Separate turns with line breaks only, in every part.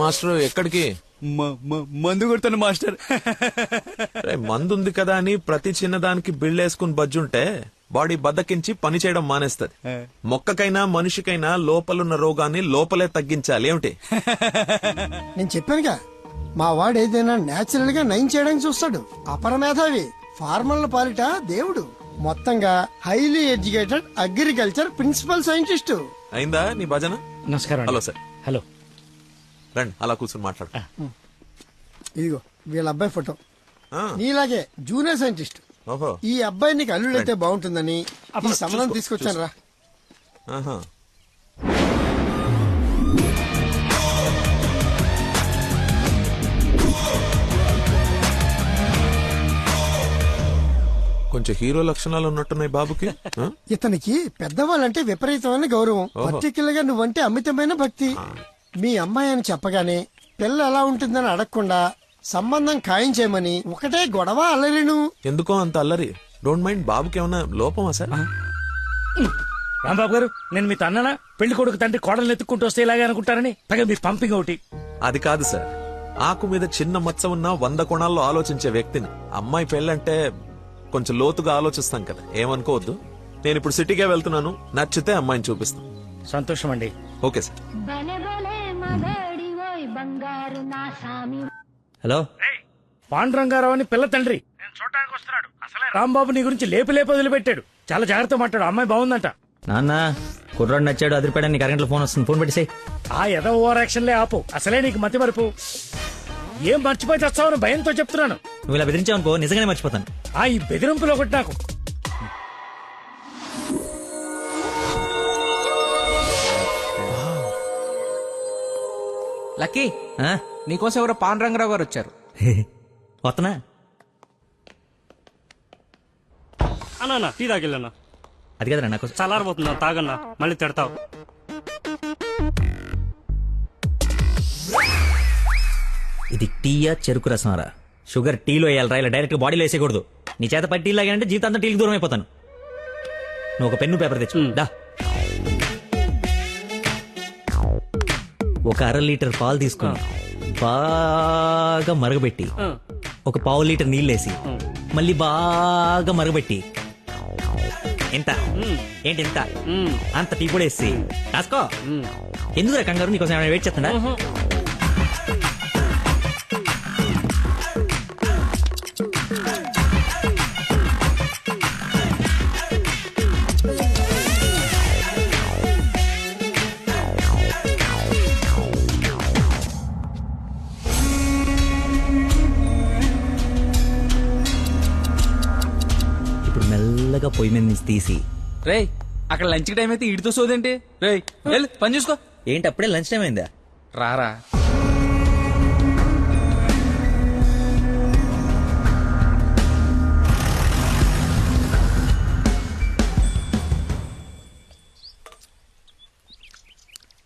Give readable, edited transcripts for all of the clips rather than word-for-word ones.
Master ఎక్కడికి?
మందు కొడుతాను master.
మందు ఉంది కదా అని ప్రతి చిన్నదానికి బిళ్ళేసుకుని బజ్జుంటే బాడీ బద్దకించి పని చేయడం మానేస్తది. మొక్కకైనా మనిషికైనా లోపలున్న రోగాన్ని లోపలే తగ్గించాలి. ఏమిటి?
నేను చెప్పానుగా, మా వాడు ఏదైనా నేచురల్ గా నయం చేయడానికి చూస్తాడు. అపరమేధావి, ఫార్మల్ పాలిట దేవుడు. మొత్తంగా highly educated agriculture principal scientist.
అయిందా నీ భజన?
నమస్కారం.
Hello sir.
హలో,
రండి అలా కూర్చొని మాట్లాడు.
ఇదిగో వీళ్ళ అబ్బాయి ఫోటో.
ఆ,
నీలాగే జూనియర్ సైంటిస్ట్.
ఓహో,
ఈ అబ్బాయి నీకు అల్లుడైతే బాగుంటుందని ఈ సంబంధం తీసుకొచ్చాను రా.
ఆహా. కొంచెం హీరో లక్షణాలు ఉన్నట్టున్నాయి బాబుకి. ఆ?
ఇతనికి పెద్దవాళ్ళంటే విపరీతమైన గౌరవం. పర్టికులర్ గా నువ్వంటే అమితమైన భక్తి. మీ అమ్మాయి అని చెప్పగానే పిల్ల ఎలా ఉంటుందని అడగకుండా సంబంధం ఖాయం చేయమని ఒకటే గొడవ అల్లరిను.
ఎందుకో అంత అల్లరి? Don't mind. బాబుకి ఏమన్నా లోపమా సార్?
రాంబాబు గారు, నేను మీ తన్ననా? పెళ్లి కొడుకు తండ్రి కోడలు ఎత్తుకుంటూ వస్తే ఇలాగే అనుకుంటారని పైగా మీ పంపింగ్ ఒకటి.
అది కాదు సార్, ఆకు మీద చిన్న మచ్చ ఉన్న 100 కోణాల్లో ఆలోచించే వ్యక్తిని. అమ్మాయి పెళ్ళంటే కొంచెం లోతుగా ఆలోచిస్తాం కదా, ఏమనుకోవద్దు. నేను ఇప్పుడు సిటీకే వెళ్తున్నాను, నచ్చితే అమ్మాయిని చూపిస్తాను.
సంతోషం అండి.
Okay sir.
హలో,
పాండురంగారావు అని పిల్ల తండ్రి నేను చూడడానికి వస్తున్నాడు. అసలే రాంబాబు నీ గురించి లేపి వదిలిపెట్టాడు. చాలా జాగ్రత్త మాట్లాడు. అమ్మాయి బాగుందంట.
నాన్న కుర్రాడు నచ్చాడు, అదిరిపాడని నీకు అరగంటలో ఫోన్ వస్తుంది. ఫోన్ పెట్టేసాయి.
ఆ ఎద ఓవర్ యాక్షన్లే ఆపు. అసలే నీకు మతి మరుపు. ఏం మర్చిపోయి తెస్తావని భయంతో చెప్తున్నాను.
నువ్వు ఇలా బెదిరించావనుకో నిజంగానే మర్చిపోతాను.
ఆ ఈ బెదిరింపులో ఒకటి నాకు.
లక్కీ,
ఆ?
నీకోసం ఎవరో పాండురంగరావు గారు వచ్చారు.
వస్తనా?
అన్నా టీ తాగిల్లన్నా.
అది కదరా నాకు
చల్లారబోతున్నా, తాగన్నా, మళ్ళీ తిడతావు.
ఇది టీయా చెరుకు రసంరా? షుగర్ టీలో వేయాలరా, ఇలా డైరెక్ట్ బాడీలో వేసేయకూడదు. నీ చేత పట్టి టీ లాగానంటే జీవితాంతం టీకి దూరం అయిపోతాను. నువ్వు ఒక పెన్ను పేపర్ తెచ్చు. దా. ఒక 1/2 లీటర్ పాలు తీసుకుని బాగా మరగబెట్టి ఒక 1/4 లీటర్ నీళ్ళేసి మళ్ళీ బాగా మరగబెట్టి ఎంత ఏంటి ఎంత అంత టీ కూడా వేసి రాసుకో. ఎందుకు కంగారు? నీకోసం ఏమైనా వెయిట్ చేస్తున్నా? ఇప్పుడు మెల్లగా పొయ్యి మీద నుంచి తీసి.
రేయ్, అక్కడ లంచ్ టైం అయితే ఇడితో సోదేంటి? రేయ్ వెళ్ళు, పని చూసుకో.
ఏంటి అప్పుడే లంచ్ టైం అయిందా?
రారా.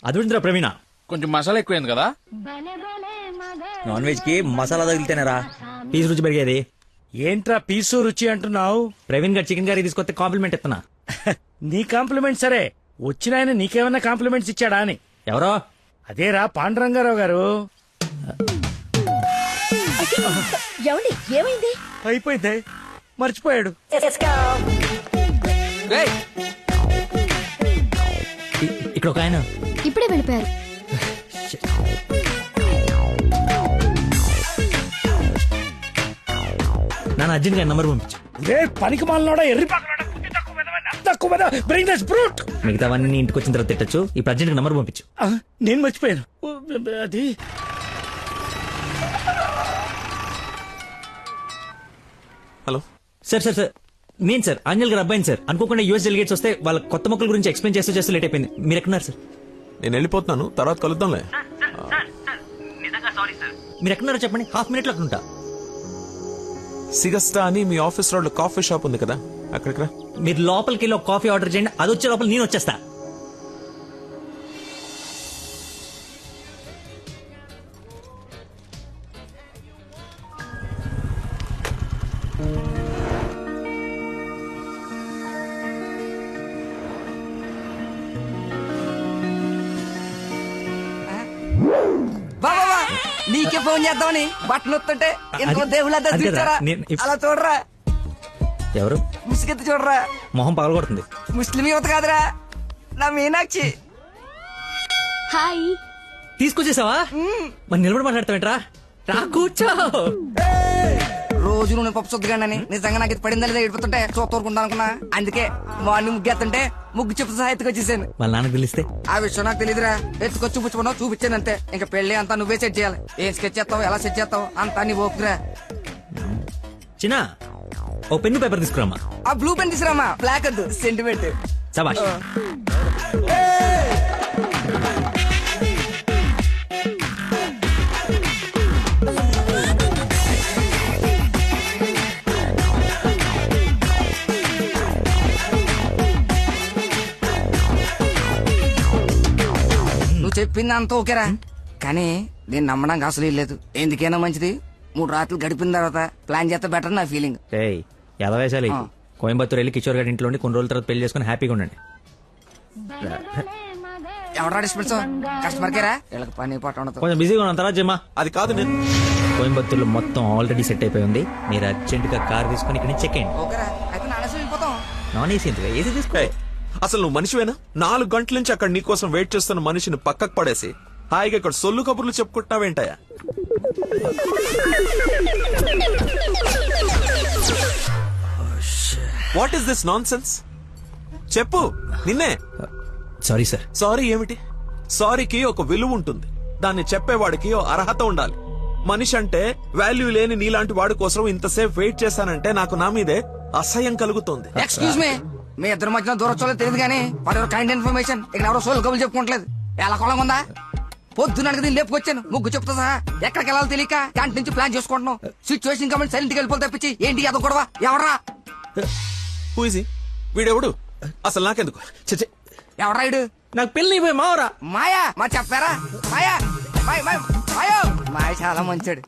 అదుందిరా ప్రవీణ,
కొంచెం మసాలా ఎక్కువైంది కదా.
నాన్ వెజ్ కి మసాలా తగిలితేనేరా పీసు రుచి పెరిగేది.
ఏంట్రా పీసు రుచి అంటున్నావు?
ప్రవీణ్ గారు చికెన్ కర్రీ తీసుకొస్తే కాంప్లిమెంట్ ఇస్తున్నా.
నీ కాంప్లిమెంట్ సరే, వచ్చిన ఆయన నీకేమన్నా కాంప్లిమెంట్స్ ఇచ్చాడా అని.
ఎవరో?
అదేరా పాండురంగారావు గారు.
ఏమైంది?
అయిపోయింది, మర్చిపోయాడు.
రేయ్,
ఇక్కడ ఒక ఆయన
ఇప్పుడే వెళ్ళిపోయారు.
నాన్న అర్జెంట్ గా నంబర్ పంపించు.
రే పనికి మాలనోడా, ఎర్రి పక్కనోడా, బుద్ధి తక్కువ వెధవా, నా తక్కువ వెధవా, bring this brute.
మిగతావన్నీ ఇంటికి వచ్చిన తర్వాత తిట్టచ్చు. ఇప్పుడు అర్జెంట్ గా నంబర్ పంపించు.
నేను మర్చిపోయాను. అది
హలో
సార్ సార్ సార్ నేను సార్ అంజల్ గారు అబ్బాయిని సార్. అనుకోకుండా యూఎస్ డెలిగేట్స్ వస్తే వాళ్ళ కొత్త మొక్కల గురించి ఎక్స్ప్లెయిన్ చేస్తూ లేట్ అయిపోయింది. మీరు ఎక్కడున్నారు సార్?
నేను వెళ్ళిపోతున్నాను, తర్వాత కలుద్దాంలే.
మీరు ఎక్కడున్నారో చెప్పండి, హాఫ్ మినిట్ లో అక్కడ ఉంటా.
సిగస్టా అని మీ ఆఫీస్ రోడ్ కాఫీ షాప్ ఉంది కదా, అక్కడికి రా.
మీరు లోపలికి వెళ్ళి ఒక కాఫీ ఆర్డర్ చేయండి, అది వచ్చే లోపల నేను వచ్చేస్తా.
బా
నీకే ఫోన్ చేద్దామని బట్టలు వస్తుంటే ఎంతో
అది-
దేవుళ్ళ
అది కదా,
చూచారా
నేను-
అలా చూడరా
ఎవరు
ముసుగెత్తి చూడరా
మొహం పగలగొడుతుంది.
ముస్లిం యువత కాదురా నా మీనాక్షి.
హాయ్.
తీసుకొచ్చేసావా? మరి నిలబడి మాట్లాడతావేంట్రా? రా కూర్చో.
రోజు నువ్వు పప్పు చుద్దగానని నిజంగా నాకు ఇది పడిందా లేదా ఏడిపోతుంటే చూస్తూరుకుంటా అనుకున్నా. అందుకే మార్నింగ్ ముగ్గు ఎత్తుంటే ముగ్గు చెప్పు సహా ఎత్తుకొచ్చేసాను.
వాళ్ళ నాన్నకు తెలిస్తే
ఆ విషయం నాకు తెలియదురా. ఎత్తుకొచ్చి చూపించుకున్నావు, చూపించాను అంతే. ఇంకా పెళ్లి అంతా నువ్వే సెట్ చేయాలి. ఏం స్కెచ్ చేస్తావు, ఎలా సెట్ చేస్తావు అంతా నీ ఓపురా.
చిన్న ఓ పెన్ను పేపర్ తీసుకురామా.
ఆ బ్లూ పెన్ తీసురామా, బ్లాక్ వద్దు, సెంటిమెంట్.
సబాష్.
నువ్వు చెప్పింది అంత ఓకేరా, కానీ నేను నమ్మడానికి అసలు లేదు. ఎందుకైనా మంచిది 3 రాత్రులు గడిపిన తర్వాత ప్లాన్ చేస్తే బెటర్ నా ఫీలింగ్.
ఏయ్ ఎలా వేసాలి?
ఆ.
కోయంబత్తూర్ వెళ్ళి కిషోర్ గారి ఇంట్లో ఉండి కొన్ని రోజుల తర్వాత పెళ్లి చేసుకుని హ్యాపీగా ఉండండి.
ఎవరా డిస్పెన్స్ కస్టమర్ కేరా, వీళ్ళకి పని పాట ఉండదు.
కొంచెం బిజీగా ఉన్నాను, తర్వాత జమ్మా.
అది కాదు నేను
కోయంబత్తూర్లో మొత్తం ఆల్రెడీ సెట్ అయిపోయి ఉంది. మీరు అర్జెంట్ గా కార్ తీసుకుని ఇక్కడ నుంచి చెక్ అయ్యండి.
ఓకేరా, అయితే నానేసి వెళ్ళిపోతాం.
నాన్ ఏసీ ఎందుకు? ఏసీ తీసుకో.
ఏయ్, అసలు నువ్వు మనిషివేనా? 4 గంటల నుంచి అక్కడ నీకోసం వెయిట్ చేస్తున్న మనిషిని పక్కకు పడేసి హాయిగా ఇక్కడ సొల్లు కబుర్లు చెప్పుకుంటున్నావేంటయా? What is this nonsense? చెప్పు, నిన్నే.
Sorry sir.
సారీ ఏమిటి? సారీకి ఒక విలువ ఉంటుంది. దాన్ని చెప్పేవాడికి ఓ అర్హత ఉండాలి. మనిషి అంటే వాల్యూ లేని నీలాంటి వాడి కోసం ఇంతసేపు వెయిట్ చేశానంటే నాకు నా మీదే అసహ్యం కలుగుతోంది.
ఎక్స్క్యూజ్ మీ, మీ ఇద్దరు మధ్యన దూరం చూడలేదు తెలియదు కానీ వాడు ఎవరు కైండ్ ఇన్ఫర్మేషన్ ఇక్కడ ఎవరో సోల్ కబులు చెప్పుకోవట్లేదు. ఎలా కొలం ఉందా? పొద్దున అడిగి లేపుకొచ్చాను, ముగ్గు చెప్తా సహా ఎక్కడికి వెళ్ళాలో తెలియక క్యాంటీన్ నుంచి ప్లాన్ చేసుకుంటున్నాం. సిచ్యువేషన్ కాబట్టి సైలెంట్ గా వెళ్ళిపోతే తప్పించి ఏంటి అదో గొడవ? ఎవరా
హూజీ వీడెవడు? అసలు నాకెందుకు? చచ్చే,
ఎవరా ఇడు?
నాకు పెళ్లి అయిపోయి మావరా.
మాయా, మా చెప్పారా? మాయా, మాయో, మాయ చాలా మంచాడు.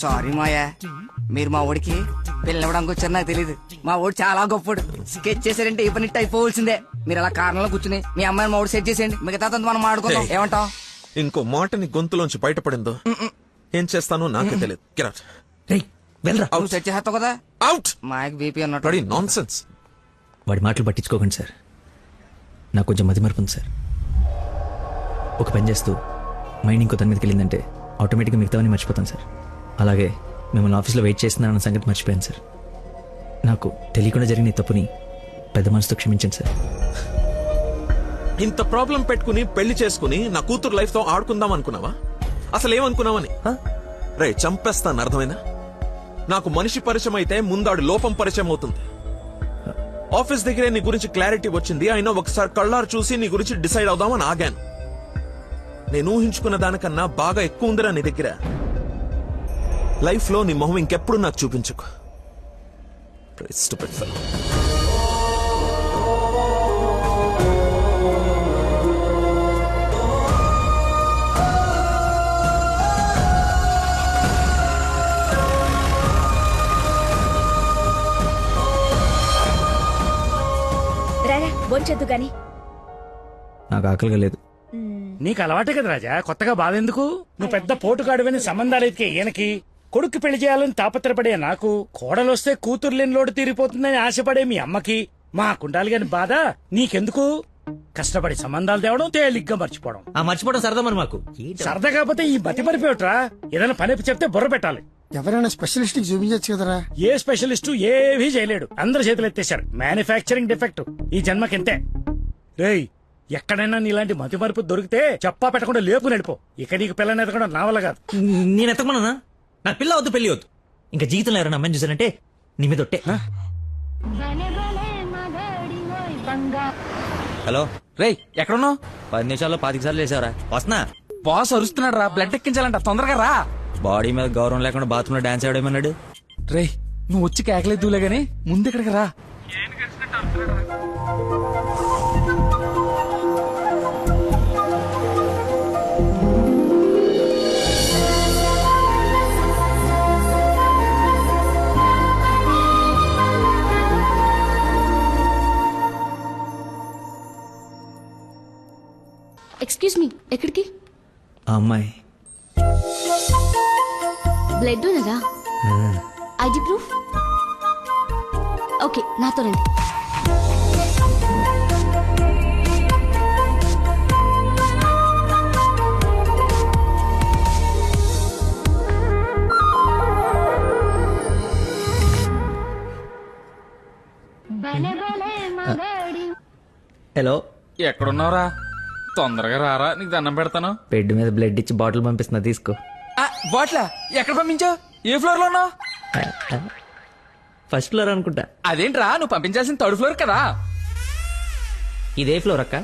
సారీ మాయా, మీరు మా ఓడికి పిల్లవడానికి వచ్చారు నాకు తెలియదు. మా ఓడి చాలా గొప్పడు. స్కెచ్ చేశారంటే ఈ పని అయిపోవలసిందే. మీరు అలా కారణంలో కూర్చుని మీ అమ్మాయిని మా ఓడి సెట్ చేసేయండి, మిగతా మనం మాడుకుందాం. ఏమంటావ్?
ఇంకో మాట నీ గొంతులోంచి బయటపడిందో ఏం చేస్తానో నాకే తెలియదు. Get out.
రేయ్ వెళ్ళరా.
నువ్వు సెట్ చేస్తావు కదా.
Out.
మాయకి బీపీ అన్నట్టు.
Bloody nonsense.
వాడి మాటలు పట్టించుకోకండి సార్. నాకు కొంచెం మతిమరుపు ఉంది సార్. ఒక పని చేస్తూ మైండ్ ఇంకో దాని మీదకి వెళ్ళిందంటే ఆటోమేటిక్గా మిగతావన్నీ మర్చిపోతాను సార్. అలాగే మిమ్మల్ని ఆఫీస్లో వెయిట్ చేస్తున్నానన్న సంగతి మర్చిపోయాను సార్. నాకు తెలియకుండా జరిగిన ఈ తప్పుని పెద్ద మనసుతో క్షమించండి సార్.
ఇంత ప్రాబ్లం పెట్టుకుని పెళ్లి చేసుకుని నా కూతురు లైఫ్ తో ఆడుకుందాం అనుకున్నావా? అసలు ఏమనుకున్నావని? రే చంపేస్తాను, అర్థమైందా? నాకు మనిషి పరిచయం అయితే ముందాడు లోపం పరిచయం అవుతుంది. ఆఫీస్ దగ్గరే నీ గురించి క్లారిటీ వచ్చింది. అయినా ఒకసారి కళ్ళారు చూసి నీ గురించి డిసైడ్ అవుదామని ఆగాను. నేను ఊహించుకున్న దానికన్నా బాగా ఎక్కువ ఉందిరా నీ దగ్గర. లైఫ్ లో నీ మొహం ఇంకెప్పుడు నాకు చూపించుకో. Stupid fellow.
రారా బొంచొద్దు గాని.
నాకు ఆకలిగా లేదు.
నీకు అలవాటే కదా రాజా, కొత్తగా బాధెందుకు? నువ్వు పెద్ద పోటుగాడువని సంబంధాలు ఎతికే ఈయనకి, కొడుకు పెళ్లి చేయాలని తాపత్రపడే నాకు, కోడలొస్తే కూతురు లేని లోటు తీరిపోతుందని ఆశపడే మీ అమ్మకి, మా కుండాలి గాని బాధ నీకెందుకు? కష్టపడి సంబంధాలు తేవడం, తేలిగ్గా మర్చిపోవడం.
ఆ మర్చిపోవడం సరదా మరి మాకు.
సరదా కాకపోతే ఈ బతి మరిపోయట్రా. ఏదైనా పని చెప్తే బుర్ర పెట్టాలి.
ఎవరైనా స్పెషలిస్ట్ కి చూపించచ్చు కదరా.
ఏ స్పెషలిస్టు ఏవీ చేయలేడు. అందరు చేతులు ఎత్తేశారు. మ్యానుఫ్యాక్చరింగ్ డిఫెక్ట్ ఈ జన్మకింతే. రేయ్, ఎక్కడైనా నీలాంటి మతి మరుపు దొరికితే చెప్పా పెట్టకుండా లేపు నడిపో. ఇక నీకు పిల్లని ఎదగడం నా వల్ల కాదు.
నేను ఎత్తకమన్నా? నాకు పిల్ల వద్దు, పెళ్లి వద్దు. ఇంకా జీవితంలో ఎవరైనా అమ్మాయిని చూసానంటే నీ మీద ఒట్టే. హలో
రేయ్ ఎక్కడున్నావు?
10 నిమిషాల్లో 25 సార్లు వేసావరా. వస్తున్నా.
బాస్ అరుస్తున్నాడు రా, బ్లడ్ ఎక్కించాలంట, తొందరగా రా.
బాడీ మీద గౌరవం లేకుండా బాత్రూమ్ లో డాన్స్ ఆడేమన్నాడు.
రేయ్ నువ్వు వచ్చి కేకలేదులే గానీ ముందు ఇక్కడికి రా.
ఎక్స్క్యూజ్ మీ, ఎక్కడికి?
ఆ అమ్మాయి
బ్లడ్ ఉన్నదా? ID proof? ఓకే, నాతో రండి.
హలో,
ఎక్కడున్నావురా? తొందరగా రారా, నీకు దండం పెడతాను.
బెడ్ మీద బ్లడ్ ఇచ్చి బాటిల్ పంపిస్తున్నా, తీసుకో.
బాట్లా ఎక్కడ పంపించావు? ఏ ఫ్లోర్ లో ఉన్నావు?
ఫస్ట్ ఫ్లోర్ అనుకుంటా.
అదేంట్రా, నువ్వు పంపించాల్సిన థర్డ్ ఫ్లోర్ కదా.
ఇదే ఫ్లోర్ అక్క?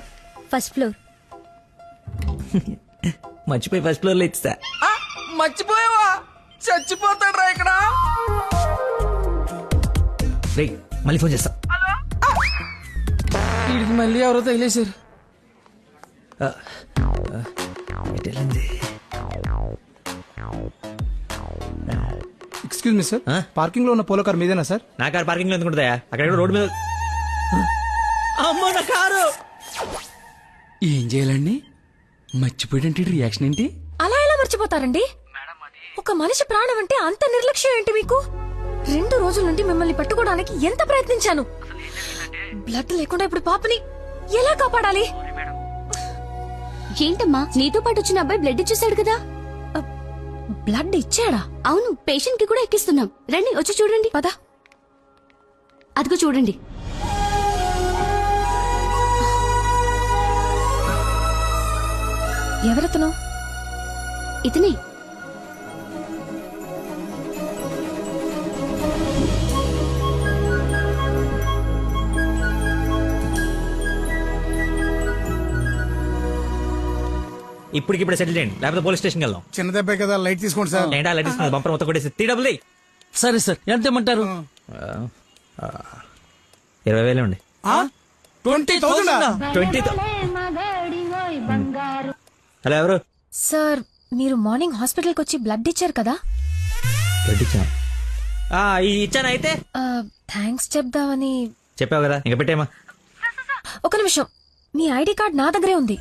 First floor.
మర్చిపోయి ఫస్ట్ ఫ్లోర్ లో ఇచ్చా.
మర్చిపోయావా? చచ్చిపోతాడ్రా ఇక్కడ.
రే, మళ్ళీ ఫోన్ చేస్తా.
వీడికి మళ్ళీ ఎవరో తగిలేశారు.
ఎక్స్క్యూజ్ మీ సార్, పార్కింగ్ లో ఉన్న పోలో కార్ మీదేనా సార్?
నా కారు పార్కింగ్ లో ఎందుకుంటుందా? అక్కడ రోడ్డు మీద. అమ్మో, నా కారు!
ఏం చేయాలండి? మర్చిపోయాడంటే రియాక్షన్ ఏంటి?
అలా ఎలా మర్చిపోతారండి? ఒక మనిషి ప్రాణం అంటే అంత నిర్లక్ష్యం ఏంటి మీకు? 2 రోజుల నుండి మిమ్మల్ని పట్టుకోవడానికి ఎంత ప్రయత్నించాను. బ్లడ్ లేకుండా ఇప్పుడు పాపని ఎలా కాపాడాలి?
ఏంటమ్మా, నీతో పాటు వచ్చిన అబ్బాయి బ్లడ్ ఇచ్చేసాడు కదా?
బ్లడ్ ఇచ్చాడా?
అవును, పేషెంట్ కి కూడా ఎక్కిస్తున్నాం. రండి, వచ్చి చూడండి.
పద.
అదిగో చూడండి.
ఎవరతను?
ఇతనే.
ఇప్పటికిప్పుడు సెటిల్ చేయండి, లేకపోతే పోలీస్ స్టేషన్కి వెళ్దాం.
చిన్న దెబ్బే కదా, లైట్ తీసుకోండి సార్.
ఏంటా అలా తీసుకున్నది? బంపర్ మొత్తం కొట్టేసి త్రీ.
సరే సార్, ఎంత ఇమ్మంటారు?
20,000 ఉండి.
20,000?
20,000. హలో, ఎవరు?
సార్, మీరు మార్నింగ్ హాస్పిటల్ కి వచ్చి బ్లడ్ ఇచ్చారు కదా?
బ్లడ్ ఇచ్చాను. ఇచ్చాను. అయితే
థ్యాంక్స్ చెప్దామని.
చెప్పావు కదా, ఇంకా పెట్టేమా.
ఒక నిమిషం, మీ ఐడి కార్డ్ నా దగ్గరే ఉంది.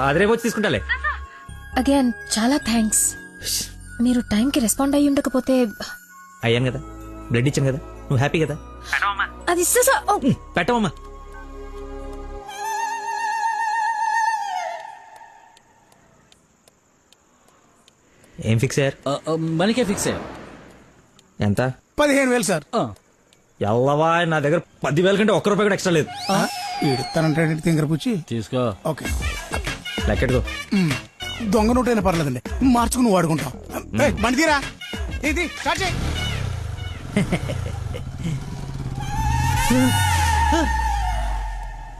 అది రేపు వచ్చి తీసుకుంటాలే.
అగైన్ చాలా థ్యాంక్స్. మీరు టైంకి రెస్పాండ్ అయ్యి ఉండకపోతే.
అయ్యాను కదా, బ్లడ్ ఇచ్చాను కదా, నువ్వు హ్యాపీ కదా.
అది ఇస్తే సార్.
పెట్టవమ్మా. ఏం ఫిక్స్ అయ్యారు?
మనకే ఫిక్స్ అయ్యా.
ఎంత?
15,000 సార్.
ఎల్లవా, నా దగ్గర 10,000 కంటే ₹1 కూడా ఎక్స్ట్రా లేదు.
ఇడతానంటే తింగర పుచ్చి
తీసుకో.
ఓకే,
లెక్కెట్టుకో.
దొంగ నోటైనా పర్లేదండి, మార్చుకుని నువ్వు వాడుకుంటావు. బండి తీరా, ఇది స్టార్ట్ చేయి.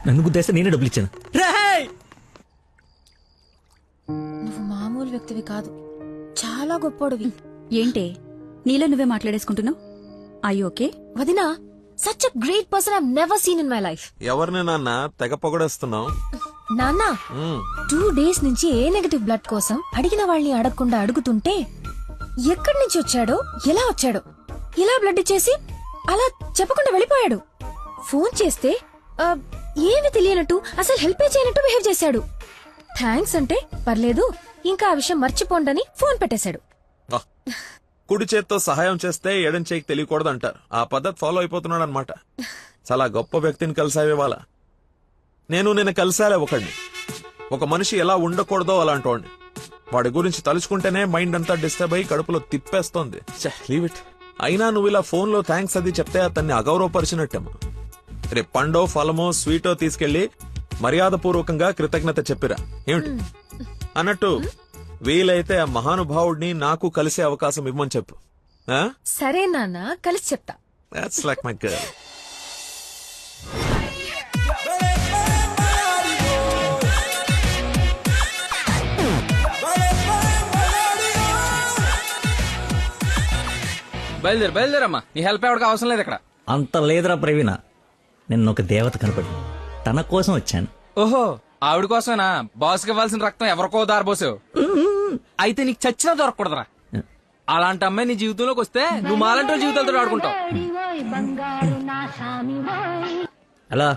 నన్ను గుద్దేస్తే నేనే డబ్బులు ఇచ్చాను.
నువ్వు మామూలు వ్యక్తివి కాదు, చాలా గొప్పోడివి.
ఏంటే, నీలో నువ్వే మాట్లాడేసుకుంటున్నావు? I okay?
వదినా, such a great person I never seen in my life.
ఎవరిని నాన్న తెగ పొగడేస్తున్నావు?
నాన్న, 2 డేస్ నుంచి ఏ నెగటివ్ బ్లడ్ కోసం అడిగిన వాళ్ళని అడగకుండా అడుగుతుంటే ఎక్కడి నుంచి వచ్చాడో, ఎలా వచ్చాడో, ఇలా బ్లడ్ ఇచ్చేసి అలా చెప్పకుండా వెళ్ళిపోయాడు. ఫోన్ చేస్తే ఏమి తెలియనట్టు, అసలు హెల్ప్ చేయనట్టు బిహేవ్ చేశాడు. థ్యాంక్స్ అంటే పర్లేదు, ఇంకా ఆ విషయం మర్చిపోండని ఫోన్ పెట్టేశాడు.
కుడి చేత్తో సహాయం చేస్తే ఎడం చేయికి తెలియకూడదు అంటారు. ఆ పద్ధతి ఫాలో అయిపోతున్నాడు అనమాట. చాలా గొప్ప వ్యక్తిని కలిసావే వాళ్ళ. నేను నిన్న కలిసాలే ఒకడిని. ఒక మనిషి ఎలా ఉండకూడదో అలాంటి వాడిని. వాడి గురించి తలుచుకుంటేనే మైండ్ అంతా డిస్టర్బ్ అయ్యి కడుపులో తిప్పేస్తోంది. Leave it. అయినా నువ్వు ఇలా ఫోన్ లో థ్యాంక్స్ అది చెప్తే అతన్ని అగౌరవపరిచినట్టేమో. రేపు పండో ఫలమో స్వీటో తీసుకెళ్లి మర్యాదపూర్వకంగా కృతజ్ఞత చెప్పిరా. ఏమిటి అన్నట్టు, వీలైతే ఆ మహానుభావుడిని నాకు కలిసే అవకాశం ఇవ్వమని చెప్పు.
సరే నాన్న, కలిసి చెప్తా.
That's like my girl.
బయలుదేరమ్మా, నీ హెల్ప్ ఎవరికి అవసరం లేదు ఇక్కడ.
అంత లేదురా ప్రవీణ, నిన్న ఒక దేవత కనపడి తన కోసం వచ్చాను.
ఓహో, ఆవిడ కోసమేనా? బాస్కి ఇవ్వాల్సిన రక్తం ఎవరికో దారిపోసావు. అయితే నీకు చచ్చినా దొరకకూడదురా. అలాంటి అమ్మాయి నీ జీవితంలోకి వస్తే నువ్వు మాలంటి జీవితాలతో ఆడుకుంటావు.
హలో.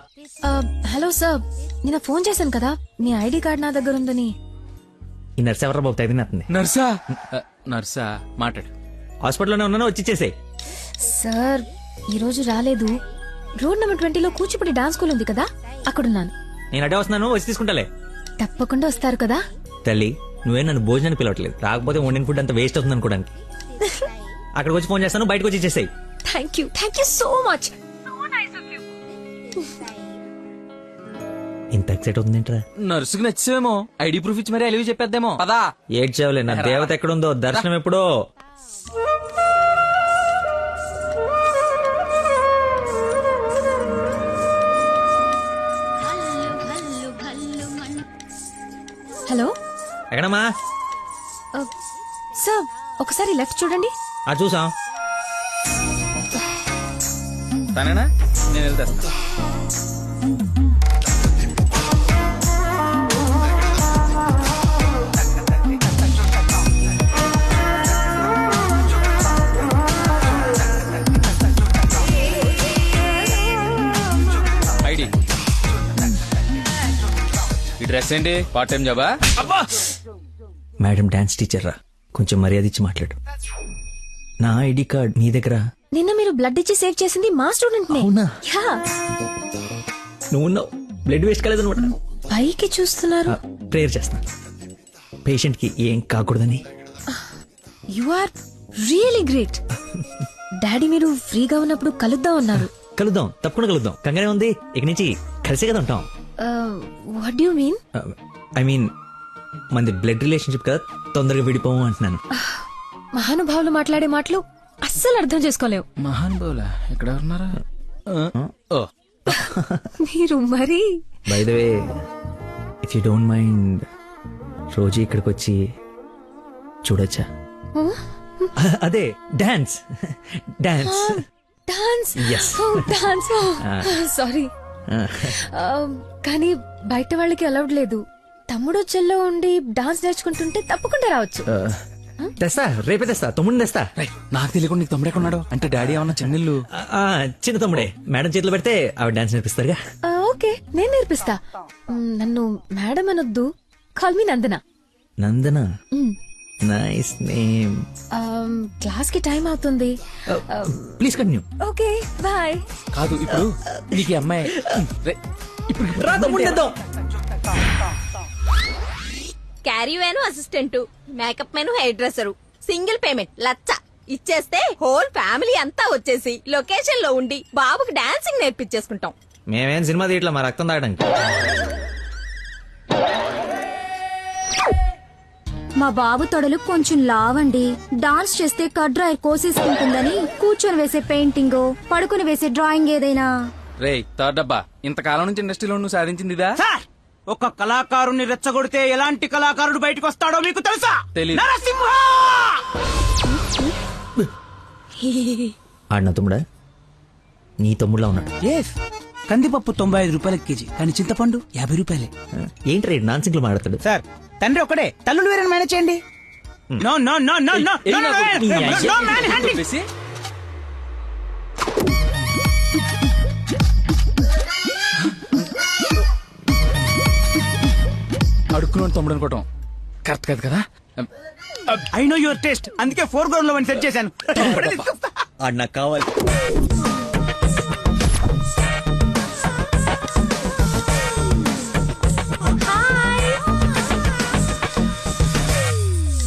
హలో సార్, నిన్న ఫోన్ చేశాను కదా, మీ ఐడి కార్డ్ నా దగ్గర ఉందని.
ఈ నర్స్ ఎవరు బాబు తగినట్టుంది.
నర్సా నర్సా మాట్లాడు.
హాస్పిటల్లోనే ఉన్నాను, వచ్చి ఇచ్చేసేయ్.
సార్ ఈ రోజు రాలేదు. రోడ్ నెంబర్ 20లో కూచిపూడి డాన్స్ స్కూల్ ఉంది కదా, అక్కడున్నాను.
నేను అడే వస్తున్నాను, వచ్చి తీసుకుంటాలే.
తప్పకుండా వస్తారు కదా.
తల్లి నువ్వే నన్ను భోజనానికి పిలవట్లేదు, రాకపోతే వండిన ఫుడ్ అంత వేస్ట్ అవుతుంది అనుకోడానికి. అక్కడికి వచ్చి ఫోన్ చేస్తాను, బయటకు వచ్చి ఇచ్చేసేయ్.
Thank you so much.
ఇంత ఎక్సైట్ అవుతుందేంట్రా?
నర్సుకి నచ్చేమో ఐడి ప్రూఫ్ ఇచ్చి మరీ అలివి చెప్పేద్దేమో పదా.
ఏడ్చావులే, నా దేవత ఎక్కడుందో, దర్శనం ఎప్పుడో.
హలో
ఎక్కడమ్మా?
సార్ ఒకసారి లెఫ్ట్ చూడండి.
చూసాం.
తనేనా? నేను వెళ్తా. ఐడి ఈ డ్రెస్ ఏంటి? పార్ట్ టైం జాబా?
మేడం డాన్స్ టీచర్ రా, కొంచెం మర్యాద ఇచ్చి మాట్లాడు. నా ఐడి కార్డ్ నీ దగ్గర.
నిన్న మీరు బ్లడ్ ఇచ్చి సేవ్ చేసింది మా స్టూడెంట్ నే.
అవునా?
యా.
నువ్వు ఉన్నావు, బ్లడ్ వేస్ట్ కాలేదు అనమాట.
పైకి చూస్తున్నారు.
ప్రేయర్ చేస్తా, పేషెంట్ కి ఏం కాకూడదని.
You are really great. Daddy మీరు ఫ్రీగా ఉన్నప్పుడు కలుద్దాం అన్నారు.
కలుద్దాం, తప్పకుండా కలుద్దాం. కంగానే ఉంది, ఇక నుంచి కలిసే కదా ఉంటాం.
What do you mean?
I mean మనది బ్లడ్ రిలేషన్షిప్ కదా, తొందరగా విడిపోము అంటున్నాను.
మహానుభావులు మాట్లాడే మాటలు అస్సలు అర్థం చేసుకోలేవు.
మహాన్ బౌలా ఎక్కడ ఉన్నారా?
మీరు మరి.
By the way, if you don't mind, రోజు ఇక్కడికి వచ్చి చూడొచ్చా? అదే dance dance
dance.
Yes.
Dance. Sorry, కానీ బయట వాళ్ళకి అలౌడ్ లేదు. తమ్ముడు చెల్లో ఉండి డాన్స్ నేర్చుకుంటుంటే తప్పకుండా రావచ్చు.
తెస్తా, రేపే తెస్తా, తమ్ముడిని తెస్తా.
నాకు తెలియకుండా నీకు తమ్ముడు ఎక్కడున్నాడు? అంటే డాడీ ఏమన్నా చెన్నెళ్ళు?
చిన్న తమ్ముడే, మేడం చేతిలో పెడితే ఆవిడ డాన్స్ నేర్పిస్తారుగా.
ఓకే, నేను నేర్పిస్తా. నన్ను మేడం అనొద్దు, call me Nandana.
Nandana, nice name.
Class కి టైం అవుతుంది.
Please continue.
Okay bye.
కాదు ఇప్పుడు నీకు ఈ అమ్మాయి
caravan assistant, makeup man hair dresser, single payment 1,00,000 ఇచ్చేస్తే హోల్ ఫ్యామిలీ అంతా వచ్చేసి లొకేషన్ లో ఉండి బాబుకి డాన్సింగ్ నేర్పించేసుకుంటాం.
మేమేం సినిమా తీయట్లా, మా రక్తం తాగడానికి.
మా బాబు తొడలు కొంచెం లావండి. డాన్స్ చేస్తే కడ్రాయర్ కోసేసుకుంటుందని కూర్చొని వేసే పెయింటింగ్, పడుకుని వేసే డ్రాయింగ్ ఏదైనా.
రే థర్డ్ డబ్బా, ఇంతకాలం నుంచి ఇండస్ట్రీలో నువ్వు సాధించింది ఇదా?
ఒక కళాకారుని రెచ్చగొడితే ఎలాంటి కళాకారుడు బయటకు వస్తాడో మీకు తెలుసా?
తెలీదు.
నరసింహ!
ఆడిన తమ్ముడా? నీ తమ్ముడులా ఉన్నాడు.
కందిపప్పు 95 రూపాయల కేజీ, కానీ చింతపండు 50 రూపాయలే.
ఏంటి రేడు నాన్ సింగ్లు మాట్లాడతాడు?
సార్, తండ్రి ఒకడే, తల్లులు వేరే మేనేజ్ చేయండి. No no no no no no man handing.
అడుక్కున్నాడు తమ్ముడు అనుకోవటం కరెక్ట్ కాదు కదా.
ఐ నో యువర్ టేస్ట్, అందుకే 4 గ్రౌండ్ లో సెట్ చేశాను.
ఆడు నాకు కావాలి.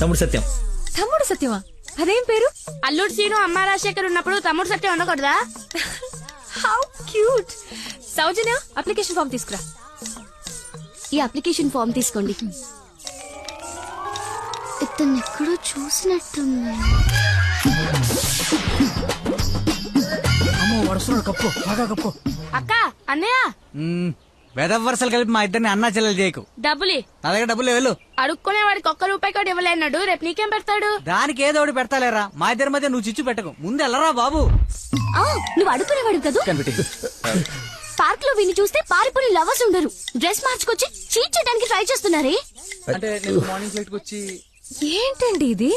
తమ్ముడు సత్యం.
తమ్ముడు సత్యమా? అదేం పేరు?
అల్లుడు సీను అమ్మ రాజశేఖర్ ఉన్నప్పుడు తమ్ముడు సత్యం ఉండకూడదా?
How cute. Soujanya, application form తీసుకురా.
ఈ అప్లికేషన్ ఫామ్ తీసుకోండి. ఇతను ఎక్కడో చూసినట్టుంది.
అమ్మో, వరుసలో కప్పు, బాగా కప్పు.
అక్క, అన్నయ్య,
వెదవ వరుసలు కలిపి మా ఇద్దరిని అన్నా చెల్లెలు చేయకు.
డబ్బులి
నా దగ్గర డబ్బులు వెళ్ళు.
అడుక్కునే వాడికి ₹1 కూడా ఇవ్వలేన్నాడు. రేపు నీకేం పెడతాడు?
దానికి ఏదో ఒకటి పెడతాలేరా, మా ఇద్దరి మధ్య నువ్వు చిచ్చు పెట్టకు. ముందు వెళ్ళరా బాబు.
నువ్వు అడుక్కునేవాడు కదా. పార్క్ లో విని చూస్తే పారిపోయి లవర్స్ ఉండరు. డ్రెస్ మార్చుకొచ్చి చీట్ చేయడానికి ట్రై చేస్తున్నారే.
అంటే నేను మార్నింగ్ ఫ్లైట్ కి వచ్చి.
ఏంటండి ఇది?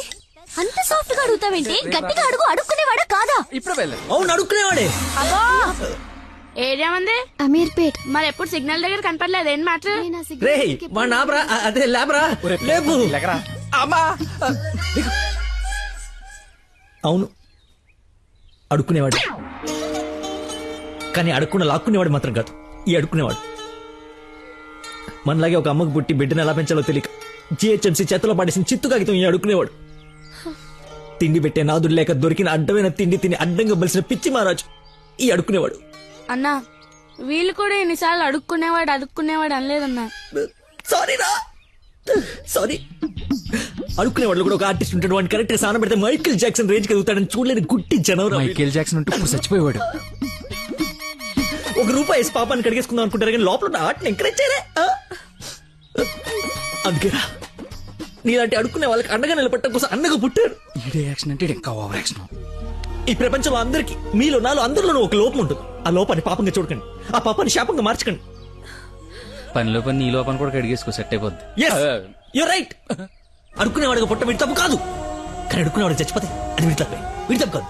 అంత సాఫ్ట్ గా అడుగుతావేంటి? గట్టిగా అడుగు. అడుక్కునేవాడా కాదా?
ఇప్పుడు వెళ్ళ.
అవును, అడుక్కునేవాడే.
అబ్బా, ఏరియా మంది
అమీర్పేట్.
మరి ఎప్పుడు సిగ్నల్ దగ్గర కనపడలేదు ఏం మాట
రే వాడిని ఆపరా, అదే లేబరా, లేపు.
అమ్మా
అవును, అడుక్కునేవాడు. కానీ అడుక్కున్న లాక్కునేవాడు మాత్రం కాదు, ఈ అడుక్కునేవాడు. మనలాగే ఒక అమ్మకు పుట్టి బిడ్డను ఎలా పెంచాలో తెలియక జిహెచ్ఎంసీ చేతిలో పడేసిన చిత్తు కాగితం ఈ అడుక్కునేవాడు. తిండి పెట్టే నాదుడు లేక దొరికిన అడ్డమైన తిండి తిని అడ్డంగా బలిసిన పిచ్చి మహారాజు ఈ అడుక్కునేవాడు.
అన్నా వీళ్ళు కూడా ఎన్నిసార్లు అడుక్కునేవాడు అనలేదన్నా.
సారీరా, సారీ. అడుక్కునేవాడు కూడా ఒక ఆర్టిస్ట్ ఉంటాడు, వాడిని కరెక్ట్ గా సాన పెడితే మైకేల్ జాక్సన్ రేంజ్ ఎదుగుతాడని చూడలేని గుట్టి జనవరం.
మైకేల్ జాక్సన్ ఉంటూ ఇప్పుడు చచ్చిపోయేవాడు.
₹1 వేసి పాపాన్ని కడిగేసుకుందాం అనుకుంటారు కానీ లోపల ఉన్న ఆర్ట్ని ఎంకరేజ్ చేయలే. అందుకేరా నీలాంటి అడుక్కునే వాళ్ళకి అండగా నిలబట్టడం కోసం అన్నగా పుట్టారు.
ఈడే యాక్షన్ అంటే ఇంకా ఓవర్ యాక్షన్.
ఈ ప్రపంచంలో అందరికి మీలో నాలో అందరిలోనూ ఒక లోపం ఉంటుంది. ఆ లోపాన్ని పాపంగా చూడకండి, ఆ పాపాన్ని శాపంగా మార్చకండి.
పనిలో పని నీ లోపల కూడా కడిగేసుకో, సెట్ అయిపోద్ది.
You're right. అడుక్కునేవాడిగా పుట్ట వీడి తప్పు కాదు, కానీ అడుక్కునేవాడికి చచ్చిపోతే అది వీడి తప్పే. వీడి తప్పు కాదు,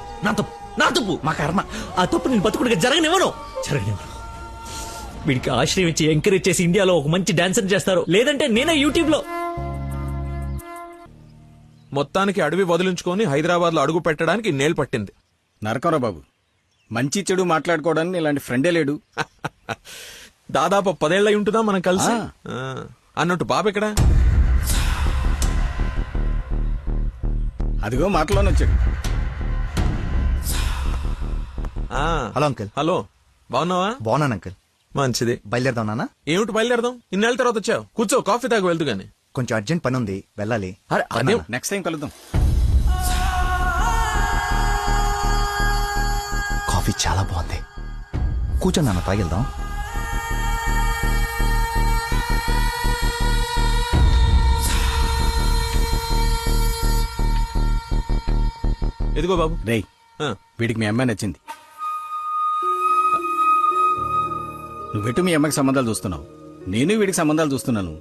నా తప్పు, మా కర్మ. ఆ తప్పు నేను బతుకుడిగా జరగనివ్వను. వీడికి ఆశ్రయం ఇచ్చి ఎంకరేజ్ చేసి ఇండియాలో ఒక మంచి డాన్సర్ చేస్తారు, లేదంటే నేనే యూట్యూబ్ లో.
మొత్తానికి అడవి వదిలించుకొని హైదరాబాద్ లో అడుగు పెట్టడానికి ఇన్నేళ్ళు పట్టింది.
నరకరా బాబు, మంచి చెడు మాట్లాడుకోవడానికి ఇలాంటి ఫ్రెండే లేడు.
దాదాపు 10 ఏళ్ళై ఉంటుందా మనం కలిసి. అన్నట్టు బాబు ఎక్కడ?
అదిగో మాటలోనే వచ్చాడు.
Hello uncle.
హలో, బాగున్నావా?
బాగున్నాను అంకుల్.
మంచిది.
బయలుదేరదాం నాన్న.
ఏమిటి బయలుదేరదాం? ఇన్నేళ్ళ తర్వాత వచ్చావు, కూర్చో, కాఫీ తాగి వెళ్తూ గాని.
కొంచెం అర్జెంట్ పని ఉంది, వెళ్ళాలి.
అదే
నెక్స్ట్ టైం కలుద్దాం.
కాఫీ చాలా బాగుంది, కూర్చో నాన్న, తాగిద్దాం.
ఎదిగో బాబు.
రేయ్, వీడికి మీ అమ్మాయి నచ్చింది. నువ్వెటు మీ అమ్మాయికి సంబంధాలు చూస్తున్నావు, నేను వీడికి సంబంధాలు చూస్తున్నాను.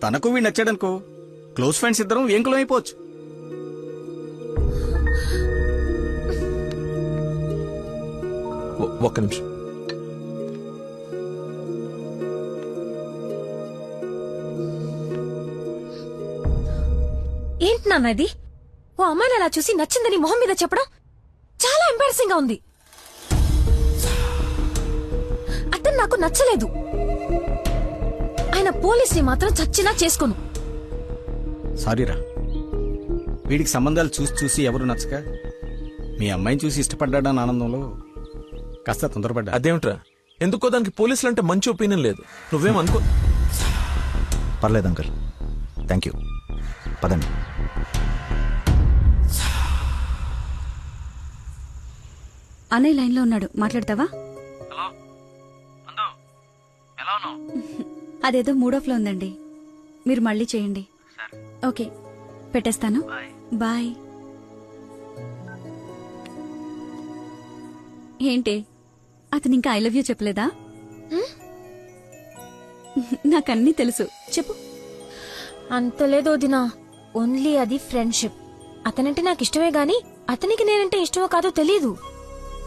తనకు వీడు నచ్చాడనుకో, క్లోజ్ ఫ్రెండ్స్ ఇద్దరం ఏంకులం అయిపోవచ్చు.
ఒక్క నిమిషం.
ఏంటి నాన్న ఇది? ఓ అమ్మాయిని అలా చూసి నచ్చిందని మొహం మీద చెప్పడం చాలా ఎంబారసింగ్ గా ఉంది. అతను నాకు నచ్చలేదు, ఆయన పోలీస్ని మాత్రం చచ్చినా చేసుకోను.
సారీరా, వీడికి సంబంధాలు చూసి చూసి ఎవరు నచ్చక మీ అమ్మాయిని చూసి ఇష్టపడ్డాడని ఆనందంలో కాస్త తొందరపడ్డా.
అదేమిట్రా, ఎందుకో దానికి పోలీసులు అంటే మంచి ఒపీనియన్ లేదు. నువ్వేం అనుకో.
పర్లేదు అంకుల్, థ్యాంక్ యూ. పదండి.
అన్నయ్య లైన్ లో ఉన్నాడు, మాట్లాడతావా? అదేదో మూడ్ ఆఫ్ లో ఉందండి, మీరు మళ్ళీ చేయండి. ఓకే, పెట్టేస్తాను. బాయ్. ఏంటి, అతను ఇంకా ఐ లవ్ యూ చెప్పలేదా? నాకన్నీ తెలుసు, చెప్పు.
అంత లేదో దినా, ఓన్లీ అది ఫ్రెండ్షిప్. అతనంటే నాకు ఇష్టమే గాని అతనికి నేనంటే ఇష్టమో కాదో తెలీదు.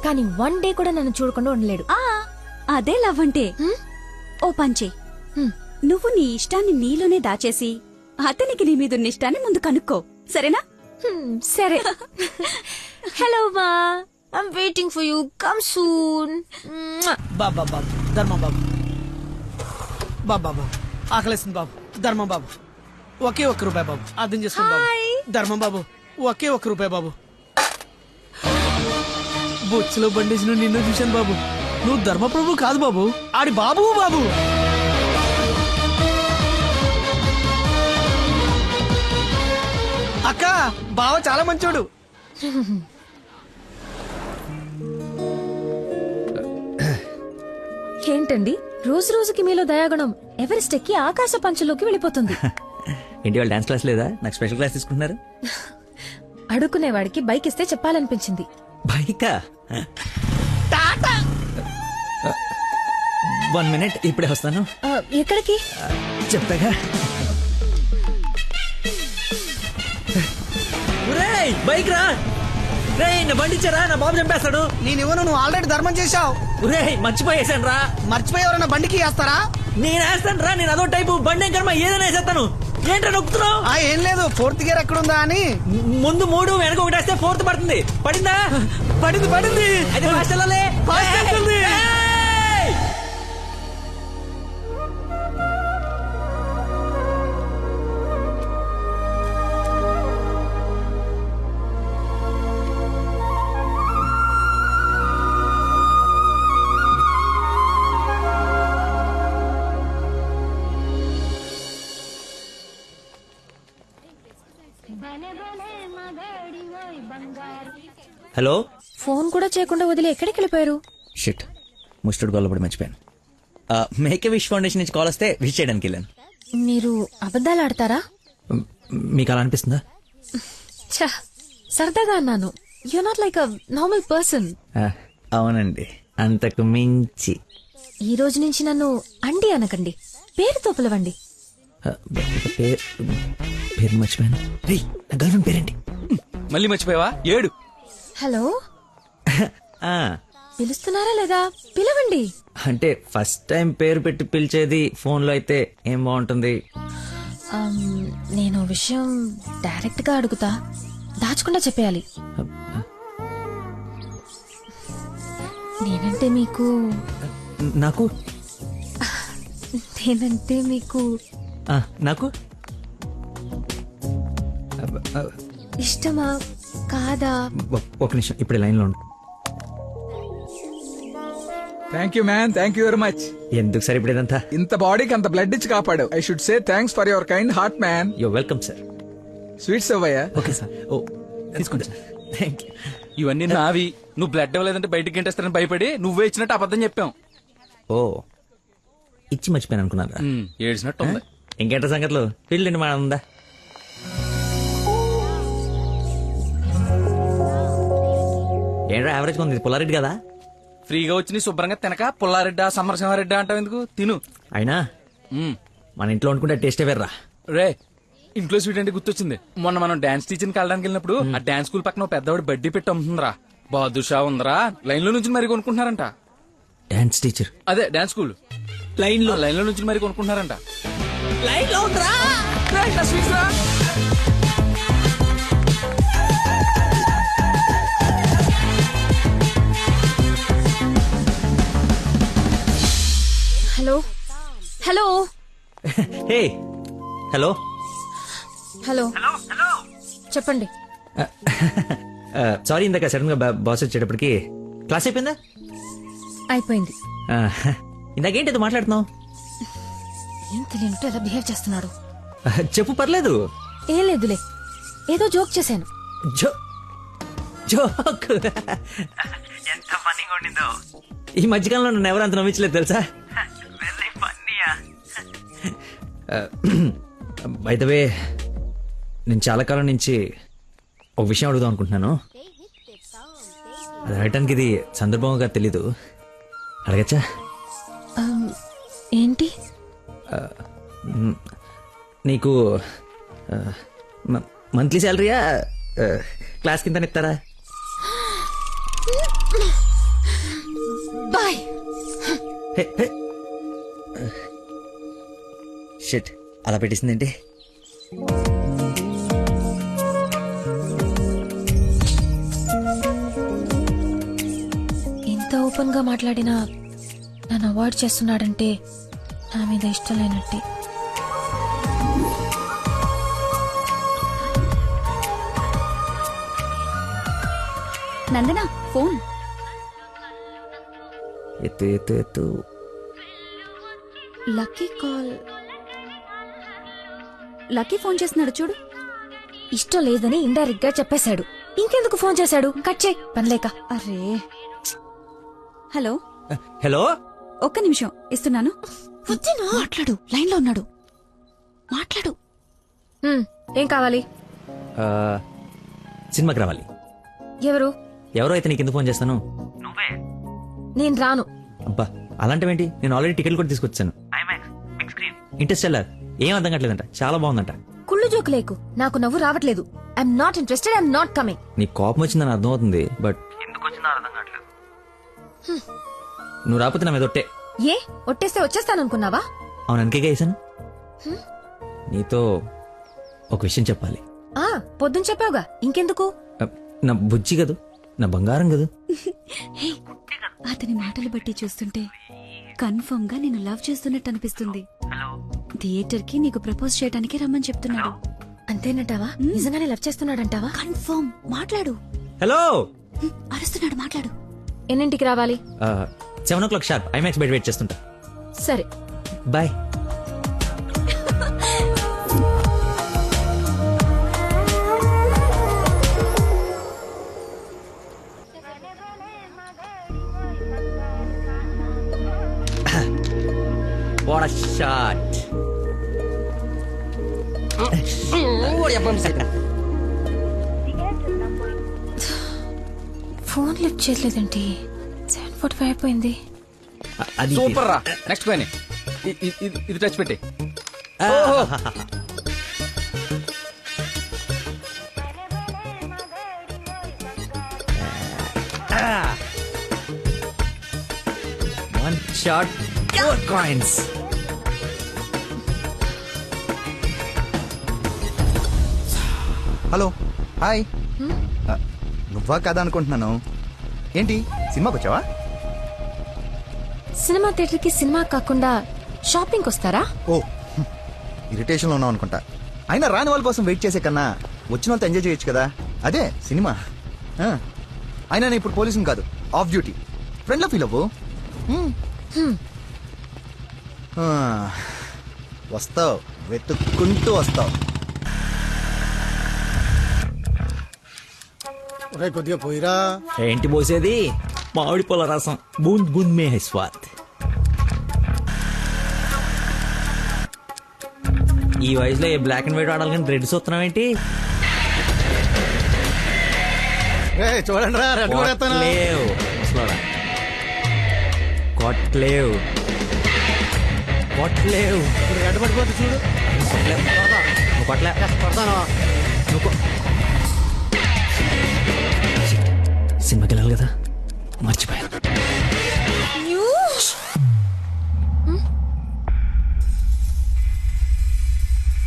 కానీ 1 డే కూడా నన్ను చూడకుండా ఉండలేడు.
అదే లవ్ అంటే. ఓ పంచే, నువ్వు నీ ఇష్టాన్ని నీలోనే దాచేసి అతనికి నీ మీదున్న ఇష్టాన్ని ముందు కనుక్కో, సరేనా?
సరే. హలో మా, I'm waiting for you, come soon.
బాబా బాబు, ధర్మం బాబు. బాబా ఆకలేస్తుంది బాబు. ధర్మం బాబు, ఒకే ₹1 బాబు, అర్థం చేసుకోండి బాబు. ధర్మం బాబు, ఒకే ₹1 బాబు. బొచ్చులో బండేసి నిన్ను చూశాను బాబు. నువ్వు ధర్మప్రభు కాదు బాబు, ఆడి బాబు బాబు. అక్క, బావ చాలా మంచోడు.
ఏంటండి రోజు రోజుకి మీలో దయాగుణం ఎవరెస్ట్ ఎక్కి ఆకాశ పంచలోకి వెళ్ళిపోతుంది.
ఏంటి వాళ్ళు డాన్స్ క్లాస్ లేదా? నాకు స్పెషల్ క్లాస్ తీసుకుంటున్నారు.
అడుక్కునేవాడికి బైక్ ఇస్తే చెప్పాలనిపించింది.
బైకా? 1 minute, ఇప్పుడే వస్తాను.
ఎక్కడికి
చెప్తాగా. బైక్ రా. రేయ్ నా బండి ఇచ్చారా, నా బాబు చంపేస్తాడు.
నేను ఇవ్వను, నువ్వు ఆల్రెడీ ధర్మం చేశావు.
రేయ్ మర్చిపోయేసాను రా.
మర్చిపోయి ఎవరైనా బండికి వేస్తారా?
నేను వేస్తాను రా, నేను అదో టైపు బండి కర్మ ఏదైనా వేసేస్తాను. ఏంట్రా నొక్కుతున్నావు?
ఏం లేదు, 4th గేర్ ఎక్కడుందా అని.
ముందు 3 వెనక 1 వేస్తే 4th పడుతుంది. పడిందా?
పడింది.
అయితే ఫాస్ట్ వెళ్ళాలి.
Fast వెళ్తుంది.
ఏయ్! హలో.
ఫోన్ కూడా చేయకుండా వదిలి ఎక్కడికి వెళ్ళిపోయారు?
షిట్, ముస్టుడు గొల్లపడి మర్చిపోయాను. మేకే విష్ ఫౌండేషన్ నుంచి కాల్ వస్తే విష్ చేయడానికి వెళ్ళాను.
మీరు అబద్ధాలు ఆడతారా?
మీకు అలా అనిపిస్తుందా?
ఛ, సరదాగా అన్నాను. You not like a normal person.
అవునండి, అంతకు మించి.
ఈ రోజు నుంచి నన్ను అండి అనకండి, పేరుతో పిలవండి.
పేరు మర్చిపోయాను. రే, నా గర్ల్ పేరేంటి?
మళ్ళీ మర్చిపోయావా? 7.
హలో, పిలుస్తున్నారా లేదా? పిలవండి.
అంటే ఫస్ట్ టైం పేరు పెట్టి పిలిచేది ఫోన్ లో అయితే ఏం బాగుంటుంది?
నేను విషయం డైరెక్ట్ గా అడుగుతా, దాచకుండా చెప్పేయాలి. నేనంటే మీకు
నాకు
నేనంటే మీకు
నాకు
ఇష్టమా కాదా?
ఒక నిమిషం, ఇప్పుడు లైన్ లో ఉండు.
Thank you man, thank you very much.
ఎందుకు సార్ ఇప్పుడు ఇదంతా?
ఇంత బాడీకి అంత బ్లడ్ ఇచ్చి కాపాడు. I should say thanks for your kind heart man.
Yo welcome sir.
Sweets అవ్వయ్యా.
Okay sir. ఓ తీసుకోండి సార్. Thank you.
ఇవన్నీ నావి. నువ్వు బ్లడ్ ఇవ్వలేదంటే బయటికి గంటేస్తారని భయపడి నువ్వే ఇచ్చినట్టు అబద్ధం చెప్పాం.
ఓ, ఇచ్చి మర్చిపోయాను అనుకున్నారా?
ఏడ్చినట్టు ఉంది.
ఇంకేంట సంగతులు? ఫీల్డ్ అండి మన ఉందా? ఏంట్రా యావరేజ్ ఉంది, పుల్లారెడ్డి కదా?
ఫ్రీగా వచ్చి నీ శుభ్రంగా తినక పుల్లారెడ్డా సమరసింహారెడ్డా అంటావు ఎందుకు? తిను.
అయినా మన ఇంట్లో వండుకుంటే టేస్టే వేర్రా.
రే, ఇంట్లో స్వీట్ అంటే గుర్తొచ్చింది. మొన్న మనం డాన్స్ టీచర్కి వెళ్ళడానికి వెళ్ళినప్పుడు ఆ డాన్స్ స్కూల్ పక్కన పెద్దవాడు బడ్డీ పెట్టి అమ్ముతుందిరా. బాదుషా ఉందరా. లైన్ లో నుంచి మరి కొనుక్కుంటున్నారంట.
Dance teacher?
అదే డాన్స్ స్కూల్. లైన్ లో నుంచి మరి కొనుక్కుంటున్నారంట.
లైన్ లో ఉందిరా.
Hello hello
hey hello
hello చెప్పండి.
సారీ, ఇందాక సడన్ గా బాస్ వచ్చేటప్పటికి క్లాస్ అయిపోయిందా?
అయిపోయింది.
ఇందాకేంటి అది మాట్లాడుతున్నావు?
ఏం తెలియనట్టు ఎలా బిహేవ్ చేస్తున్నాడు.
చెప్పు, పర్లేదు.
ఏం లేదులే, ఏదో జోక్ చేశాను.
జోక్ ఎంత ఫన్నీగా ఉండిందో. ఈ మధ్యకాలంలో నన్ను ఎవరు అంత నమ్మించలేదు తెలుసా? బై ద వే, నేను చాలా కాలం నుంచి ఒక విషయం అడుగుదాం అనుకుంటున్నాను. అది అడగటానికి ఇది సందర్భంగా తెలీదు. అడగచ్చా?
ఏంటి?
నీకు మంత్లీ శాలరీయా, క్లాస్ కింద ఇస్తారా?
బాయ్.
షిట్, అలా పెట్టేసిందేంటి?
ఇంత ఓపెన్ గా మాట్లాడినా నన్ను అవాయిడ్ చేస్తున్నాడంటే నా మీద ఇష్టం లేనట్టే.
నందన ఫోన్
ఎత్తు ఎత్తు ఎత్తు.
Lucky call. లక్కీ ఫోన్ చేస్తున్నాడు చూడు.
ఇష్టం లేదని ఇండైరెక్ట్ గా చెప్పేశాడు. ఇంకెందుకు ఫోన్ చేశాడు? కట్ చేయి, పనిలేక.
అరే, హలో
హలో,
ఒక్క నిమిషం ఇస్తున్నాను. మాట్లాడు, లైన్ లో ఉన్నాడు. మాట్లాడు.
ఏం కావాలి?
సినిమాకి రావాలి.
ఎవరు?
ఎవరో అయితే నీకు ఎందుకు ఫోన్ చేస్తాను?
నేను రాను.
అబ్బా, అలాంటివేంటి? నేను ఆల్రెడీ టికెట్ కూడా తీసుకొచ్చాను. ఇంట్రెస్ట్ ఏం అర్థం కావట్లేదంట, చాలా బాగుందంట.
కుళ్ళు జోకు లేకు, నాకు నవ్వు రావట్లేదు. I'm not interested, I'm not coming.
నీ కోపం వచ్చిందని అర్థం అవుతుంది, బట్ నువ్వు రాకపోతే నా మీద ఒట్టే.
ఏ ఒట్టేస్తే వచ్చేస్తాననుకున్నావా?
అవును, అందుకే వేసాను. నీతో ఒక విషయం చెప్పాలి.
పొద్దున చెప్పావుగా, ఇంకెందుకు?
నా బుజ్జి కదూ, నా బంగారం కదూ.
హే, అతని మాటలు బట్టి చూస్తుంటే కన్ఫర్మ్ గా నేను లవ్ చేస్తున్నట్టు అనిపిస్తుంది. థియేటర్ కి నీకు ప్రపోజ్ చేయడానికి రమ్మని చెప్తున్నాడు.
అంతేనంటావా? నిజంగానే లవ్ చేస్తున్నాడంటావా?
కన్ఫర్మ్. మాట్లాడు.
హలో.
అరుస్తున్నాడు, మాట్లాడు.
ఎన్నింటికి రావాలి?
7 o'clock షార్ప్ ఐమాక్స్ బయట వెయిట్ చేస్తుంటా.
సరే,
bye. What a shot.
Phone lift చేయలేదండి. 7:45 అయిపోయింది.
అది
సూపర్ రా. నెక్స్ట్ పైన ఇది టచ్ పెట్టి.
One shot, 4 coins.
Hello, hi. నువ్వా కదా అనుకుంటున్నాను. ఏంటి సినిమాకి వచ్చావా?
సినిమా థియేటర్ కి సినిమా కాకుండా షాపింగ్ వస్తారా?
ఓ, ఇరిటేషన్లో ఉన్నావు అనుకుంటా. అయినా రాని వాళ్ళ కోసం వెయిట్ చేసే కన్నా వచ్చిన వాళ్ళతో ఎంజాయ్ చేయొచ్చు కదా. అదే సినిమా. అయినా నేను ఇప్పుడు పోలీసుని కాదు, ఆఫ్ డ్యూటీ. ఫ్రెండ్లో ఫీల్ అవ్వు. వస్తావు, వెతుక్కుంటూ వస్తావు.
కొద్దిగా పోయిరా.
ఏంటి పోసేది? మామిడి పొల రసం. బూంద్ బూంద్ మే హై స్వాద్. ఈ వయసులో ఏ బ్లాక్ అండ్ వైట్ ఆడాలి కానీ రెడ్ చూస్తున్నావు ఏంటి?
చూడండి రా, రెడ్ కూడా ఎత్తాను.
కొట్లేవు ముసలోడా, కొట్లేవు కొట్లేవు.
రెడ్ పడిపోతే చూడు.
నువ్వు కొట్లే.
కొడతాను.
సినిమాకి వెళ్ళాలి కదా, మర్చిపోయాను.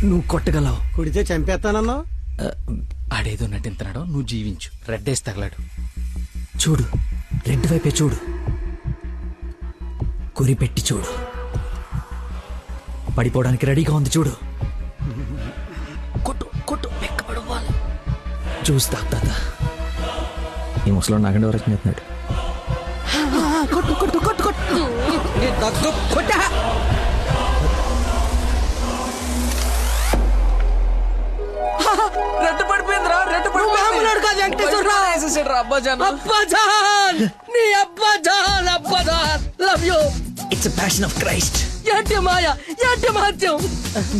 నువ్వు కొట్టగలవు.
కుడితే చంపేస్తానన్నా.
ఆడేదో నటింతనాడో, నువ్వు జీవించు. రెడ్ వేసి తగలాడు.
చూడు, రెడ్ వైపే చూడు. గురి పెట్టి చూడు. పడిపోవడానికి రెడీగా ఉంది చూడు. కొట్టు కొట్టు, వెక్కబడవాలి. చూస్తా తాత. ఈ ముసలో నాగండి వరకు చెప్తున్నాడు.
కొట్టు కొట్టు కొట్టు కొట్టు. కొట్టా.
రెడ్ పడిపోయిందిరా. రెడ్
అబ్బాజాన్, నీ అబ్బాజాన్, అబ్బాజాన్, love you.
It's passion of Christ.
ఏంటి మాయ, ఏంటి మహత్యం.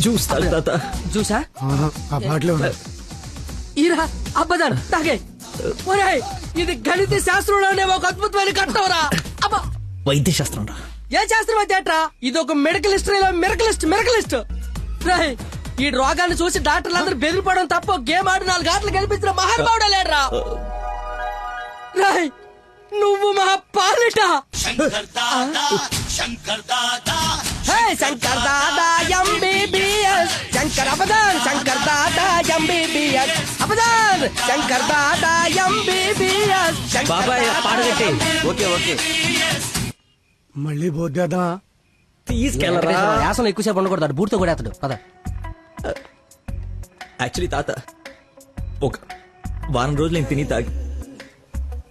చూస్తా తాత.
చూసా
ఆ బాటలో
ఈరా అబ్బదాన్ తాగే. ఒరేయ్, ఇది గణిత శాస్త్రంలోనే ఒక అద్భుతమైన కట్టవరా. అబ్బా,
వైద్య శాస్త్రం రా.
ఏ శాస్త్రం అయితే ఏట్రా? ఇది ఒక మెడికల్ హిస్టరీలో మెరకలిస్ట్. రేయ్, ఈ రోగాన్ని చూసి డాక్టర్లు అందరూ బెదిరిపోవడం తప్ప గేమ్ ఆడి 4 గంటలు గెలిపించిన మహానుభావుడే లేడ్రా. రేయ్, నువ్వు మా పాలిట Shankar Dada MBBS. Shankar అబదాన్, Shankar Dada MBBS. అబదాన్, Shankar Dada MBBS.
బాబాయ్ పాడగట్టి.
Okay okay.
మళ్ళీ పోద్దేదా?
తీసుకెళ్ళరా.
యాసలో ఎక్కువసేపు ఉండకూడదు, బూర్తో కూడా అతడు పద.
యాక్చువల్లీ తాత, ఒక వారం రోజులు నేను తిని తాగి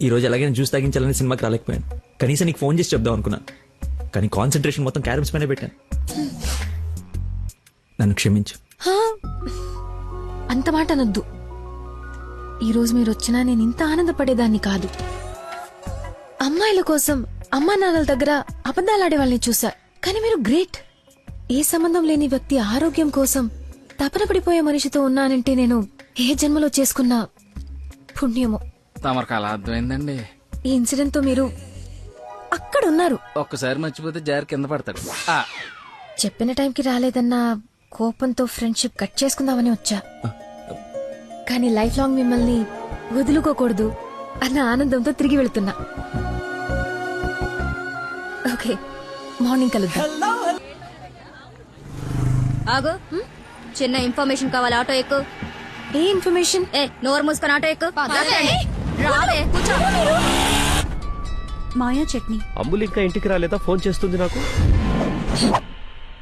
ఈ రోజు ఎలాగైనా జ్యూస్ తాగించాలని సినిమాకి రాలేకపోయాను. కనీసం నీకు ఫోన్ చేసి చెప్దాం అనుకున్నాను, కానీ కాన్సన్ట్రేషన్ మొత్తం క్యారమ్స్ పైన పెట్టాను. నన్ను క్షమించు.
అంత మాట అనొద్దు. ఈరోజు మీరు వచ్చినా నేను ఇంత ఆనందపడేదాన్ని కాదు. అమ్మాయిల కోసం అమ్మా నాన్నల దగ్గర అబద్ధాలాడే వాళ్ళని చూసా, కానీ మీరు గ్రేట్. ఏ సంబంధం లేని వ్యక్తి ఆరోగ్యం కోసం తపన పడిపోయే మనిషితో ఉన్నానంటే నేను ఏ జన్మలో చేసుకున్న పుణ్యమో.
తమరికి అలా అర్థమైందండి.
ఈ ఇన్సిడెంట్ తో మీరు అక్కడ ఉన్నారు.
ఒక్కసారి మర్చిపోతే జారి కింద పడతాడు.
చెప్పిన టైంకి రాలేదన్న కోపంతో ఫ్రెండ్షిప్ కట్ చేసుకుందామని వచ్చా. కానీ లైఫ్ లాంగ్ మిమ్మల్ని వదులుకోకూడదు అన్న ఆనందంతో తిరిగి వెళ్తున్నా. ఓకే, మార్నింగ్ కలుద్దాం.
ఆగు, చిన్న ఇన్ఫర్మేషన్ కావాలి. ఆటో ఎక్కు.
ఏ ఇన్ఫర్మేషన్?
నోరు మూసుకొని ఆటో ఎక్కు. రావే, కూర్చో.
మాయా చట్నీ.
అంబులు ఇంకా ఇంటికి రాలేదా? ఫోన్ చేస్తుంది నాకు.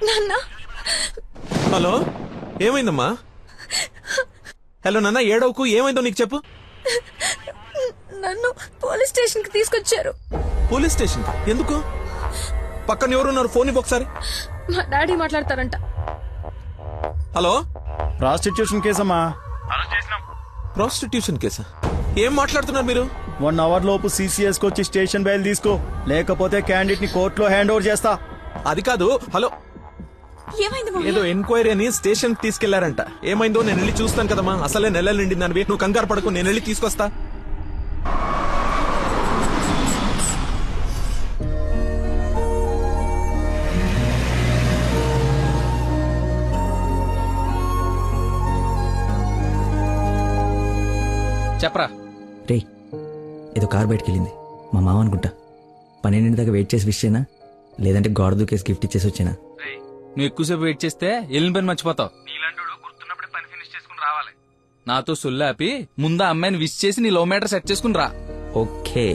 నాన్న,
హలో, ఏమైందమ్మా? హలో నాన్న, ఏడవకు. ఏమైందో నీకు చెప్పు.
నన్ను పోలీస్ స్టేషన్ కి తీసుకొచ్చారు.
పోలీస్ స్టేషన్ ఎందుకు? పక్కన ఎవరున్నారు? ఫోన్ ఇవ్వు ఒకసారి.
మా డాడీ మాట్లాడతారంట.
హలో,
ప్రాస్టిట్యూషన్ కేసమ్మా.
ప్రాస్టిట్యూషన్ కేసా? ఏం మాట్లాడుతున్నారు మీరు?
1 అవర్ లోపు CCS కి వచ్చి స్టేషన్ బయలు తీసుకో, లేకపోతే క్యాండిడేట్ ని కోర్టులో హ్యాండ్ ఓవర్ చేస్తా.
అది కాదు. హలో, ఏదో ఎంక్వైరీ అని స్టేషన్ తీసుకెళ్లారంట. ఏమైందో నేను వెళ్ళి చూస్తాను కదమ్మా. అసలే నెలలు నిండింది. నువ్వు కంగారు పడకు, నేను వెళ్ళి తీసుకొస్తా.
చెప్పరా.
రే, ఏదో కార్ బయటకు వెళ్ళింది. మా మామ అనుకుంటా. 12 దాకా వెయిట్ చేసి విష్ చేయనా, లేదంటే గోడ దూకేసి గిఫ్ట్ ఇచ్చేసి వచ్చేనా?
నువ్వు ఎక్కువసేపు వెయిట్ చేస్తే వెళ్ళిన పని మర్చిపోతావు. నీలాంటి గుర్తున్నప్పుడే పని ఫినిష్ చేసుకుని రావాలి. నాతో సొల్లాపి ముందు అమ్మాయిని విష్ చేసి నీ లవ్ మ్యాటర్ సెట్ చేసుకుని రా.
ఓకే.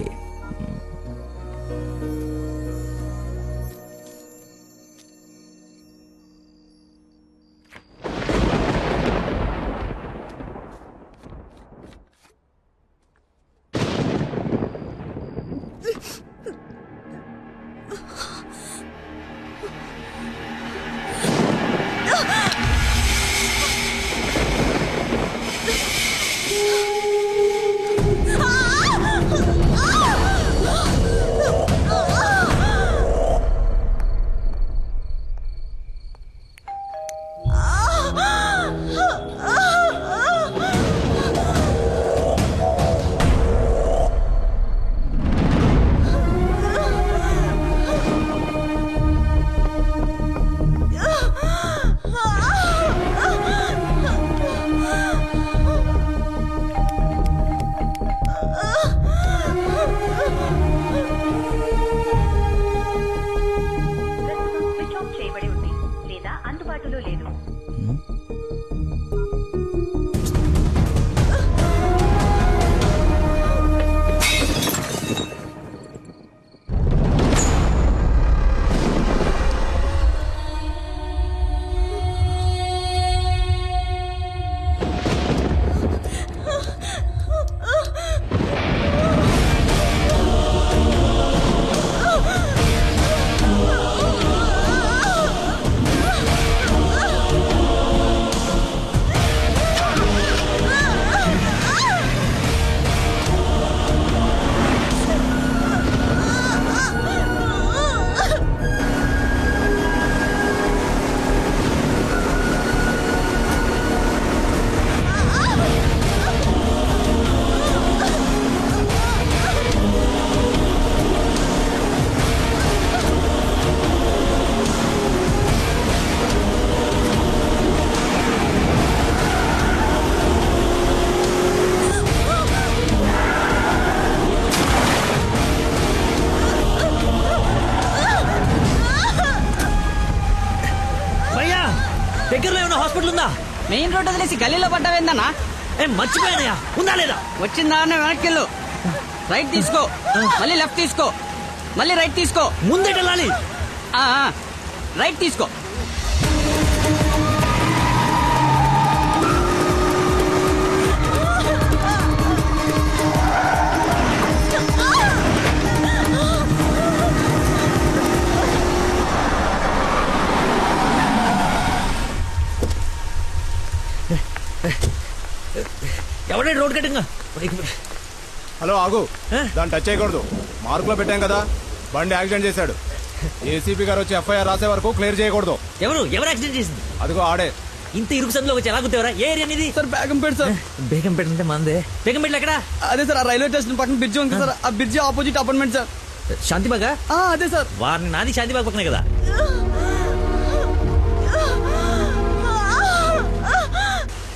దగ్గరలో ఏమైనా హాస్పిటల్ ఉందా?
మెయిన్ రోడ్ వదిలేసి గల్లీలో పడ్డావేందన్నా?
మర్చిపోయానయా, ఉందా లేదా?
వచ్చిందా వెనక్కి వెళ్ళు. రైట్ తీసుకో, మళ్ళీ లెఫ్ట్ తీసుకో, మళ్ళీ రైట్ తీసుకో.
ముందెటెళ్ళాలి.
రైట్ తీసుకో.
ఎవడే రోడ్ కట్టింగా?
హలో, ఆగు. దాన్ని టచ్ చేయకూడదు. మార్కులో పెట్టాం కదా. బండి యాక్సిడెంట్ చేశాడు. ఏసీపీ గారు వచ్చి FIR రాసే వరకు క్లియర్ చేయకూడదు.
ఎవరు యాక్సిడెంట్ చేసింది?
అదిగో ఆడే.
ఇంత ఇరుకు సందులో వచ్చి ఎలా గుర్తేవరా? ఏ ఏరియా అనేది?
Sir Begumpet sir.
బేగంపేట అంటే మందే. బేగంపేట ఎక్కడ?
అదే సార్, ఆ రైల్వే స్టేషన్ పక్కన బ్రిడ్జ్ ఉంది సార్. ఆ బ్రిడ్జ్ ఆపోజిట్ అపార్ట్మెంట్ సార్.
శాంతిబాగా?
అదే సార్.
వారిని నాది శాంతిబాగ్ పక్కనే కదా.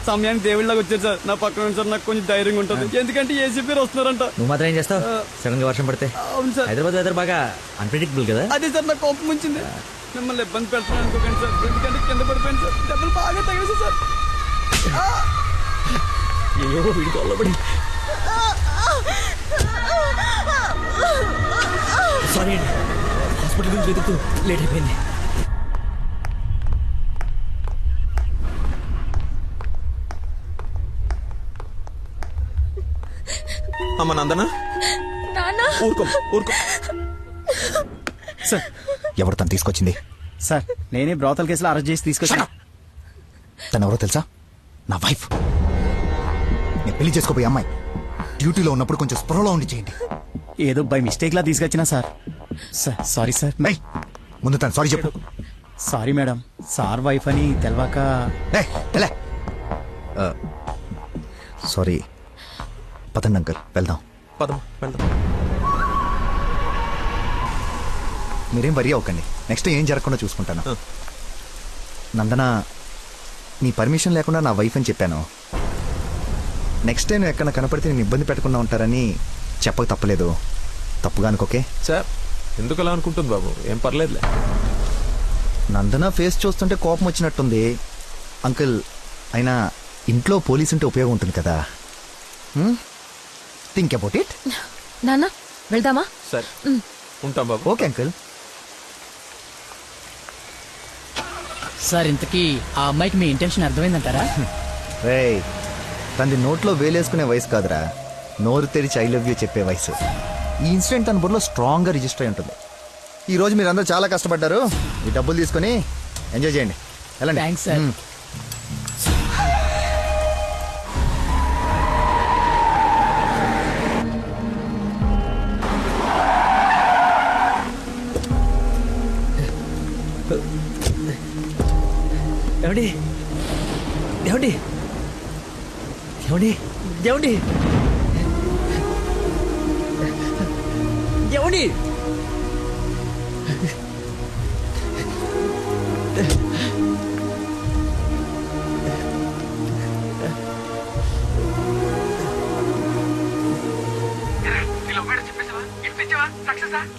సమయానికి దేవుళ్ళగా వచ్చారు సార్. నా పక్కన సార్ నాకు కొంచెం ధైర్యంగా ఉంటుంది, ఎందుకంటే ఏసీపీ గారు వస్తున్నారంట.
నువ్వు మాత్రం ఏం చేస్తావు? సడన్ గా వర్షం పడితే
అవును సార్.
హైదరాబాద్ వెదర్ బాగా అన్ప్రెడిక్టబుల్ కదా.
అదే సార్ నాకు కోపం వచ్చింది. మిమ్మల్ని ఇబ్బంది పెడతాను అనుకోకండి సార్, ఎందుకంటే కింద పడిపోయింది సార్, దెబ్బలు బాగా తగిలేసి సార్.
అయ్యో వీడికి అల్లబడి సారీ అండి, హాస్పిటల్ గురించి వెతుకుతూ లేట్ అయిపోయింది.
అమ్మ నందన, ఊరుకో ఊరుకో.
సార్
ఎవరు తను తీసుకొచ్చింది?
సార్ నేనే బ్రోతల్ కేసులో అరెస్ట్ చేసి తీసుకొచ్చాను.
తను ఎవరో తెలుసా? నా వైఫ్. నేను పెళ్లి చేసుకోబోయే అమ్మాయి. డ్యూటీలో ఉన్నప్పుడు కొంచెం స్పృహలో ఉండి చేయండి.
ఏదో బై మిస్టేక్ లా తీసుకొచ్చినా సార్. Sir sorry sir.
ముందు తను సారీ చెప్పు.
సారీ మేడం, సార్ వైఫ్ అని తెలవాక.
సారీ. పదండి అంకుల్, వెళ్దాం.
పదం వెళ్దాం.
మీరేం వరి అవ్వకండి, నెక్స్ట్ ఏం జరగకుండా చూసుకుంటాను. నందన, నీ పర్మిషన్ లేకుండా నా వైఫ్ అని చెప్పాను. నెక్స్ట్ టైం ఎక్కడ కనపడితే నేను ఇబ్బంది పెట్టకుండా ఉంటారని చెప్పక తప్పలేదు. తప్పుగా అనుకోకే
సార్. ఎందుకు అలా అనుకుంటుంది బాబు? ఏం పర్లేదులే.
నందన ఫేస్ చూస్తుంటే కోపం వచ్చినట్టుంది అంకుల్. అయినా ఇంట్లో పోలీస్ ఉంటే ఉపయోగం ఉంటుంది కదా. Think about it.
నాన్న వెళ్దామా?
సరే ఉంటాం బాబు.
Okay uncle.
సార్ ఇంతకీ ఆ అమ్మాయికి మీ ఇంటెన్షన్ అర్థమైందంటారా?
రేయ్, తనది నోట్లో వేలేసుకునే వయసు కాదురా, నోరు తెరిచి ఐ లవ్ యూ చెప్పే వయసు. ఈ ఇన్సిడెంట్ తన బుర్రలో స్ట్రాంగ్ గా రిజిస్టర్ అయి ఉంటుంది. ఈ రోజు మీరు అందరూ చాలా కష్టపడ్డారు. ఈ డబ్బులు తీసుకొని ఎంజాయ్ చేయండి. వెళ్ళండి.
Thanks sir.
ఏమండి ఏమండి ఏమండి ఏమండి ఏమండి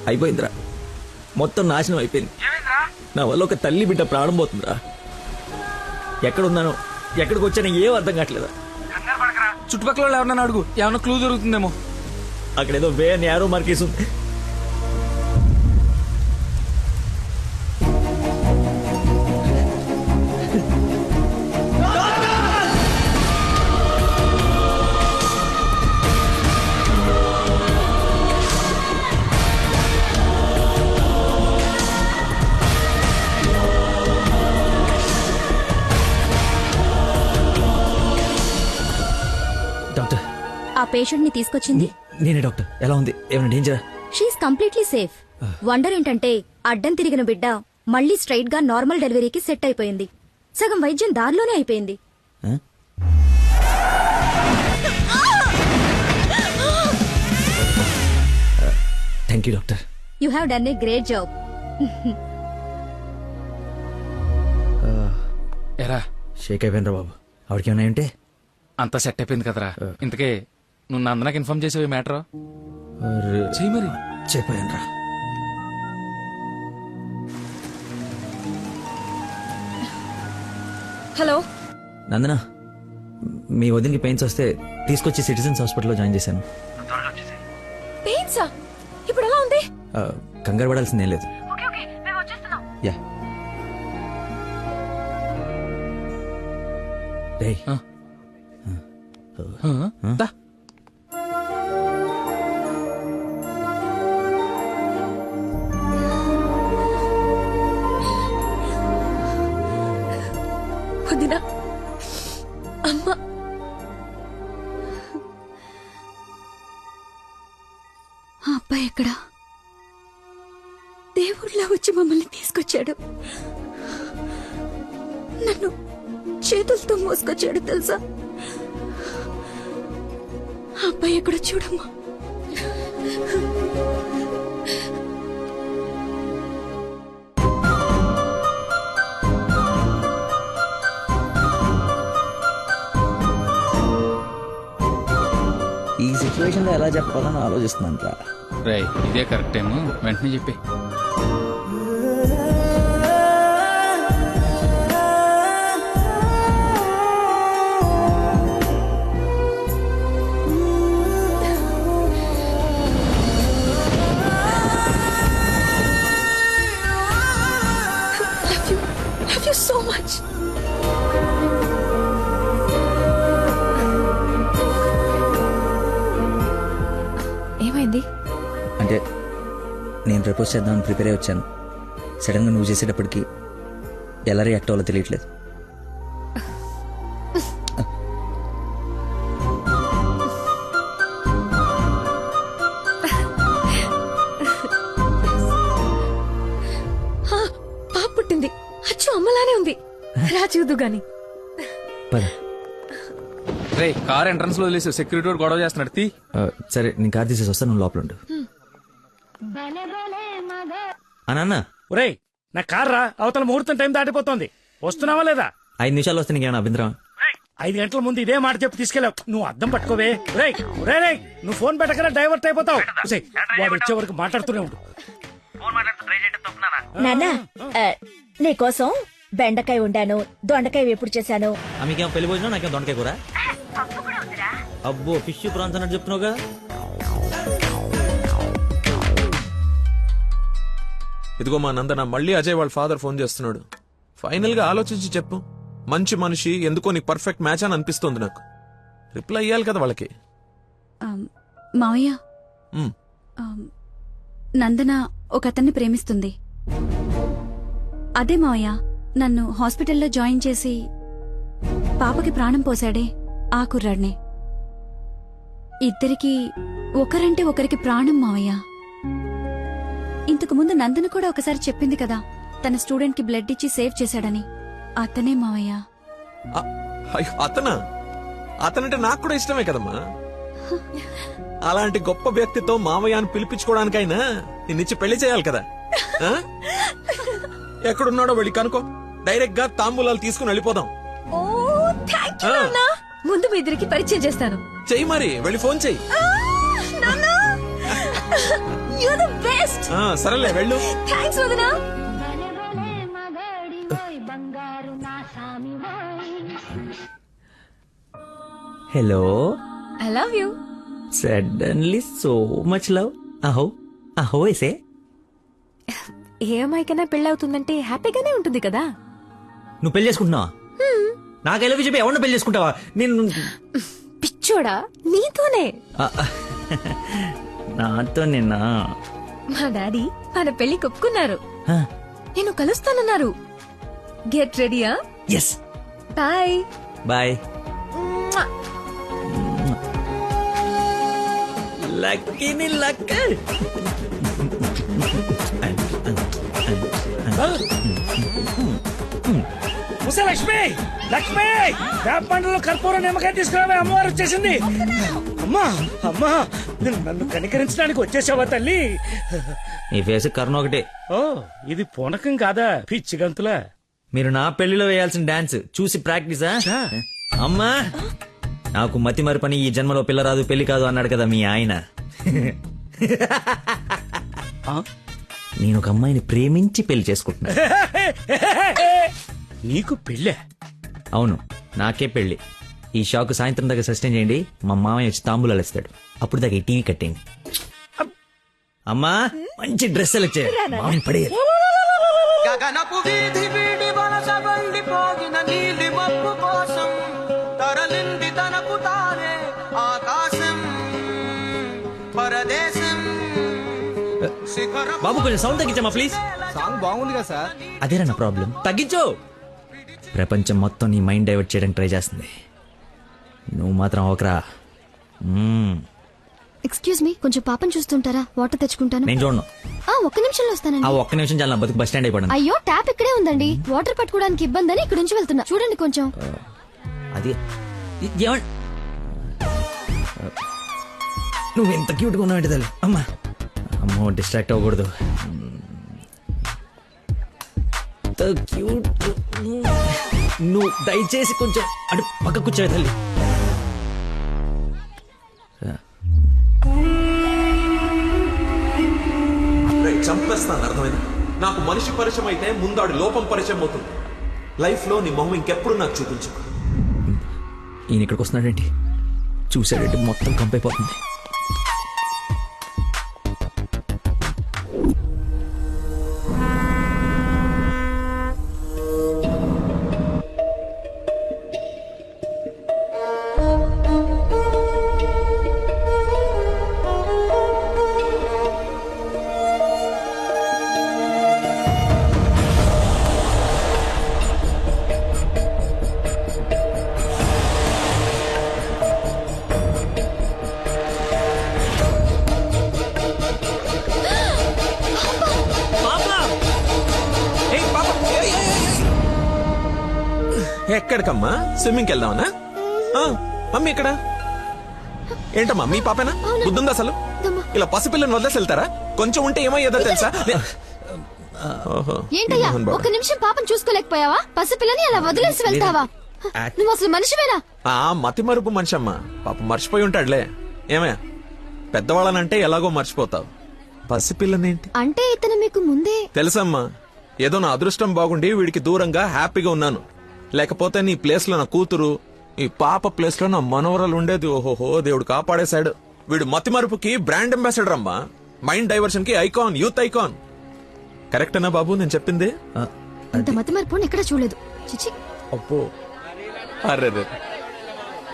అయిపోయిందిరా, మొత్తం నాశనం అయిపోయింది. నా వల్ల ఒక తల్లి బిడ్డ ప్రాణం పోతుందిరా. ఎక్కడున్నానో ఎక్కడికి వచ్చానో ఏం అర్థం కావట్లేదా.
చుట్టుపక్కల వాళ్ళు ఎవరన్నా అడుగు, ఏమన్నా క్లూ దొరుకుతుందేమో.
అక్కడేదో వే అని యారో మార్కేసి ఉంది. డాక్టర్,
ఆ పేషెంట్ ని తీసుకొచ్చింది
నేనే డాక్టర్. ఎలా ఉంది? ఏమైనా డేంజరా?
She is completely safe. వండర్ ఏంటంటే అడ్డం తిరిగిన బిడ్డ మళ్ళీ స్ట్రైట్ గా నార్మల్ డెలివరీకి సెట్ అయిపోయింది. సగం వైద్యం దారిలోనే అయిపోయింది.
Thank you doctor.
You have done a great job.
ఎరా
షేక్ అయిపోయినరా బాబు. ఆవిడకి ఏమైనా ఉంటే
అంతా సెట్ అయిపోయింది కదరా. ఇంతకే నువ్వు నందనకి ఇన్ఫార్మ్ చేసావు మ్యాటర్? చెయ్యి మరి.
చెప్పాను రా.
హలో
నందన, మీ వదినకి పెయిన్స్ వస్తే తీసుకొచ్చి సిటిజన్స్ హాస్పిటల్లో జాయిన్ చేశాను.
పెయిన్సా? ఇప్పుడు ఎలా ఉంది?
కంగారు పడాల్సిందేం లేదు. యా. రేయ్,
దా.
వదినా, అమ్మ,
ఆ అబ్బాయి ఎక్కడా? దేవుళ్ళ వచ్చి మమ్మల్ని తీసుకొచ్చాడు. నన్ను చేతులతో మోసుకొచ్చాడు తెలుసా? ఆ అబ్బాయి ఎక్కడ చూడమ్మా.
సిచ్యువేషన్ లో ఎలా చెప్పాలని ఆలోచిస్తున్నాను రా.
రే ఇదే కరెక్ట్ టైం, వెంటనే చెప్పి.
Love you so much. ఏమైంది?
అంటే నేను ప్రపోజ్ చేద్దామని ప్రిపేర్ అయి వచ్చాను. సడన్ గా నువ్వు చేసేటప్పటికి ఎలా రియాక్ట్ అవ్వాలో తెలియట్లేదు.
పాప పుట్టింది. అచ్చు అమ్మలానే ఉంది. రా చూద్దు గాని.
పద.
రే కార్ ఎంట్రన్స్ లో వదిలేసి సెక్యూరిటీ వాడు గొడవ చేస్తున్నాడు. తీ.
సరే నేను కార్ తీసేసి వస్తాను, నువ్వు లోపల ఉండు. అన్న
ఒరేయ్ నా కార్ రా, అవతల ముహూర్తం టైం దాటిపోతోంది. వస్తున్నావా లేదా?
5 నిమిషాలు వస్తే నీకేమైనా అభ్యంతరం?
5 గంటల ముందు ఇదే మాట చెప్పి తీసుకెళ్ళావు. నువ్వు అద్దం పట్టుకోవే. రేయ్ రేయ్ నువ్వు ఫోన్ పెట్టకరా డైవర్ట్ అయిపోతావు. వాడు వచ్చే వరకు మాట్లాడుతూనే ఉండు.
నాన్న నీకోసం బెండకాయ వండాను, దొండకాయ వేపుడు చేశాను.
మీకేమో పెళ్లి భోజనం, నాకేమో దొండకాయ కూర. అబ్బో ఫిష్ ప్రాన్స్ అన్నట్టు చెప్తున్నావుగా.
ఇదిగో మా నందన, మళ్ళీ అజయ్ వాళ్ళ ఫాదర్ ఫోన్ చేస్తున్నాడు. ఫైనల్ గా ఆలోచించి చెప్పు. మంచి మనిషి, ఎందుకో నీకు పర్ఫెక్ట్ మ్యాచ్ అని అనిపిస్తుంది నాకు. రిప్లై ఇయ్యాలి కదా వాళ్ళకి.
మావయ్య,
ఉమ్.
నందన ఒక అతన్ని ప్రేమిస్తుంది. అదే మావయ్య నన్ను హాస్పిటల్లో జాయిన్ చేసి పాపకి ప్రాణం పోసాడే ఆ కుర్రాడినే. ఇద్దరికి ఒకరంటే ఒకరికి ప్రాణం మావయ్య. ఇంతకు ముందు నందన కూడా ఒకసారి చెప్పింది కదా, తన స్టూడెంట్ కి బ్లడ్ ఇచ్చి సేవ్ చేశాడని. అతనే మావయ్య.
అతనా? అతనంటే నాకు కూడా ఇష్టమే కదమ్మా. అలాంటి గొప్ప వ్యక్తితో మావయ్య అని పిలిపించుకోవడానికైనా నిన్నిచ్చి పెళ్లి చేయాలి కదా. ఆ? ఎక్కడున్నాడో వెళ్ళి కనుకో, డైరెక్ట్ గా తాంబూలాలు తీసుకుని వెళ్ళిపోదాం.
ముందు మీ ఇద్దరికి పరిచయం చేస్తాను.
చెయ్యి మరి, వెళ్ళి ఫోన్ చెయ్యి. సరేలే వెళ్ళు.
థ్యాంక్స్ వదనా.
Hello.
I love you.
Suddenly so much love. అహో అహో ఏసే.
ఏ అమ్మాయికైనా పెళ్ళవుతుందంటే హ్యాపీగానే ఉంటుంది కదా.
నువ్వు పెళ్లి చేసుకుంటున్నావా? నాకు ఐ లవ్ యూ చెప్పి ఎవరిని పెళ్లి చేసుకుంటావా? నేను
పిచ్చోడా, నీతోనే.
నాతో నిన్నా.
మా డాడీ మన పెళ్లి ఒప్పుకున్నారు. నేను కలుస్తానన్నారు. గెట్ రెడీయా?
ఎస్.
Bye
bye. లక్కీని లక్.
లక్ష్మి లక్ష్మి వేప పండ్లలో కర్పూరం నిమ్మకాయ తీసుకురావే, అమ్మవారు వచ్చేసింది. అమ్మా అమ్మా నన్ను కనికరించడానికి వచ్చేసావా తల్లి?
ఈ ఫేస్ కర్ణ ఒకటే.
ఓ ఇది పూనకం కాదా పిచ్చి గంతులా?
మీరు నా పెళ్లిలో వేయాల్సిన డాన్స్ చూసి ప్రాక్టీసా? అమ్మా నాకు మతి మరి పని, ఈ జన్మలో పిల్ల రాదు పెళ్లి కాదు అన్నాడు కదా మీ ఆయన. నేను ఒక అమ్మాయిని ప్రేమించి పెళ్లి చేసుకుంటున్నా.
నీకు పెళ్ళే?
అవును, నాకే పెళ్లి. ఈ షాక్ సాయంత్రం దాకా సస్టైన్ చేయండి. మా మామయ్య వచ్చి తాంబూలాలు ఇస్తాడు. అప్పుడు దాకా ఈ టీవీ కట్టేయండి. అమ్మా మంచి డ్రెస్ సెలెక్ట్ చేయాలి. మామయ్య పడేయాలి.
గగనపు వీధి వీడి వలస వండిపోగిన నీలి మబ్బు కోసం తరలింది తనకు తానే ఆకాశం పరదేశం.
బాబు కొంచెం సౌండ్ తగ్గించమ్మా ప్లీజ్.
సాంగ్ బాగుంది కదా సార్.
అదేరా నా ప్రాబ్లం. తగ్గించు. ప్రపంచం మొత్తం నీ మైండ్ డైవర్ట్ చేయడానికి ట్రై చేస్తుంది. నువ్వు మాత్రం ఒకరా.
ఎక్స్క్యూజ్ మీ, కొంచెం పాపం చూస్తుంటారా? వాటర్ తెచ్చుకుంటాను.
నేను చూడను.
ఒక్క నిమిషంలో వస్తానండి.
ఆ ఒక్క నిమిషం చాలా బతుకు బస్ స్టాండ్ అయిపోయాను.
అయ్యో ట్యాప్ ఇక్కడే ఉందండి. వాటర్ పట్టుకోవడానికి ఇబ్బంది అని ఇక్కడ నుంచి వెళ్తున్నా. చూడండి కొంచెం.
అది నువ్వు ఎంత క్యూట్గా ఉన్నావు అంటే తల్లి. అమ్మా అమ్మో డిస్ట్రాక్ట్ అవ్వకూడదు. క్యూట్. నువ్వు దయచేసి కొంచెం అటు పక్క కూర్చోవే తల్లి.
వదిలేస్తాను, అర్థమైంది? నాకు మనిషి పరిచయం అయితే ముందాడు లోపం పరిచయం అవుతుంది. లైఫ్ లో నీ మొహం ఇంకెప్పుడు నాకు చూపించు.
ఈయన ఇక్కడికి వస్తున్నాడేంటి? చూసాడంటే మొత్తం కంపైపోతుంది.
ఎక్కడికమ్మా? స్విమ్మింగ్కి వెళ్దామనా? మమ్మీ ఎక్కడ? ఏంటమ్మా మీ పాపేనా? బుద్ధుందా అసలు? ఇలా పసిపిల్లని వదిలేసి వెళ్తారా? కొంచెం ఉంటే ఏమయ్యేదో తెలుసా?
ఏంటయ్యా ఒక్క నిమిషం పాపం చూసుకోలేకపోయావా? పసిపిల్లని అలా వదిలేసి వెళ్తావా? నువ్వు అసలు మనిషివేనా?
మతి మరుపు మనిషి అమ్మా, పాప మర్చిపోయి ఉంటాడులే. ఏమయ్యా, పెద్దవాళ్ళనంటే ఎలాగో మర్చిపోతావు, పసిపిల్లనేంటి?
అంటే ఇతను మీకు ముందే
తెలుసమ్మా. ఏదో నా అదృష్టం బాగుండి వీడికి దూరంగా హ్యాపీగా ఉన్నాను. లేకపోతే నీ ప్లేస్ లో నా కూతురు, ఈ పాప ప్లేస్ లో నా మనవరాలు ఉండేది. ఓహోహో, దేవుడు కాపాడేశాడు. వీడు మతి మరుపుకి బ్రాండ్ అంబాసిడర్ అమ్మా, మైండ్ డైవర్షన్ కి ఐకాన్, యూత్ ఐకాన్. కరెక్టేనా బాబు నేను చెప్పింది?
ఇంత మతి మరపు ఎక్కడ చూడలేదు. చిచి.
అబ్బో, అరే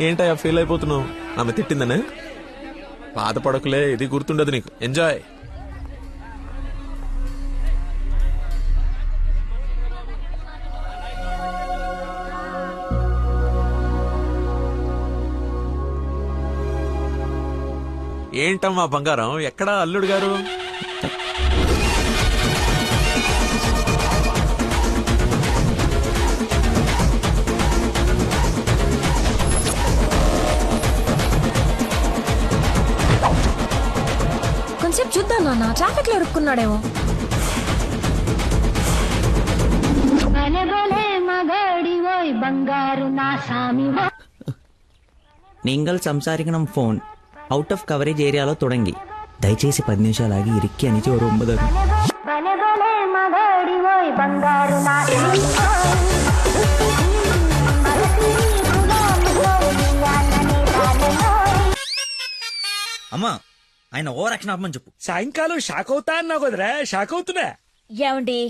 ఏంటయ్యా ఫీల్ అయిపోతున్నావు? ఆమె తిట్టిందనే? బాధపడకులే, ఇది గుర్తుండదు నీకు. ఎంజాయ్. ఏంటమ్మా బంగారం, ఎక్కడా అల్లుడు గారు?
కొంచెం చూద్దాం నాన్న, ట్రాఫిక్ లో ఇరుక్కున్నాడేమో.
നിങ്ങൾ സംസാരിക്കണം ഫോൺ ഔട്ട് ഓഫ് കവറേജ് ഏരിയలో തുടങ്ങി. దయచేసి 10 నిమిషాలు ఆగి ఇరిక్కి అని చోరు 9. అమ్మా, ఆయన ఓవర్ యాక్షన్ ఆపమని చెప్పు.
సాయంకాలం షాక్ అవుతా అన్నావు కదరా, షాక్ అవుతున్నా.
ఏమండి,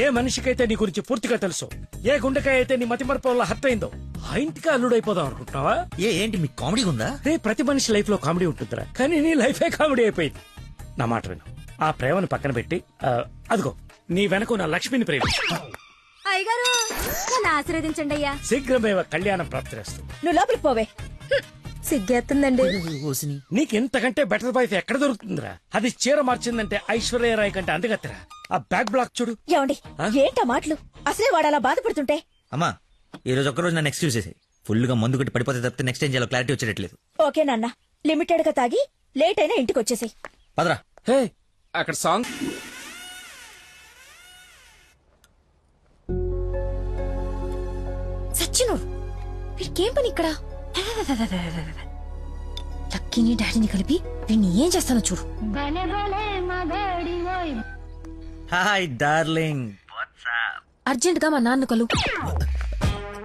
ఏ మనిషికైతే నీ గురించి పూర్తిగా తెలుసు, ఏ గుండెకాయ అయితే నీ మతి మరపు వల్ల హత్య అయిందో, ఆ ఇంటికి అల్లుడైపోదాం అనుకుంటున్నావా?
ఏంటి మీకు కామెడీ ఉందా?
రే, ప్రతి మనిషి లైఫ్ లో కామెడీ ఉంటుందిరా, కానీ నీ లైఫే కామెడీ అయిపోయింది. నా మాట విను, ఆ ప్రేమను పక్కన పెట్టి అదిగో నీ వెనక నా లక్ష్మిని ప్రేమ.
అయ్యగారు నన్ను ఆశీర్వదించండి అయ్యా.
శీఘ్రమేవ కళ్యాణం ప్రాప్తిరేస్తుంది.
నువ్వు లోపలికి పోవే. సిగ్గేస్తుందండి.
నీకు ఇంతకంటే బెటర్ వైఫ్ ఎక్కడ దొరుకుతుందిరా? అది చీర మార్చిందంటే ఐశ్వర్యరాయ్ కంటే అందుగత్తరా. ఆ బ్యాక్ బ్లాక్ చూడు.
ఏమండి, ఏంటా మాటలు? అసలే వాడు అలా బాధపడుతుంటే.
అమ్మా, ఈ రోజు ఒక్కరోజు నన్ను ఎక్స్క్యూజ్ చేసి, ఫుల్ గా మందు కొట్టి పడిపోతే తప్పితే నెక్స్ట్ ఏం చేయాలో క్లారిటీ వచ్చేటట్లేదు.
ఓకే నాన్న, లిమిటెడ్ గా తాగి లేట్ అయినా ఇంటికి వచ్చేసాయి.
పదరా.
హే, అక్కడ సాంగ్.
సచ్చిను, వీడికేం పని ఇక్కడ? లక్కీని డాడీని కలిపి వీడిని ఏం చేస్తానో చూడు.
Hi darling.
అర్జెంట్ గా మా నాన్న కలు.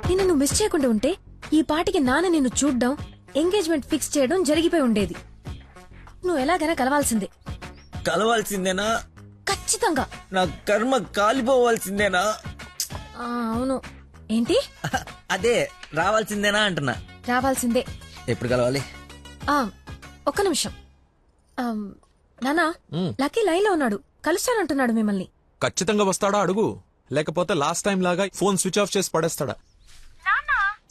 నిన్ను నువ్వు మిస్ చేయకుండా ఉంటే ఈ పాటికి నాన్న నిన్ను చూడ్డం, ఎంగేజ్మెంట్ ఫిక్స్ చేయడం జరిగిపోయి ఉండేది. నువ్వు ఎలాగైనా కలవాల్సిందే.
కలవాల్సిందేనా?
ఖచ్చితంగా.
నా కర్మ కాలిపోవాల్సిందేనా?
అవును. ఏంటి?
అదే, రావాల్సిందేనా అంటున్నా.
రావాల్సిందే.
ఎప్పుడు కలవాలి?
ఒక్క నిమిషం. నానా, లక్కీ లైన్ లో ఉన్నాడు, కలుస్తానంటున్నాడు మిమ్మల్ని.
ఖచ్చితంగా వస్తాడా అడుగు, లేకపోతే లాస్ట్ టైం లాగా ఫోన్ స్విచ్ ఆఫ్ చేసి పడేస్తాడా?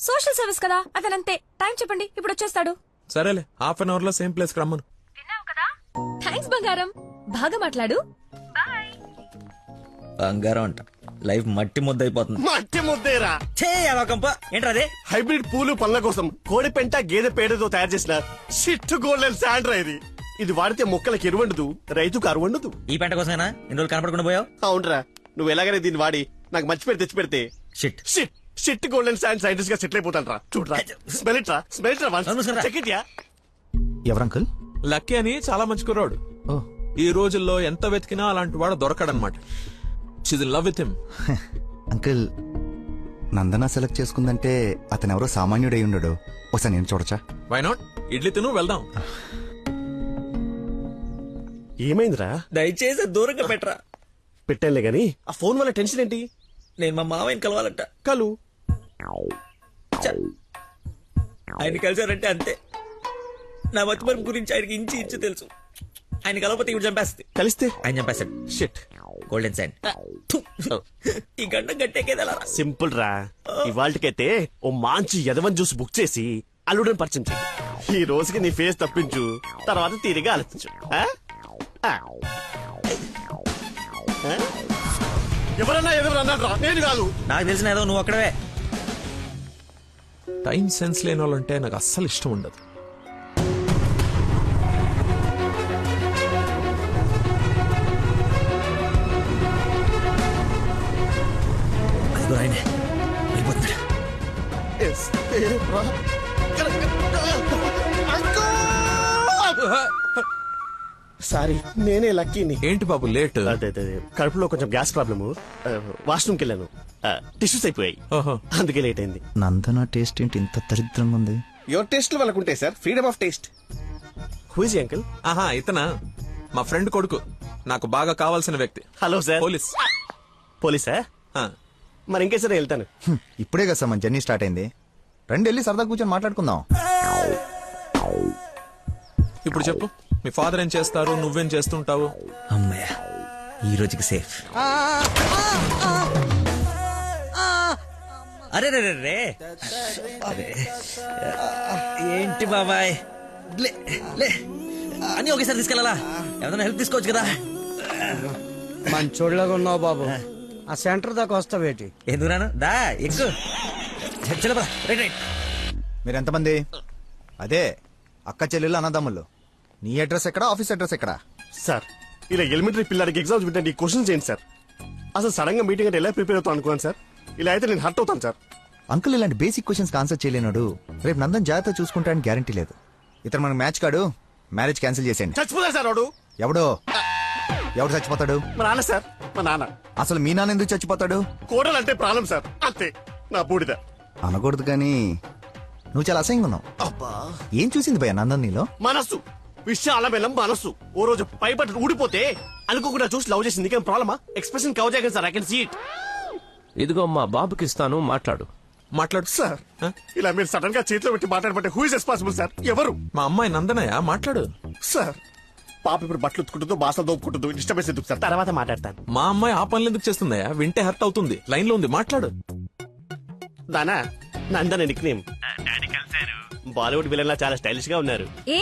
సోషల్ సర్వీస్ కదా, అతనంతే. టైం చెప్పండి, ఇప్పుడు వచ్చేస్తాడు.
సరేలే, హాఫ్ అన్ అవర్ లో సేమ్ ప్లేస్ కి రమ్మను.
థ్యాంక్స్ బంగారం, బాగా మాట్లాడు.
బంగారం అంట, లైఫ్ మట్టి ముద్ద అయిపోతుంది.
మట్టి ముద్దేరా
ఏంట్రా అదే?
హైబ్రిడ్ పూలు పళ్ళ కోసం కోడి పెంట గేదె పేడతో తయారు చేసిన షిట్ గోల్డెన్ శాండ్రా ఇది. ఇది వాడితే మొక్కలకు ఎరువండదు, రైతుకు అరువండదు.
ఈ పంట కోసమేనా ఇన్ని రోజులు కనపడకుండా పోయావు?
అవునరా, నువ్వు ఎలాగైనా దీన్ని వాడి నాకు మంచి పేరు తెచ్చి పెడితే
shit
shit shit golden sand scientist గా సెటిల్ అయిపోతాను రా. చూడరా, స్మెల్ ఇట్ రా, స్మెల్ ఇట్ రా, చెక్ ఇట్ యా.
ఎవరు అంకుల్?
లక్కీ అని చాలా మంచి కుర్రాడు. ఈ రోజుల్లో ఎంత వెతికినా అలాంటి వాడు దొరకడనమాట. She's in love with him.
Uncle, Nandana select చేసుకుందంటే అతను ఎవరో సామాన్యుడై ఉండడు. ఒకసారి నేను చూడచ్చా?
Why not? ఇడ్లీ తిను, వెళ్దాం.
ఏమైందిరా?
దయచేసి దూరంగా పెట్టరా.
పెట్టానులే గాని ఆ ఫోన్ వల్ల టెన్షన్ ఏంటి?
నేను మా మావయ్యని కలవాలంట.
కలు.
ఆయన కలిసారంటే అంతే. నా మతిమరుపు గురించి ఆయనకి ఇంచి తెలుసు. ఆయన కలవకపోతే ఇవి చంపేస్తుంది.
కలిస్తే
ఆయన చంపేస్తాడు.
షిట్.
Golden sign. ఈ గంట గట్టేకేదలా
సింపుల్ రా. ఇవాళకైతే ఓ మంచి యదవన్ జ్యూస్ బుక్ చేసి అల్లుడని పరిచయం చెయ్యి. ఈ రోజుకి నీ ఫేస్ తప్పించు, తర్వాత తీరిగా ఆలోచించు. ఎవరన్నా ఎదురన్నారా? నేను కాదు.
నాకు తెలిసిన ఏదో నువ్వు అక్కడవే.
టైం సెన్స్ లేని వాళ్ళంటే నాకు అస్సలు ఇష్టం ఉండదు.
ఆయనే వెళ్ళిపోతున్నాడు.
సారీ, నేనే లక్కీని.
ఏంటి బాబు లేట్?
అదే కడుపులో కొంచెం గ్యాస్ ప్రాబ్లము. వాష్రూమ్కి వెళ్ళాను, టిష్యూస్ అయిపోయాయి, అందుకే లేట్ అయింది.
నందన టేస్ట్ ఏంటి ఇంత దరిద్రంగా ఉంది?
యువర్ టేస్ట్ వాళ్ళకు ఉంటాయి sir, freedom of taste. Who is uncle?
ఆహా, ఇతనా మా ఫ్రెండ్ కొడుకు, నాకు బాగా కావాల్సిన వ్యక్తి.
Hello sir.
పోలీస్.
పోలీసా? మరి ఇంకే సరే వెళ్తాను.
ఇప్పుడే కదా సార్ మన జర్నీ స్టార్ట్ అయింది. రండి వెళ్ళి సరదా కూర్చొని మాట్లాడుకుందాం.
ఇప్పుడు చెప్పు, మీ ఫాదర్ ఏం చేస్తారు, నువ్వేం చేస్తుంటావు?
అమ్మయ్య, ఈ రోజుకి సేఫ్. అరే రే రే అరే, ఏంటి బాబాయ్, లే లే అని ఒకేసారి తీసుకెళ్ళాలా? ఏదైనా హెల్ప్ తీసుకోవచ్చు కదా.
మంచోళ్ళగా ఉన్నావు బాబు. ఆ సెంటర్ దాకా వస్తావేటి?
ఎందుకు రాను? దా ఎక్కువ.
మీరు ఎంతమంది? అదే అక్క చెల్లెళ్ళు అన్నదమ్ముళ్ళు. నీ అడ్రస్ ఎక్కడ, ఆఫీస్ అడ్రస్ ఎక్కడ?
సార్, ఇలా ఎలిమెంటరీ పిల్లలకి ఎగ్జామ్స్ పెట్టండి, క్వశ్చన్స్ ఏంటి సార్? అసలు సడన్ గా మీటింగ్ అంటే ఎలా ప్రిపేర్ అవుతాను అనుకున్నాను సార్. ఇలా అయితే నేను హర్ట్ అవుతాను సార్.
అంకుల్, ఇలాంటి బేసిక్ క్వశ్చన్స్ ఆన్సర్ చేయలేనాడు. రేపు నందన్ జాగ్రత్త చూసుకుంటాడని గ్యారంటీ లేదు. ఇతను మనకు మ్యాచ్ కాడు. మ్యారేజ్ క్యాన్సిల్ చేసేయండి.
చచ్చిపోతా సార్ వాడు.
ఎవడో? ఎవడు చచ్చిపోతాడు?
మా నాన్న సార్, మా నాన్న.
అసలు మీ నాన్న ఎందుకు చచ్చిపోతాడు?
కోడలంటే ప్రాణం సార్, అంతే. నా బూడిద
అనకూడదు కానీ నువ్వు చాలా అసహ్యంగా ఉన్నావు.
అబ్బా,
ఏం చూసింది భయ నందన్ నీలో?
మనస్సు, విశాల బెల్లం మనస్సు. ఓ రోజు పైపట్టు ఊడిపోతే అనుకోకుండా చూసి లవ్ చేసింది. ఏం ప్రాబ్లమా? ఎక్స్ప్రెషన్ కవర్ చేయగలను sir, I can see it.
ఇదిగో మా బాబుకి ఇస్తాను, మాట్లాడు.
మాట్లాడు
సార్. ఇలా మీరు సడన్ గా చేతిలో పెట్టి మాట్లాడబట్టే హూ ఇస్ రెస్పాన్సిబుల్ సార్? ఎవరు?
మా అమ్మాయి నందనయ్య, మాట్లాడు.
సార్, పాప ఇప్పుడు బట్టలు ఉత్తుకుంటుందో, బాసలు దోపుకుంటుందో, డిస్టర్బెన్స్ ఎందుకు సార్? తర్వాత మాట్లాడతాను.
మా అమ్మాయి ఆ పనులు ఎందుకు చేస్తుందయ్యా? వింటే హర్ట్ అవుతుంది. లైన్ లో ఉంది, మాట్లాడు.
దానా నందన నిక్ నేమ్. బాలీవుడ్ విలన్ లా చాలా స్టైలిష్ గా ఉన్నారు.
ఏ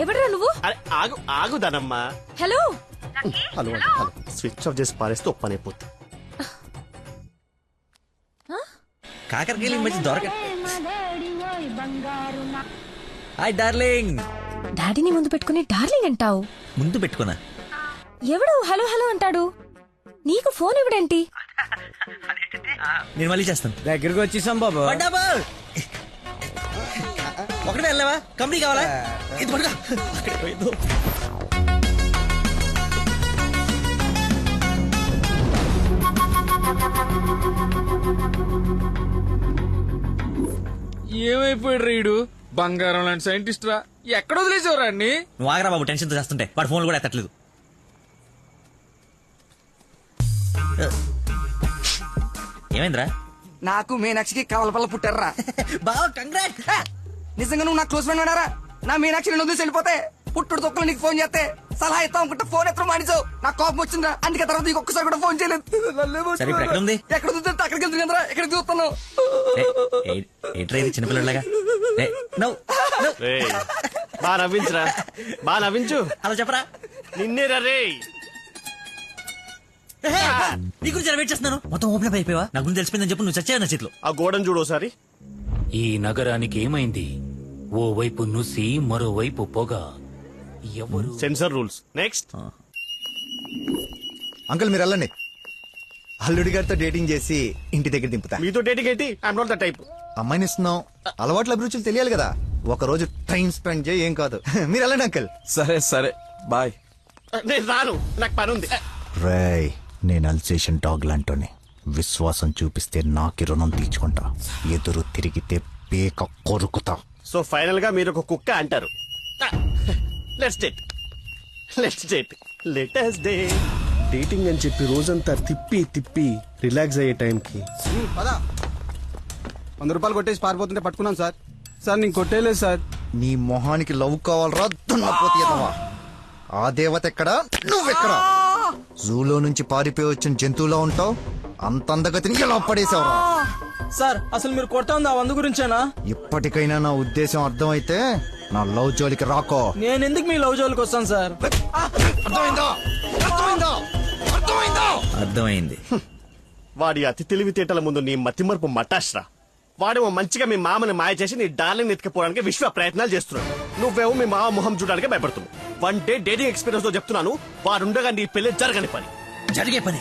ఎవడరా నువ్వు?
అరే ఆగు ఆగు దానమ్మా.
Hello
hello hello. Switch off చేసి పారేస్తే ఒప్పనైపోతుంది.
కాకరకాయలు మంచి దొరక. Hi darling.
డాడీని ముందు పెట్టుకుని డార్లింగ్ అంటావు?
ముందు పెట్టుకున్నా. ఎవడు
హలో హలో అంటాడు? నీకు ఫోన్ ఎవడేంటి?
నేను మళ్ళీ చేస్తాను.
దగ్గరికి వచ్చేసాం బాబు.
ఒకటే వెళ్ళావా? కంపెనీ కావాలా? ఇది పడుకో. అక్కడికి పోయిందో.
ఏమైపోయాడు రీడు? బంగారం లాంటి సైంటిస్ట్ రా. ఎక్కడ వదిలేసేవారా అన్ని?
నువ్వు ఆగరా బాబు, టెన్షన్ తో చేస్తుంటే. వాడు ఫోన్లు కూడా ఎత్తట్లేదు. ఏమైందిరా?
నాకు మీనాక్షికి కవలపల్ల పుట్టారా.
బావ కంగ్రాట్.
నిజంగా నువ్వు నా క్లోజ్ ఫ్రెండ్ ఉన్నారా? నా మీనాక్షి నేను వదిలేసి వెళ్ళిపోతే పుట్టుడు తొక్కలు నీకు ఫోన్ చేస్తే సలహా ఇస్తాం అనుకుంటే ఫోన్ ఎత్తడం మానేసావు. నాకు కోపం వచ్చిందా, అందుకే తర్వాత నీకు ఒక్కసారి కూడా ఫోన్ చేయలేదు.
సరే ఇప్పుడు ఎక్కడ ఉంది?
ఎక్కడ చూస్తే అక్కడికి వెళ్తుంది కదరా. ఎక్కడ చూస్తాను?
ఏంట్రా ఇది చిన్నపిల్లలాగా?
బా నవ్వించురా, బా నవ్వించు.
అలా చెప్పరా.
నిన్నే రే.
నీ గురించి వెయిట్ చేస్తున్నాను. మొత్తం ఓపెన్ అప్ అయిపోయావా? నా గురించి తెలిసిపోయిందని చెప్పు. నువ్వు చచ్చావు నా చేతిలో.
ఆ గోడను చూడు ఒకసారి.
ఈ నగరానికి ఏమైంది? ఓవైపు నుసి, మరోవైపు పొగ. ఎవరు?
Sensor rules. నెక్స్ట్.
అంకుల్ మీరు వెళ్ళండి. అల్లుడి గారితో డేటింగ్ చేసి ఇంటి దగ్గర దింపుతా.
మీతో డేటింగ్ ఏంటి? I'm not the type.
అమ్మాయిని ఇస్తున్నాం, అలవాట్ల అభిరుచులు తెలియాలి కదా. ఒక రోజు టైం స్పెండ్ చేయి, ఏం కాదు. మీరు వెళ్ళండి అంకుల్.
సరే సరే, బాయ్.
నేను రాను, నాకు పని ఉంది.
రేయ్, నేను అల్సేషన్ డాగ్ లాంటోని. విశ్వాసం చూపిస్తే నాకి రుణం తీర్చుకుంటా, ఎదురు తిరిగితే పేక కొరుకుతా.
సో ఫైనల్ గా మీరు ఒక కుక్క అంటారు. Let's date, latest day. Dating అని చెప్పి రోజంతా తిప్పి తిప్పి రిలాక్స్ అయ్యే టైంకి
పదా 100 రూపాయలు కొట్టేసి పారిపోతుంటే పట్టుకున్నాను సార్. సార్ నేను కొట్టేయలేదు సార్.
నీ మొహానికి లవ్ కావాలరా దున్నపోతే ఎదవా? ఆ దేవత ఎక్కడా, నువ్వెక్కడా? జూలో నుంచి పారిపోయి వచ్చిన జంతువులా ఉంటావు, అంత అందగతిని ఎలా పడేసావురా?
సార్ అసలు మీరు కొడతా ఉంది ఆ 100 గురించేనా?
ఇప్పటికైనా నా ఉద్దేశం అర్థమైతే నా లవ్ జోలికి రాకో.
నేను ఎందుకు మీ లవ్ జోలికి వస్తాను సార్?
అర్థమైంది.
వాడి అతి తెలివితేటల ముందు నీ మతిమరుపు మటాష్రా. వాడేమో మంచిగా మీ మామని మాయ చేసి నీ డార్లింగ్ ఎత్తుకుపోవడానికి విశ్వ ప్రయత్నాలు చేస్తున్నాడు. నువ్వేమో మీ మామ మొహం చూడడానికి భయపడుతున్నావు. 1 డే డేటింగ్ ఎక్స్పీరియన్స్ తో చెప్తున్నాను, వాడుండగా నీ పెళ్లి జరగని పని.
జరిగే పని.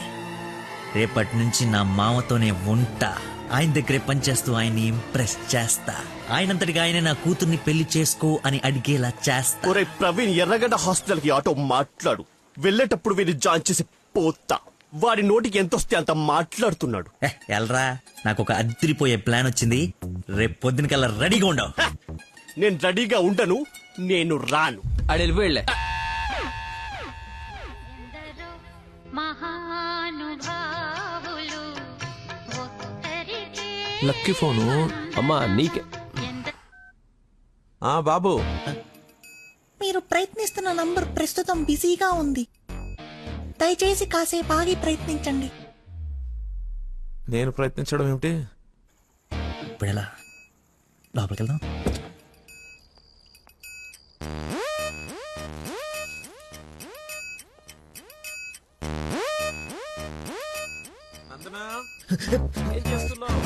రేపటి నుంచి నా మామతోనే ఉంటా. ఆయన దగ్గరే పనిచేస్తూ ఆయన్ని ఇంప్రెస్ చేస్తా. ఆయనంతటిగా ఆయన నా కూతుర్ని పెళ్లి చేసుకో అని అడిగేలా చేస్తా.
ఒరే ప్రవీణ్, ఎర్రగడ్డ హాస్పిటల్ కి ఆటో మాట్లాడు. వెళ్ళేటప్పుడు వీడిని జాయిన్ చేసి పోతా. వాడి నోటికి ఎంత వస్తే అంత మాట్లాడుతున్నాడు.
ఎల్రా, నాకు ఒక అదిరిపోయే ప్లాన్ వచ్చింది. రేపు పొద్దునకల్లా రెడీగా ఉండవు.
నేను రెడీగా ఉండను, నేను రాను.
ఆడు వెళ్ళిపోయిలే.
Lucky phone.
అమ్మా నీకే.
బాబు,
మీరు ప్రయత్నిస్తున్న నంబర్ ప్రస్తుతం బిజీగా ఉంది, దయచేసి కాసేపు ఆగి ప్రయత్నించండి.
నేను ప్రయత్నించడం ఏమిటి?
ఇప్పుడు ఎలా లోపలికి వెళ్దాం?
ఏం చేస్తున్నావు?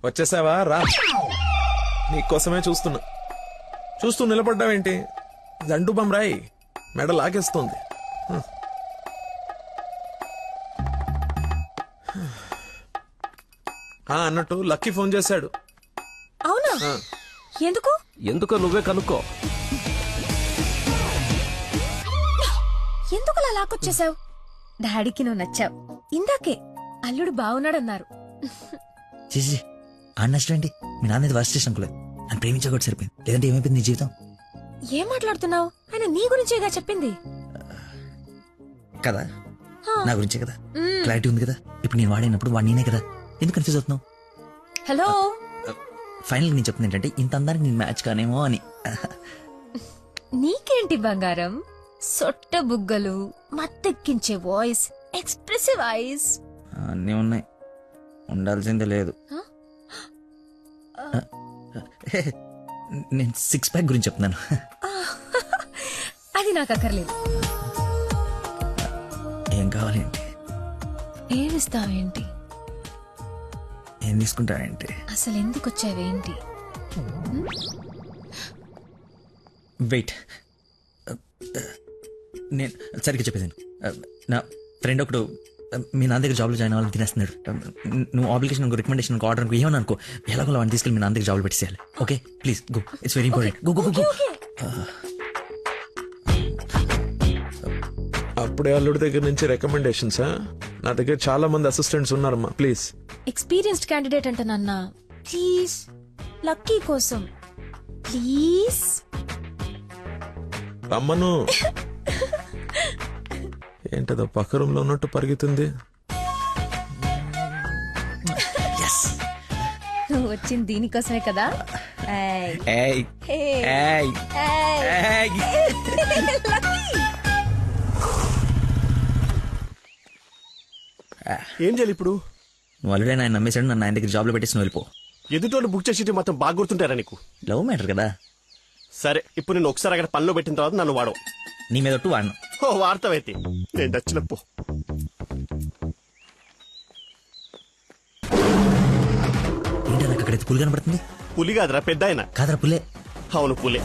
వచ్చేసావా? రా, నీకోసమే చూస్తూ నిలబడ్డావేంటి? జండు బమ్రాయి మెడ లాగేస్తోంది. అన్నట్టు లక్కీ ఫోన్ చేశాడు.
అవునా? ఎందుకు?
ఎందుకో నువ్వే కనుక్కో.
ఎందుకు అలా లాక్కొచ్చేసావు? డాడీకి నువ్వు నచ్చావు. ఇందాకే అల్లుడు బాగున్నాడన్నారు.
చేసి అన్నష్టండి. మీ నాన్నది వర్స్ట్ చేసిన అనుకోలేదు. అని ప్రేమించకూడదు సరిపోయింది. లేదంటే ఏమైపోయింది నీ జీవితం?
ఏం మాట్లాడుతున్నావు? ఆయన నీ గురించేగా చెప్పింది
కదా, నా గురించే కదా. క్లారిటీ ఉంది కదా. ఇప్పుడు నేను వాడినప్పుడు వాడు నేనే కదా. ఎందుకు కన్ఫ్యూజ్ అవుతున్నావు?
హలో,
ఫైనల్ నేను చెప్తుంది ఏంటంటే ఇంత అందానికి నేను మ్యాచ్ కానేమో అని.
నీకేంటి బంగారం? సొట్ట బుగ్గలు, మత్తెక్కించే వాయిస్, ఎక్స్ప్రెసివ్ ఐస్
అన్నీ ఉన్నాయి, ఉండాల్సిందే లేదు. నేను 6 ప్యాక్ గురించి చెప్తున్నాను.
అది నాకు అక్కర్లేదు.
ఏం కావాలేంటి?
ఏమిస్తావేంటి?
ఏం తీసుకుంటావేంటి?
అసలు ఎందుకు వచ్చావేంటి?
వెయిట్, నేను సరిగ్గా చెప్పేసాను. నా ఫ్రెండ్ ఒకడు మీ నాన్న దగ్గర జాబ్లో జాయిన్ అవ్వాలని తినేస్తున్నాడు. నువ్వు ఆబ్లికేషన్ రికమెండేషన్ ఆర్డర్ అనుకో, ఏమని అనుకో, ఎలాగో వాడిని తీసుకెళ్ళి మీ నాన్న దగ్గర జాబ్లో పెట్టేసేయాలి. Okay please go, it's very important. Go go go.
అప్పుడే అల్లుడి దగ్గర నుంచి రికమెండేషన్స్? నా దగ్గర చాలా మంది అసిస్టెంట్స్ ఉన్నారమ్మా, ప్లీజ్.
ఎక్స్పీరియన్స్డ్ క్యాండిడేట్ అంటే నాన్న, ప్లీజ్ లక్కీ కోసం ప్లీజ్
రమ్మను. ఏంటదో పక్క రూమ్ లో ఉన్నట్టు పరిగెత్తుంది.
నువ్వు వచ్చింది దీనికోసమే కదా.
ఏం చేయాలి ఇప్పుడు?
నువ్వు ఆల్రెడీ ఆయన నమ్మేశాడు, నన్ను ఆయన దగ్గర జాబ్లో పెట్టేసి నువ్వు వెళ్ళిపో.
ఎదుటోళ్ళు బుక్ చేసి మొత్తం బాగా గుర్తుంటారా నీకు?
లవ్ మ్యాటర్ కదా.
సరే, ఇప్పుడు నేను ఒకసారి అక్కడ పనిలో పెట్టిన తర్వాత నన్ను వాడవు.
నీ మీద ఒట్టు వాడను.
ఓ వార్తవైతే నేను దచ్చినప్పు.
ఏంటి నాకు అక్కడైతే పులి కనబడుతుంది?
పులి కాదురా, పెద్ద ఆయన.
కాదరా పులే.
అవును పులే.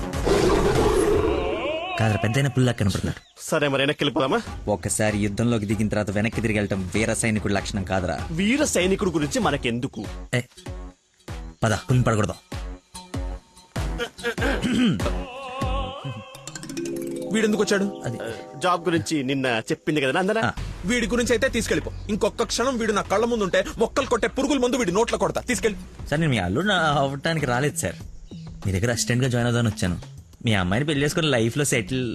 కాదరా పెద్ద అయిన పుల్లా కనపడుతున్నాడు.
సరే మరి వెనక్కి వెళ్ళిపోదామా?
ఒకసారి యుద్ధంలోకి దిగిన తర్వాత వెనక్కి తిరిగి వెళ్ళటం వీర సైనికుడి లక్షణం కాదురా.
వీర సైనికుడు గురించి మనకెందుకు?
పద పులిని పడకూడదాం.
వీడెందుకు వచ్చాడు?
అది
జాబ్ గురించి నిన్న చెప్పింది కదా నందన.
వీడి గురించి అయితే తీసుకెళ్ళిపో. ఇంకొక క్షణం వీడు నా కళ్ళ ముందు ఉంటే మొక్కలు కొట్టే పురుగుల ముందు వీడి నోట్లో కొడతా. తీసుకెళ్ళి.
సార్ నేను మీ అల్లుడు అవ్వటానికి రాలేదు సార్, మీ దగ్గర అసిస్టెంట్ గా జాయిన్ అవుదామని వచ్చాను. మీ అమ్మాయిని పెళ్లి చేసుకుని లైఫ్ లో సెటిల్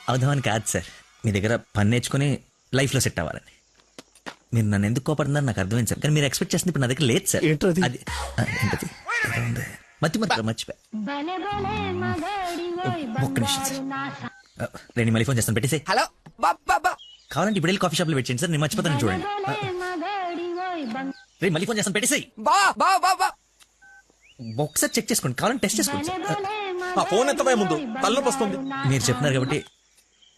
అవుదామని కాదు సార్, మీ దగ్గర పని నేర్చుకుని లైఫ్ లో సెట్ అవ్వాలని. మీరు నన్ను ఎందుకు కోపడుతున్నారు నాకు అర్థమైంది సార్, కానీ మీరు ఎక్స్పెక్ట్ చేస్తుంది ఇప్పుడు నా దగ్గర లేదు సార్. అది ఏంటది మర్చిపోయా. ఒక్క నిమిషం సార్, నేను మళ్ళీ ఫోన్ చేస్తాను, పెట్టేసి.
హలో
కావాలంటే ఇప్పుడు వెళ్ళి కాఫీ షాప్ లో పెట్టండి సార్, నేను మర్చిపోతాను చూడండి. రే మళ్ళీ ఫోన్ చేస్తాను, పెట్టేసి. ఒకసారి చెక్ చేసుకోండి, కావాలంటే టెస్ట్ చేసుకోండి సార్.
ఆ ఫోన్ ఎత్తవే ముందు, తలనొప్పి వస్తుంది.
మీరు చెప్తున్నారు కాబట్టి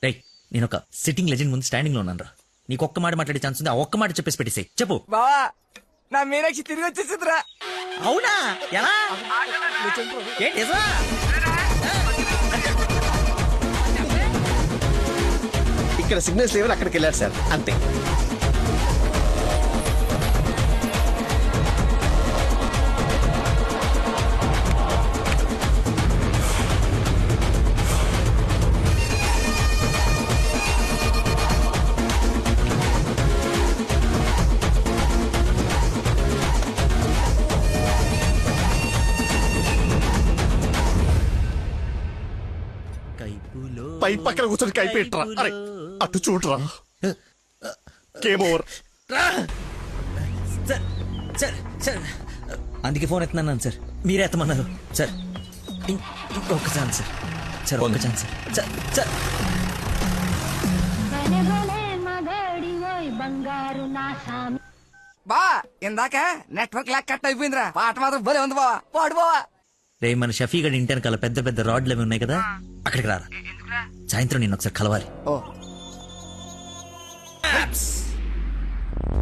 రైట్, నేను ఒక సిట్టింగ్ లెజెండ్ ముందు స్టాండింగ్ లో ఉన్నాను రా. నీకు ఒక్క మాట మాట్లాడే ఛాన్స్ ఉంది, ఆ ఒక్క మాట చెప్పేసి పెట్టేసి. చెప్పు
బావా, నా మీనాక్షి తిరిగి వచ్చేసిందిరా.
అవునా? ఎలా? ఏంటి నిజమా?
ఇక్కడ సిగ్నల్స్ లేవని అక్కడికి వెళ్ళారు సార్, అంతే. పై పక్కన కూర్చొని కైపెట్టరా. అరే అటు చూడరా. Game over.
సార్ అందుకే ఫోన్ ఎత్తున్నాను సార్, మీరే ఎత్తమన్నారు సార్. ఇంకొక ఛాన్స్ సార్, సార్ ఒక్క ఛాన్స్ సార్. సార్
బా ఇందాక నెట్వర్క్ లాక్ కట్ అయిపోయిందిరా. పాట మాత్రం భలే ఉంది బావా, పాడు బావా.
రే మన షఫీ గడి ఇంటి వెనకాల పెద్ద పెద్ద రాడ్లు అవి ఉన్నాయి కదా, అక్కడికి రారా. సాయంత్రం నేను ఒకసారి కలవాలి.
ఓ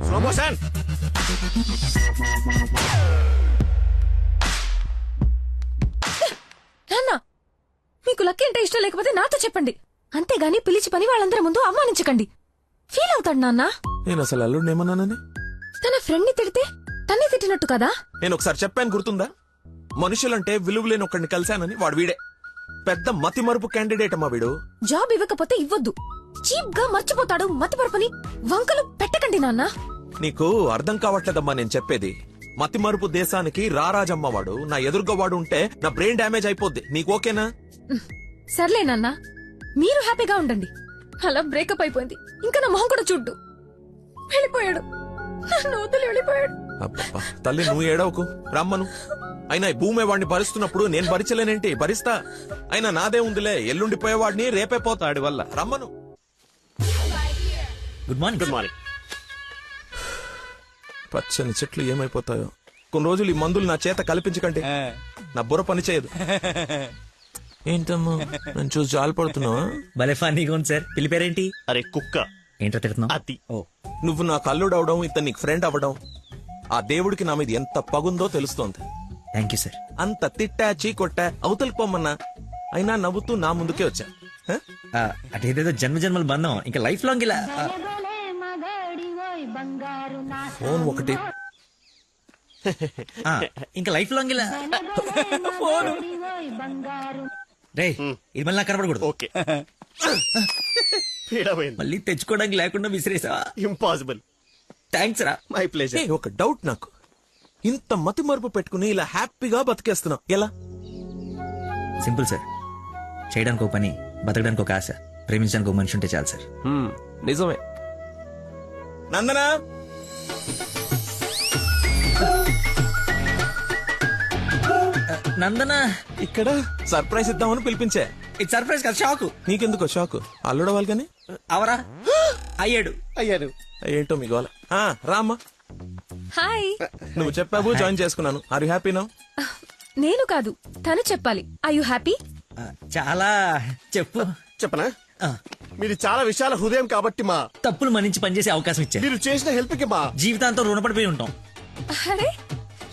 స్లో మోషన్.
నాన్న మీకు లక్కీ అంటే ఇష్టం లేకపోతే నాతో చెప్పండి, అంతేగాని పిలిచి పని వాళ్ళందరి ముందు అవమానించకండి. ఫీల్ అవుతాడు నాన్న.
నేను అసలు అల్లుడిని ఏమన్నానని?
తన ఫ్రెండ్ ని తిడితే తన్ని తిట్టినట్టు కదా.
నేను ఒకసారి చెప్పాను, గుర్తుందా? మనుషులంటే విలువలేని ఒకడిని కలిశానని. వాడు వీడే పెద్ద మతి మరుపు క్యాండిడేట్ అమ్మా వీడు.
జాబ్ ఇవ్వకపోతే ఇవ్వద్దు, చీప్ గా మర్చిపోతాడు. మతి పరపని వంకలు పెట్టకండి నాన్న.
నీకు అర్థం కావట్లేదమ్మా నేను చెప్పేది. మతి మరుపు దేశానికి రారాజమ్మ వాడు. నా ఎదురుగా వాడు ఉంటే నా బ్రెయిన్ డ్యామేజ్ అయిపోద్ది. నీకు ఓకేనా?
సర్లే నాన్న, మీరు హ్యాపీగా ఉండండి. అలా బ్రేకప్ అయిపోయింది, ఇంకా నా మొహం కూడా చూడ్డు. వెళ్ళిపోయాడు, నన్ను వదిలి వెళ్ళిపోయాడు.
అబ్బబ్బా, తల్లి నువ్వు ఏడవకు, రమ్మను. అయినా ఈ భూమి వాడిని భరిస్తున్నప్పుడు నేను భరించలేనేంటి? భరిస్తా. అయినా నాదే ఉందిలే, ఎల్లుండిపోయేవాడిని రేపే పోతాడి వల్ల. రమ్మను.
Good morning.
Good morning.
పచ్చని చెట్లు ఏమైపోతాయో. కొన్ని రోజులు ఈ మందులు నా చేత కల్పించకండి, నా బుర్ర పని చేయదు. ఏంటమ్మా నన్ను చూసి జాలిపడుతున్నావా?
భలే ఫన్నీగా ఉంది సార్. పిల్లి పేరేంటి?
అరే కుక్క.
ఏంటో తిడుతున్నావు?
అతి.
ఓ
నువ్వు నాకు అల్లుడు అవడం, ఇతను నీకు ఫ్రెండ్ అవ్వడం, ఆ దేవుడికి నా మీద ఎంత పగుందో తెలుస్తోంది.
Thank you sir.
అంత తిట్టా చీకొట్టా అవతలికి పొమ్మన్నా, అయినా నవ్వుతూ నా ముందుకే వచ్చా.
అదేదేదో జన్మ జన్మల బంధం, ఇంకా లైఫ్ లాంగ్ ఇలా.
ఫోన్ ఒకటి,
ఇంకా లైఫ్ లాంగ్ ఇలా. రే ఇది మళ్ళీ నాకు కనపడకూడదు.
ఓకే.
మళ్ళీ తెచ్చుకోవడానికి లేకుండా విసిరేసావా?
ఇంపాసిబుల్.
థ్యాంక్స్ రా.
My pleasure.
ఒక డౌట్ నాకు, ఇంత మతి మరుపు పెట్టుకుని ఇలా హ్యాపీగా బతికేస్తున్నావు ఎలా?
సింపుల్ సార్, చేయడానికి ఒక పని, బతకడానికి ఒక ఆశ, ప్రేమించడానికి ఒక మనిషి ఉంటే చాలు సార్.
నిజమే.
నందనా,
నందన
ఇక్కడ సర్ప్రైజ్ ఇద్దామని పిలిపించా.
ఇది సర్ప్రైజ్ కదా, షాక్.
నీకెందుకో షాక్? అల్లుడవాలి కానీ
అవరా అయ్యాడు.
ఏంటో మీ గోల. రామ్మా.
హాయ్.
నువ్వు చెప్పావు, జాయిన్ చేసుకున్నాను. Are you happy now?
నేను కాదు, తను చెప్పాలి. I you happy?
చాలా. చెప్పు.
చెప్పనా? మీరు చాలా విశాల హృదయం కాబట్టి మా
తప్పులు మన్నించి పనిచేసే అవకాశం ఇచ్చారు.
మీరు చేసిన హెల్ప్ కి మా
జీవితాంతం రుణపడిపోయి ఉంటాం.
అరే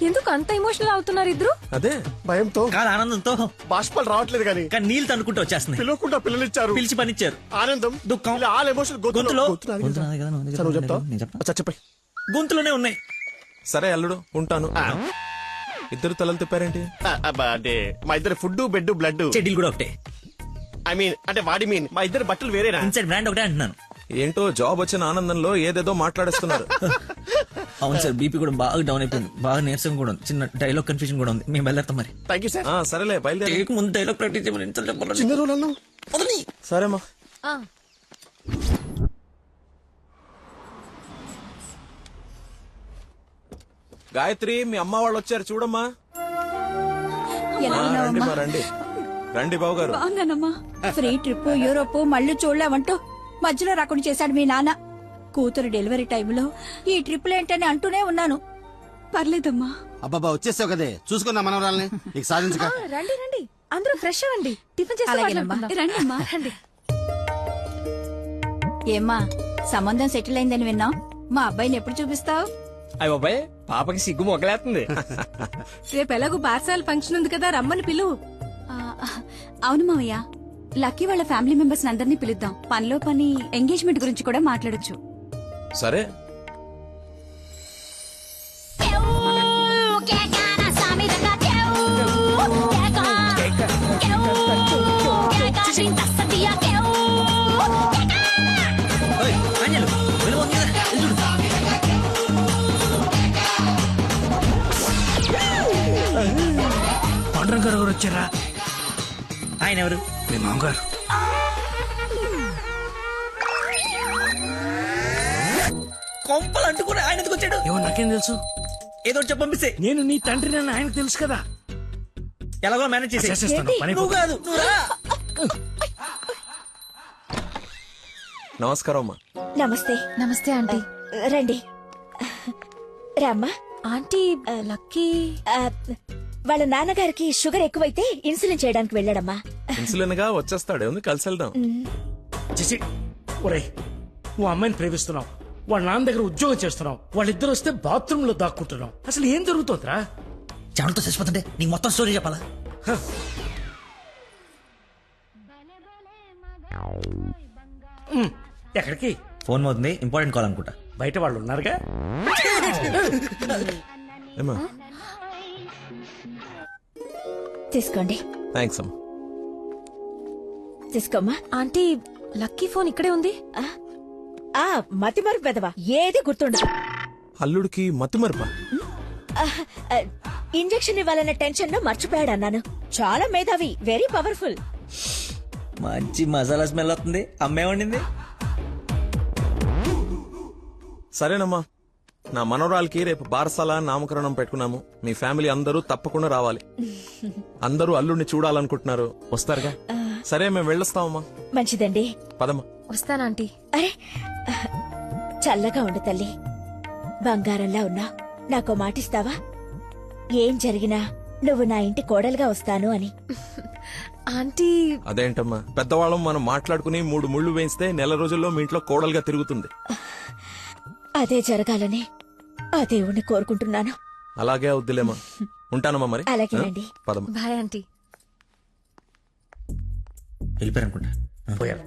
ఎందుకు అంత ఎమోషనల్ అవుతున్నారు ఇద్దరు?
అదే
భయంతో
కాదు, ఆనందంతో.
బాష్పాలు రావట్లేదు కానీ
నీళ్ళు తనుకుంటూ వచ్చేస్తున్నాయి.
పిలవకుండా పిల్లనిచ్చారు,
పిలిచి పనిచ్చారు.
ఆనందం,
దుఃఖం,
ఆల్ ఎమోషన్
గొంతులో
చెప్తా.
గొంతులోనే ఉన్నాయి.
సరే అల్లుడు ఉంటాను. ఇద్దరు తలలు తిప్పారేంటి?
అంటే మా ఇద్దరు ఫుడ్ బెడ్ బ్లడ్
చెడ్డీలు కూడా ఒకటే.
ఐ మీన్ అంటే వాడి మీన్ మా ఇద్దరు బట్టలు వేరేనా?
ఇన్సైడ్ బ్రాండ్ ఒకటే అంటున్నాను.
ఏంటో జాబ్ వచ్చిన ఆనందంలో ఏదేదో మాట్లాడేస్తున్నారు.
అవును సార్, బీపీ కూడా బాగా డౌన్ అయిపోయింది. బాగా నీరసం కూడా ఉంది. చిన్న డైలాగ్ కన్ఫ్యూజన్ కూడా ఉంది. మేము వెళ్ళాం మరి.
Thank you sir.
సరేలే బయలుదేరి.
ముందు డైలాగ్ ప్రాక్టీస్ చేయమని
చిన్న రోజు అన్నావు.
సరేమ్మా. గాయత్రి, మీ అమ్మ వాళ్ళు వచ్చారు చూడమ్మా. రండి మా, రండి రండి బాబు గారు.
బాగున్నానమ్మా. ఫ్రీ ట్రిప్ యూరోప్ మళ్ళీ చూడలేమంటూ మధ్యలో రాకుండా చేశాడు మీ నాన్న. కూతురు డెలివరీ టైంలో ఈ ట్రిప్లు ఏంటని అంటూనే ఉన్నాను. పర్లేదమ్మా.
అబ్బాబా వచ్చేసావు కదే, చూసుకున్నా మనవరాల్ని ఇక సాధించక.
రండి రండి, అందరూ ఫ్రెష్ అవ్వండి. టిఫిన్ చేసి
రండమ్మా రండి. ఏమ్మా, సంబంధం సెటిల్ అయిందని విన్నాం. మా అబ్బాయిని ఎప్పుడు చూపిస్తావు?
అయ్య బాబాయ్, పాపకి సిగ్గు మొగలేస్తుంది.
రేపు ఎలాగో పార్సాల ఫంక్షన్ ఉంది కదా, రమ్మని పిలువు.
అవును మావయ్య, లక్కీ వాళ్ళ ఫ్యామిలీ మెంబర్స్ అందరినీ పిలుద్దాం. పనిలో పని ఎంగేజ్మెంట్ గురించి కూడా మాట్లాడొచ్చు.
సరే.
పాండురంగ గారు వచ్చారా?
ఆయన ఎవరు?
మీ మామగారు.
కొంపలు అంటుకుని ఆయన ఎందుకు వచ్చాడు?
ఏమో నాకేం తెలుసు.
ఏదో చెప్పంపిస్తే.
నేను నీ తండ్రి నన్ను ఆయనకు తెలుసు కదా.
ఎలాగో మేనేజ్
చేసేస్తాను. పని
నువ్వు కాదు, నువ్వు రా.
నమస్కారం అమ్మా.
నమస్తే. నమస్తే ఆంటీ. రండి రామ్మా. ఆంటీ, లక్కీ వాళ్ళ నాన్నగారికి షుగర్ ఎక్కువైతే ఇన్సులిన్ చేయడానికి వెళ్ళాడమ్మా.
ఇన్సులిన్ గా వచ్చేస్తాడు, ఉంది కలిసి వెళ్దాం.
ఒరే, ఓ అమ్మాయిని ప్రేమిస్తున్నావు, వాళ్ళ నాన్న దగ్గర ఉద్యోగం చేస్తున్నావు, వాళ్ళిద్దరు వస్తే బాత్రూమ్ లో దాక్కుంటున్నావు. అసలు ఏం జరుగుతుందిరా?
చెమటతో చచ్చిపోతుంటే నీకు మొత్తం స్టోరీ చెప్పాలా?
ఎక్కడికి?
ఫోన్ అవుతుంది, ఇంపార్టెంట్ కాల్ అనుకుంటా.
బయట వాళ్ళు ఉన్నారుగా.
తీసుకోండి.
థ్యాంక్స్ అమ్మా.
తీసుకోమ్మా.
ఆంటీ, లక్కీ ఫోన్ ఇక్కడే ఉంది.
మతి మరుపు పెదవా, ఏది గుర్తుండదు.
అల్లుడికి మతి మరపా?
ఇంజెక్షన్ ఇవ్వాలన్న టెన్షన్ లో మర్చిపోయాడు అన్నాను. చాలా మేధావి, వెరీ పవర్ఫుల్.
మంచి మసాలా స్మెల్ వస్తుంది. అమ్మే వండింది.
సరేనమ్మా, నా మనోరాలకి రేపు బారసాల నామకరణం పెట్టుకున్నాము. మీ ఫ్యామిలీ అందరూ తప్పకుండా రావాలి. అందరూ అల్లుడిని చూడాలనుకుంటున్నారు, వస్తారుగా? సరే, మేము వెళ్ళొస్తామమ్మా.
మంచిదండి,
పదమ్మా.
వస్తానంటీ. అరే, చల్లగా ఉండు తల్లి, బంగారంలా ఉన్నా. నాకో మాటిస్తావా? ఏం జరిగినా నువ్వు నా ఇంటి కోడలుగా వస్తాను అని.
ఆంటీ,
అదేంటమ్మా, పెద్దవాళ్ళం మనం మాట్లాడుకుని 3 ముళ్ళు వేయిస్తే నెల రోజుల్లో మీ ఇంట్లో కోడలుగా తిరుగుతుంది.
అదే జరగాలని ఆ దేవుణ్ణి కోరుకుంటున్నాను.
అలాగే అవుద్దిలేమా. ఉంటానమ్మా మరి.
అలాగేనండి.
పదమ్మా.
Bye aunty.
వెళ్ళిపోయారనుకుంటా.
పోయారు.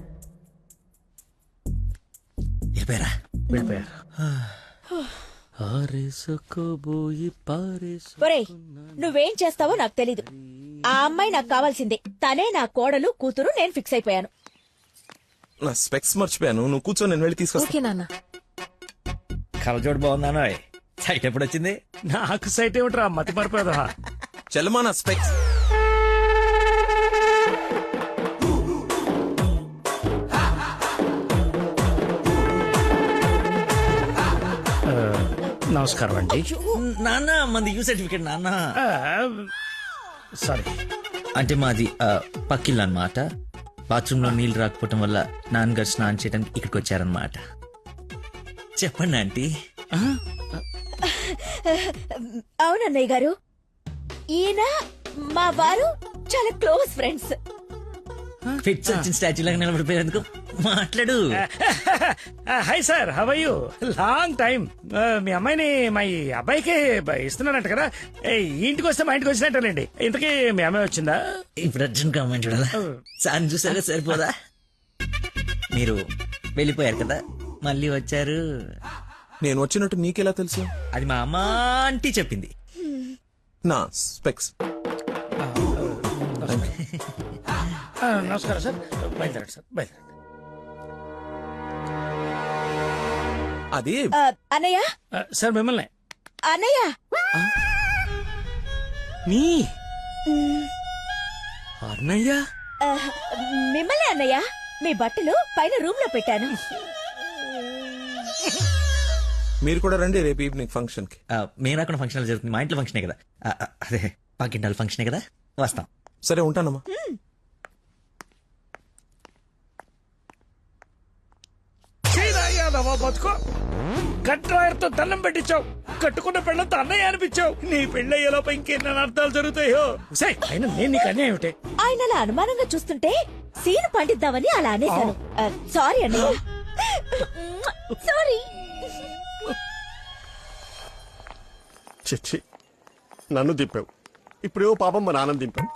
వెళ్ళిపోయారా?
వెళ్ళిపోయారు.
ఒరేయ్, నువ్వేం చేస్తావో నాకు తెలీదు. ఆ అమ్మాయి నాకు కావాల్సిందే. తనే నా కోడలు, కూతురు. నేను ఫిక్స్ అయిపోయాను.
నా స్పెక్స్ మర్చిపోయాను, నువ్వు కూర్చో, నేను వెళ్ళి తీసుకొస్తా.
కలజోడు బాగుందానో. సైట్ ఎప్పుడు వచ్చింది?
నాకు సైట్ ఏమిట్రా, మతి మరిపోదా.
చలమా నా స్పెక్స్.
నమస్కారం అండి.
నాన్న, మంది యూ సర్టిఫికేట్ నాన్న.
సారీ,
అంటే మాది పక్కిల్లు అన్నమాట. బాత్రూమ్ లో నీళ్లు రాకపోవటం వల్ల నాన్నగారు స్నానం చేయడానికి ఇక్కడికి వచ్చారనమాట. చెప్పండి ఆంటీ.
అవునన్నయ్య గారు, ఈయన మా వారు చాలా క్లోజ్ ఫ్రెండ్స్.
ఫిట్స్ వచ్చిన స్టాచ్యూ లాగా నిలబడిపోయేందుకు మాట్లాడు.
Hi sir, how are you? Long time. మీ అమ్మాయిని మా ఈ అబ్బాయికి ఇస్తున్నానంట కదా. ఈ ఇంటికి వస్తే మా ఇంటికి వచ్చినట్టేనండి. ఇంతకీ మీ అమ్మాయి వచ్చిందా?
ఇప్పుడు అర్జున్ అమ్మాయిని చూడాలా? సార్ చూసారా, సరిపోదా? మీరు వెళ్ళిపోయారు కదా, మళ్ళీ వచ్చారు.
నేను వచ్చినట్టు నీకెలా తెలుసు?
అది మా అమ్మ ఆంటీ చెప్పింది.
నా స్పెక్స్.
నమస్కారం సార్, బయలుదేరండి సార్, బయలుదేరండి.
అది
అన్నయ్య
సార్ మిమ్మల్ని
అన్నయ్య
మీ అన్నయ్య
మిమ్మల్ని అన్నయ్య, మీ బట్టలు పైన రూమ్ లో పెట్టాను.
మీరు కూడా రండి రేపు ఈవినింగ్ ఫంక్షన్ కి.
మేము రాకుండా ఫంక్షన్ జరుగుతుంది, మా ఇంట్లో ఫంక్షనే కదా. అదే పక్కింటాల ఫంక్షనే కదా, వస్తాం.
సరే ఉంటానమ్మా.
బతుకో కట్రాయర్తో దండం పెట్టించావు, కట్టుకున్న పెళ్ళంతో అన్నయ్య అనిపించావు. నీ పెళ్ళయ్యేలోపు ఇంకెన్న అర్థాలు జరుగుతాయో. అయినా నేను నీకు అన్యాయం ఏమిటి?
ఆయన అలా అనుమానంగా చూస్తుంటే సీన్ పండిద్దామని అలా అనేశాను. సారీ అన్నయ్య, సారీ.
చిచ్చి, నన్ను దింపావు. ఇప్పుడేవో పాపం మా నాన్న దింపావు.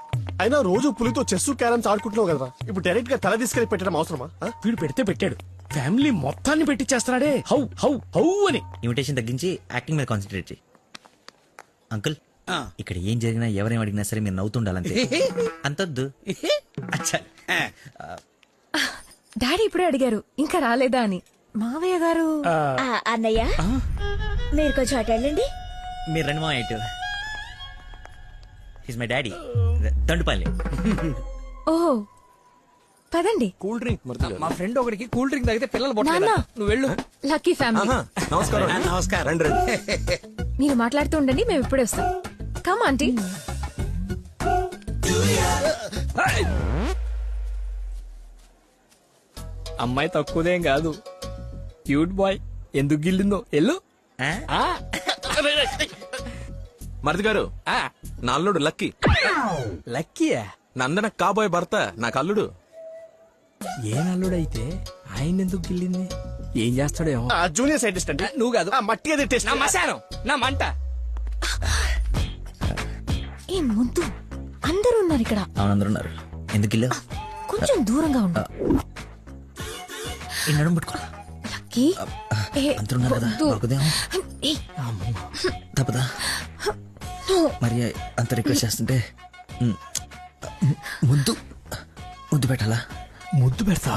అయినా రోజు పులితో చెస్ క్యారమ్స్ ఆడుకుంటున్నావు కదా, ఇప్పుడు డైరెక్ట్ గా తల తీసుకెళ్లి పెట్టడం అవసరమా?
వీడు పెడితే పెట్టాడు, ఫ్యామిలీ మొత్తాన్ని పెట్టిచ్చేస్తున్నాడే. హౌ హౌ హౌ అని.
ఇన్విటేషన్ తగ్గించి యాక్టింగ్ మీద కాన్సన్ట్రేట్ చేయి. అంకుల్, ఇక్కడ ఏం జరిగినా ఎవరేం అడిగినా సరే మీరు నవ్వుతుండాలంతే, అంతొద్దు. అచ్చా.
డాడీ ఇప్పుడే అడిగారు ఇంకా రాలేదా అని. మావయ్య గారు
అన్నయ్య మీరు కొంచెం అటు వెళ్ళండి.
మీరు రండి మా ఇటు. His my daddy, Dandupalli.
ఓహో పదండి.
Cool drink.
మా ఫ్రెండ్ ఒకడికి కూల్ డ్రింక్ తాగితే పిల్లలు
నాన్న.
పొట్టలేదు. నువ్వు వెళ్ళు.
Lucky family.
నమస్కారం.
నమస్కారం.
రండి రండి.
మీరు మాట్లాడుతూ ఉండండి, మేము ఇప్పుడే వస్తాం. Come aunty.
అమ్మాయి తక్కువదేం కాదు, క్యూట్ బాయ్. ఎందుకు గిల్లిందో ఎల్లు.
మరిది గారు, నా అల్లుడు లక్కీ.
లక్కీయా?
నందన కాబోయే భర్త నాకు అల్లుడు.
ఏ నల్లుడైతే ఆయన ఎందుకు గిల్లింది? ఏం చేస్తాడేమో.
జూనియర్ సైంటిస్ట్ అంటే
నువ్వు కాదు,
మట్టిగా తిట్టేసి
నా మశానం, నా మంట.
ఏ ముద్దు, అందరూ ఉన్నారు ఇక్కడ.
అవును, అందరూ ఉన్నారు. ఎందుకు ఇల్లు?
కొంచెం దూరంగా ఉండు.
ఈ నడుము పట్టుకో.
లక్కీ
అందరూ ఉన్నారు కదా, బాగుదేమో. తప్పదా మరి అంత రిక్వెస్ట్ చేస్తుంటే ముద్దు ముద్దు పెట్టాలా?
ముద్దు పెడతా.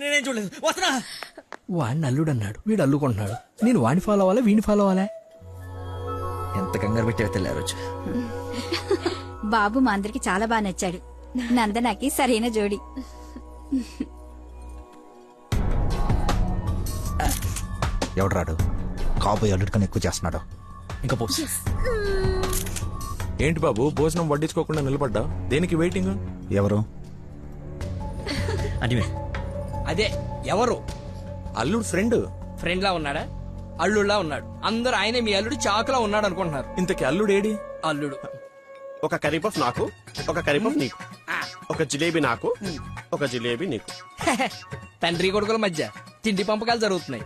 నేనేం చూడలేదు, వస్తున్నా.
వాడిని అల్లుడు అన్నాడు, వీడు అల్లుకుంటున్నాడు. నేను వాడిని ఫాలో అవ్వాలా, వీడిని ఫాలో అవ్వాలా?
ఎంత కంగారు పెట్టావో తెలియ రోజు.
బాబు మా అందరికి చాలా బాగా నచ్చాడు. నందనకి సరైన జోడి.
ఎవడు రాడు? కాబోయే అల్లుడు కన్నా ఎక్కువ చేస్తున్నాడు.
ఇంకా పోసి.
ఏంటి బాబు భోజనం వడ్డించుకోకుండా నిలబడ్డా? దేనికి వెయిటింగ్?
ఎవరు?
అంటే
అదే ఎవరు?
అల్లుడు ఫ్రెండ్.
ఫ్రెండ్ లా ఉన్నాడా? అల్లుడులా ఉన్నాడు. అందరూ ఆయనే మీ అల్లుడు చాకులా ఉన్నాడు అనుకుంటున్నారు.
ఇంతకీ అల్లుడు ఏడి?
అల్లుడు
ఒక కరీపఫ్ నాకు, ఒక కరీపఫ్ నీకు, ఒక జిలేబీ నాకు, ఒక జిలేబీ నీకు.
తండ్రి కొడుకుల మధ్య తిండి పంపకాలు జరుగుతున్నాయి.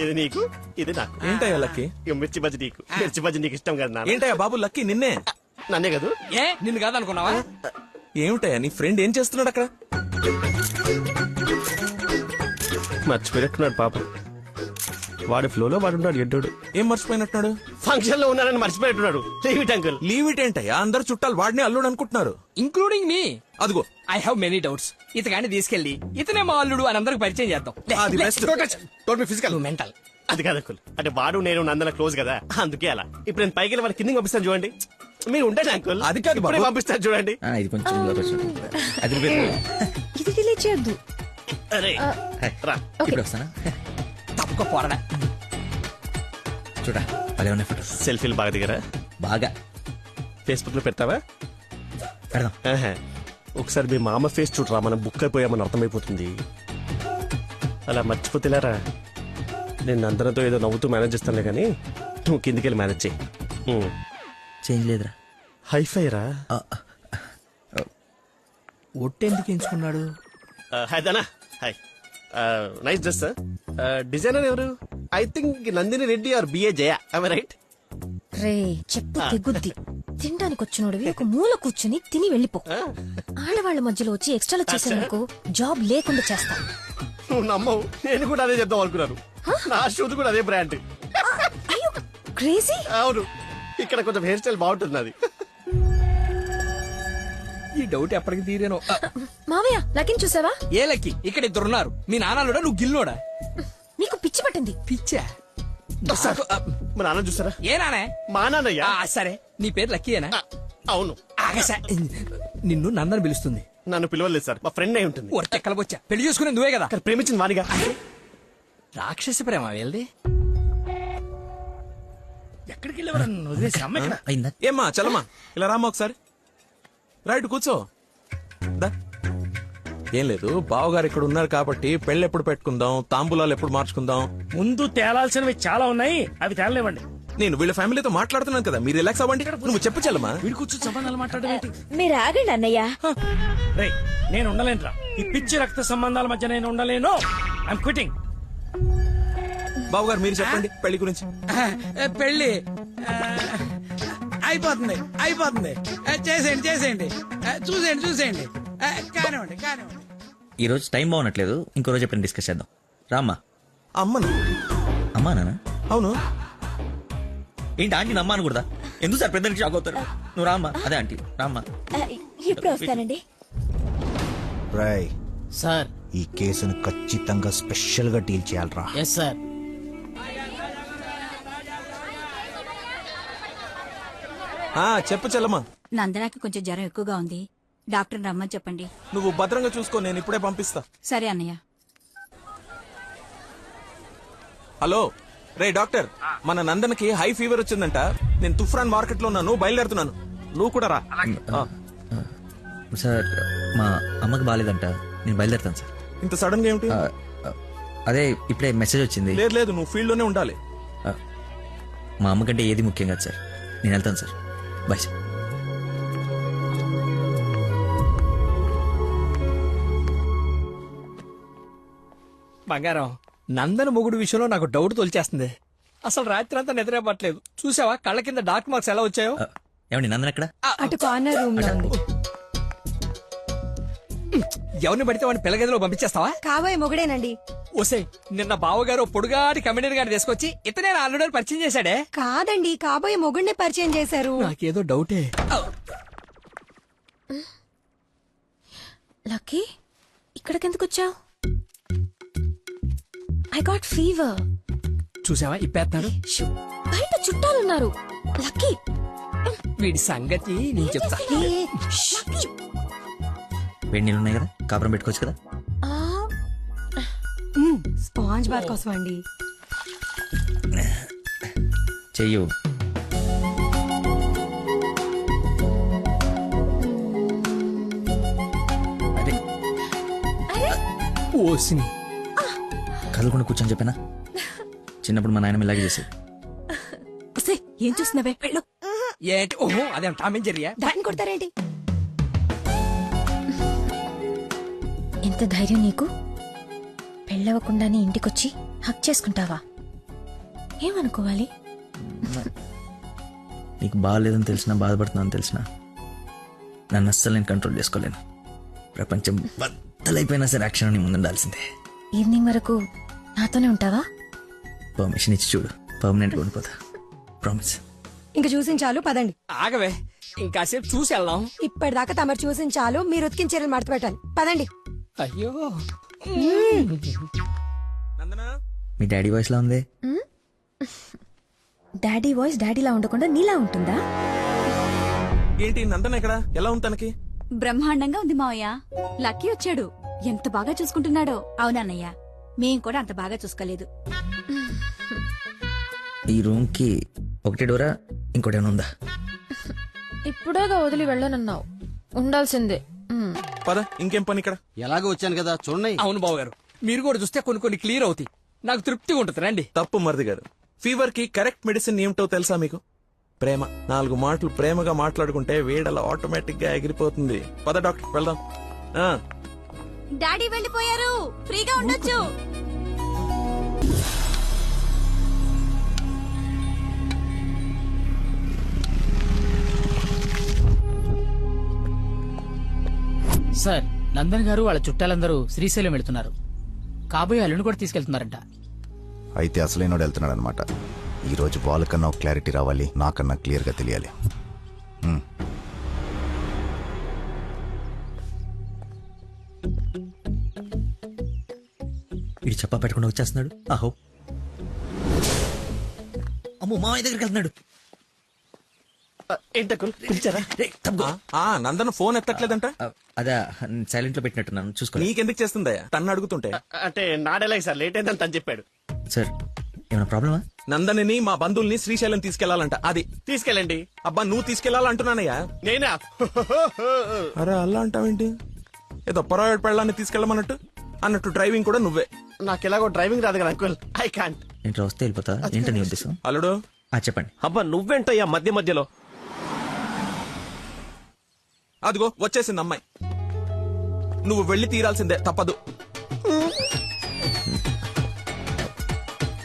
ఇది నీకు, ఇది నాకు.
ఏంటయ్యా లక్కీ?
ఇక మిర్చి బజ్జి నీకు, మిర్చి బజ్జి నీకు ఇష్టం కదా నాన్న.
ఏంటయ్యా బాబు లక్కీ నిన్నే?
నన్నే కదా.
ఏ నిన్ను కాదనుకున్నావా?
ఏమిటయ్యా నీ ఫ్రెండ్ ఏం చేస్తున్నాడు అక్కడ?
మర్చిపోయినట్టున్నాడు పాప. వాడి ఫ్లోలో వాడున్నాడు ఎడ్డోడు.
ఏం మర్చిపోయినట్టున్నాడు?
ఫంక్షన్ లో ఉన్నానని మర్చిపోయినట్టున్నాడు. Leave it uncle.
Leave it ఏంటయ్యా? అందరు చుట్టాలు వాడిని అల్లుడు అనుకుంటున్నారు,
ఇంక్లూడింగ్ మీ.
అదిగో
ఐ హావ్ మెనీ డౌట్స్. ఇతగాని తీసుకెళ్లి ఇతనే మా అల్లుడు అని అందరికి పరిచయం చేద్దాం.
అది best.
Physical
mental.
అది కాదు అంకుల్. అంటే వాడు నేను నందన క్లోజ్ కదా, అందుకే అలా. ఇప్పుడు నేను పైకి వెళ్ళి వాడి కిందకి పంపిస్తాను చూడండి. మీరు ఉండండి అంకుల్.
అది కాదు బాబు.
పంపిస్తాను చూడండి.
ఇది కొంచెం అది
ఇది డిలీట్ చేయొద్దు.
అరే రా.
ఇప్పుడు వస్తానా?
తప్పుకో పోరడా.
చూడా అదే ఉన్నాయి ఫోటో.
సెల్ఫీలు బాగా దిగరా?
బాగా.
ఫేస్బుక్ లో పెడతావా?
పెడదాం.
ఒకసారి మీ మామ ఫేస్ చూడరా, మనం బుక్ అయిపోయామని అర్థమైపోతుంది. అలా మర్చిపోతేలారా. నేను అందరితో ఏదో నవ్వుతూ మేనేజ్ చేస్తానులే కానీ నువ్వు కిందికి వెళ్ళి మేనేజ్ చేయి.
చేంజ్ లేదురా.
హైఫై రా.
ఒట్టెందుకు ఎంచుకున్నాడు?
హాయ్ దానా. Hi. Nice dress sir. Designer ఎవరు? I think Nandini Reddy or B A Jaya. Right?
రే చెప్పు తెగుద్ది. తినడానికి వచ్చినోడివి ఒక మూల కూర్చుని తిని వెళ్ళిపో. ఆడవాళ్ల మధ్యలో వచ్చి ఎక్స్ట్రాలు చేసేందుకు జాబ్ లేకుండా చేస్తా.
నువ్వు నమ్మవు, నేను కూడా అదే చెప్దాం అనుకున్నాను. నా షూది కూడా అదే బ్రాండ్.
క్రేజీ.
అవును, ఇక్కడ కొంచెం హెయిర్ స్టైల్ బాగుంటుంది అది.
ఈ డౌట్ ఎప్పటికి తీరేనో.
మావయ్య లక్కీని చూసావా?
ఏ లక్కీ? ఇక్కడ ఇద్దరున్నారు. మీ నాన్నలోడా నువ్వు గిల్లోడా?
నీకు పిచ్చి పట్టింది.
పిచ్చా?
మా నాన్న చూసారా?
ఏ నానే?
మా నాన్నయ్యా.
సరే, నీ పేరు లక్కీయేనా?
అవును.
ఆగసా, నిన్ను నందని పిలుస్తుంది.
నన్ను పిలవలేదు సార్, మా ఫ్రెండ్ అయి ఉంటుంది.
ఒట్టెక్కలకొచ్చా, పెళ్లి చేసుకునే నువ్వే కదా.
ప్రేమించింది వానిగా.
రాక్షసి ప్రేమ వెళ్ళి
ఎక్కడికి వెళ్ళేవారు? వదిలేసి అమ్మ ఇక్కడ.
అయిందా?
ఏమ్మా చలమా ఇలా రామ్మా ఒకసారి. రైట్ కూర్చో. దా. ఏం లేదు, బావగారు ఇక్కడ ఉన్నారు కాబట్టి పెళ్ళి ఎప్పుడు పెట్టుకుందాం, తాంబూలాలు ఎప్పుడు మార్చుకుందాం.
ముందు తేలాల్సినవి చాలా ఉన్నాయి, అవి తేలనివ్వండి.
నేను వీళ్ళ ఫ్యామిలీతో మాట్లాడుతున్నాను కదా, మీరు రిలాక్స్ అవ్వండి. నువ్వు చెప్పు చలమా.
వీడి కూర్చొని సంబంధాలు మాట్లాడడం ఏంటి?
మీరు ఆగండి అన్నయ్య.
రేయ్, నేను ఉండలేనురా. ఈ పిచ్చి రక్త సంబంధాల మధ్య నేను ఉండలేను. I'm quitting.
బావగారు మీరు చెప్పండి పెళ్లి గురించి.
పెళ్ళి అయిపోతుంది అయిపోతుంది. చేసేయండి చేసేయండి, చూసేయండి చూసేయండి, కానివ్వండి కానివ్వండి.
ఈ రోజు టైం బాగున్నట్లేదు, ఇంకో రోజు ఎప్పుడైనా డిస్కస్ చేద్దాం. రామ్మా.
అమ్మను.
అమ్మా నాన్న?
అవును.
ఏంటి ఆంటీ నమ్మా అనకూడదా? ఎందుకు సార్ పెద్ద షాక్ అవుతారు? నువ్వు రామ్మా. అదే ఆంటీ రామ్మా.
ఇప్పుడు వస్తానండి.
రాయ్
సార్,
ఈ కేసును ఖచ్చితంగా స్పెషల్ గా డీల్ చేయాలరా.
Yes sir.
చెప్పు చలమా.
నందనాకి కొంచెం జ్వరం ఎక్కువగా ఉంది, డాక్టర్ రమ్మని చెప్పండి.
నువ్వు భద్రంగా చూసుకో, నేను ఇప్పుడే పంపిస్తా.
సరే అన్నయ్య.
హలో రే డాక్టర్, మన నందనకి హై ఫీవర్ వచ్చిందంట. నేను తుఫ్రాన్ మార్కెట్ లో ఉన్నాను, బయలుదేరుతున్నాను. నువ్వు కూడా రా.
సార్ మా అమ్మకి బాగాలేదంట, నేను బయలుదేరుతాను సార్.
ఇంత సడన్ గా ఏమిటి?
అదే ఇప్పుడే మెసేజ్ వచ్చింది.
లేదు లేదు, నువ్వు ఫీల్డ్ లోనే ఉండాలి.
మా అమ్మకంటే ఏది ముఖ్యం కాదు సార్, నేను వెళ్తాను సార్. Bye sir.
బంగారం, నందన మొగుడు విషయంలో నాకు డౌట్ తొలిచేస్తుంది. అసలు రాత్రి అంతా నిద్రపట్లేదు. చూసావా కళ్ళ కింద డార్క్ మార్క్స్ ఎలా వచ్చాయో?
ఏమండి నందన ఎక్కడ?
అటు కార్నర్ రూమ్ లో ఉంది.
ఎవరిని పడితే వాడిని పిల్లగదిలో పంపించేస్తావా?
కాబోయే మొగుడేనండి.
ఓసే, నిన్న బావగారు పొడుగాటి కమిడీని గారిని తీసుకొచ్చి ఇతనే ఆల్రెడీ పరిచయం చేశాడే.
కాదండి, కాబోయే మొగుడిని పరిచయం చేశారు.
నాకేదో డౌటే.
లక్కీ, ఇక్కడికెందుకు వచ్చావు? I got fever.
చూసావా ఇప్పేస్తాడు.
బయట చుట్టాలున్నారు. లక్కీ,
వీడి సంగతి నేను చెప్తా.
వేడి నీళ్ళు ఉన్నాయి కదా, కాపురం పెట్టుకోవచ్చు కదా.
స్పాంజ్ బాత్ కోసం అండి.
చెయ్యు. అదే
ఓసిని
కదలకుండా కూర్చొని చెప్పానా? చిన్నప్పుడు మా నాయనమ్మ ఇలాగే చేసేది.
ఏం చూస్తున్నావే? వెళ్ళు.
ఏంటి? ఓహో, అదేం టామేం జరిగా?
దాన్ని కొడతారేంటి? ఎంత ధైర్యం నీకు? పెళ్ళవకుండానే ఇంటికొచ్చి హక్ చేసుకుంటావా? ఏమనుకోవాలి?
నీకు బాగాలేదని తెలిసినా, బాధపడుతున్నాను తెలిసినా, నన్ను అస్సలు నేను కంట్రోల్ చేసుకోలేను. ప్రపంచం బద్దలైపోయినా సరే యాక్షన్ నీ ముందుండాల్సిందే.
ఈవినింగ్ వరకు నాతోనే ఉంటావా?
పర్మిషన్ ఇచ్చి చూడు, పర్మనెంట్ గా ఉండిపోతా. ప్రామిస్.
ఇంక చూసించాలు, పదండి.
ఆగవే, ఇంకాసేపు చూసి వెళ్దాం.
ఇప్పటిదాకా తమరు చూసించాలు, మీరు ఉతికిన చీరలు మడత పెట్టాలి. పదండి.
అయ్యో,
మీ డాడీ వాయిస్ లా ఉంది.
డాడీ వాయిస్ డాడీలా ఉండకుండా నీలా ఉంటుందా?
ఏంటి నందన ఎక్కడ? ఎలా ఉంది తనకి?
బ్రహ్మాండంగా ఉంది మావయ్య. లక్కీ వచ్చాడు, ఎంత బాగా చూసుకుంటున్నాడో.
అవునన్నయ్య, మేం కూడా అంత బాగా చూసుకోలేదు.
ఈ రూమ్ కి ఒకటి డోరా, ఇంకోటి ఏమైనా ఉందా?
ఇప్పుడేగా వదిలి వెళ్ళనన్నావు, ఉండాల్సిందే.
పద, ఇంకేం పని ఇక్కడ?
ఎలాగో వచ్చాను కదా చూడండి.
అవును బావగారు, మీరు కూడా చూస్తే కొన్ని క్లియర్ అవుతాయి. నాకు తృప్తిగా ఉంటుంది. రండి.
తప్పు మరిది గారు, ఫీవర్ కి కరెక్ట్ మెడిసిన్ ఏమిటో తెలుసా మీకు? ప్రేమ. 4 మాటలు ప్రేమగా మాట్లాడుకుంటే వేడలా ఆటోమేటిక్ గా ఎగిరిపోతుంది. పద డాక్టర్ వెళ్దాం.
డాడీ వెళ్ళిపోయారు, ఫ్రీగా ఉండొచ్చు.
సార్, నందన్ గారు వాళ్ళ చుట్టాలందరూ శ్రీశైలం వెళ్తున్నారు. కాబోయే అల్లుని కూడా తీసుకెళ్తున్నారంట.
అయితే అసలైనోడు వెళ్తున్నాడు అనమాట. ఈ రోజు వాళ్ళకన్నా ఒక క్లారిటీ రావాలి, నాకన్నా క్లియర్ గా తెలియాలి.
వీడు చెప్పా పెట్టకుండా వచ్చేస్తున్నాడు. ఆహో, అమ్మో మామయ్య దగ్గరికి వెళ్తున్నాడు.
పిలిచారా?
నందన ఫోన్ ఎత్తట్లేదంట.
అదే సైలెంట్ లో పెట్టినట్టున్నాను, చూసుకో.
నీకెందుకు చేస్తుందయ్యా తన్ను అడుగుతుంటే?
అంటే నాడేలాగ సార్, లేట్ అయిందని తను చెప్పాడు.
సార్ ఏమైనా ప్రాబ్లమా?
నందనిని మా బంధువుల్ని శ్రీశైలం తీసుకెళ్లాలంట. అది
తీసుకెళ్ళండి.
అబ్బా నువ్వు తీసుకెళ్లాలంటున్నానయ్యా.
నేనా?
అరే అలా అంటావేంటి? ఏదో పొరపాటు పెళ్ళాన్ని తీసుకెళ్ళమన్నట్టు అన్నట్టు డ్రైవింగ్ కూడా నువ్వే.
నాకు ఎలాగో డ్రైవింగ్ రాదు కదా అంకుల్, ఐ కాంట్.
ఇంట్లో వస్తే వెళ్ళిపోతా. ఏంటో నీ ఉద్దేశం?
అల్లుడు
చెప్పండి.
అబ్బా నువ్వేంటయ్యా మధ్య మధ్యలో?
అదిగో వచ్చేసింది అమ్మాయి. నువ్వు వెళ్ళి తీరాల్సిందే, తప్పదు.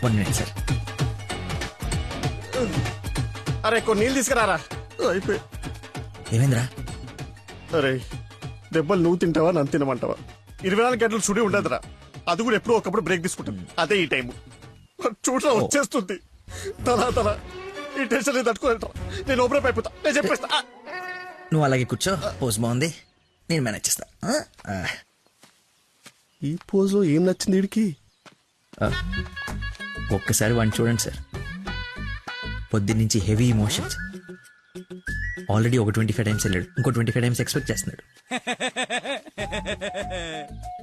1 minute సార్.
అరే కొన్ని నీళ్ళు తీసుకురారా. అయిపోయి.
ఏమైందిరా?
అరే దెబ్బలు నువ్వు తింటావా నన్ను తినమంటావా? 24 గంటలు సుడి ఉండదురా. అది కూడా ఎప్పుడో ఒకప్పుడు బ్రేక్ తీసుకుంటాను. అదే ఈ టైం చూడరా వచ్చేస్తుంది. తల ఈ టెన్షన్ తట్టుకోలేట. నేను ఓపెన్ అయిపోతా, నేను చెప్పేస్తా.
నువ్వు అలాగే కూర్చో, పోజ్ బాగుంది, నేను మేనేజ్ చేస్తా.
ఈ పోజ్ లో ఏం నచ్చింది వీడికి?
ఒక్కసారి వాడిని చూడండి సార్. పొద్దున్నుంచి హెవీ ఇమోషన్స్. ఆల్రెడీ ఒక 25 టైమ్స్ వెళ్ళాడు, ఇంకో 25 టైమ్స్ ఎక్స్పెక్ట్ చేస్తున్నాడు.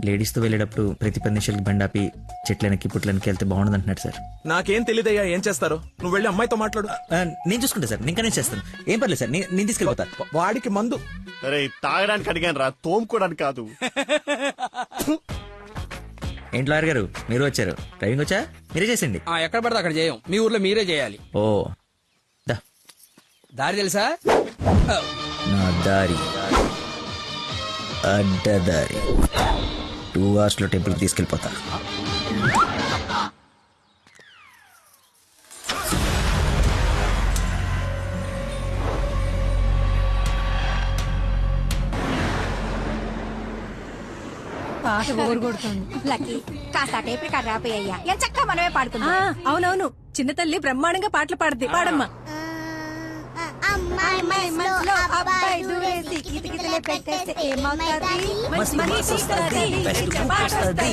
లేడీస్ తో వెళ్ళేటప్పుడు ప్రతి 10 నిమిషాలకి బండాపి చెట్లనికి పుట్లనికి వెళ్తే బాగుండదు అంటున్నాడు సార్.
నాకేం తెలియదయ్యా ఏం చేస్తారో. నువ్వు వెళ్ళి అమ్మాయితో మాట్లాడు.
నేను చూసుకుంటా సార్, నేను కనెక్ట్ చేస్తాను. ఏం పర్లేదు సార్, నేను తీసుకెళ్ళిపోతా.
వాడికి మందు.
అరే తాగడానికి అడిగాను రా, తోముకోవడానికి కాదు.
ఏంటి లాయర్ గారు మీరు వచ్చారు? డ్రైవింగ్ వచ్చా? మీరే చేసండి.
ఎక్కడ పడితే అక్కడ చేయం, మీ ఊర్లో మీరే చేయాలి.
ఓ
దారి తెలుసా?
నా దారి అడ్డదారి. 2 hours లో టెంపుల్ తీసుకెళ్ళిపోతా.
పాట బోరు కొడుతుంది. లక్కీ కాస్త టేప్ రికార్డ్ రాపోయ్యా, ఎంచక్క మనమే పాడుకుందాం. అవునవును, చిన్న తల్లి బ్రహ్మాండంగా పాటలు పాడుద్ది, పాడమ్మా. అమ్మాయి మనసులో అబ్బాయి దూరేసి కితకితలే పెట్టేస్తే ఏమవుతాది? మంచి వస్తది, వస్తది.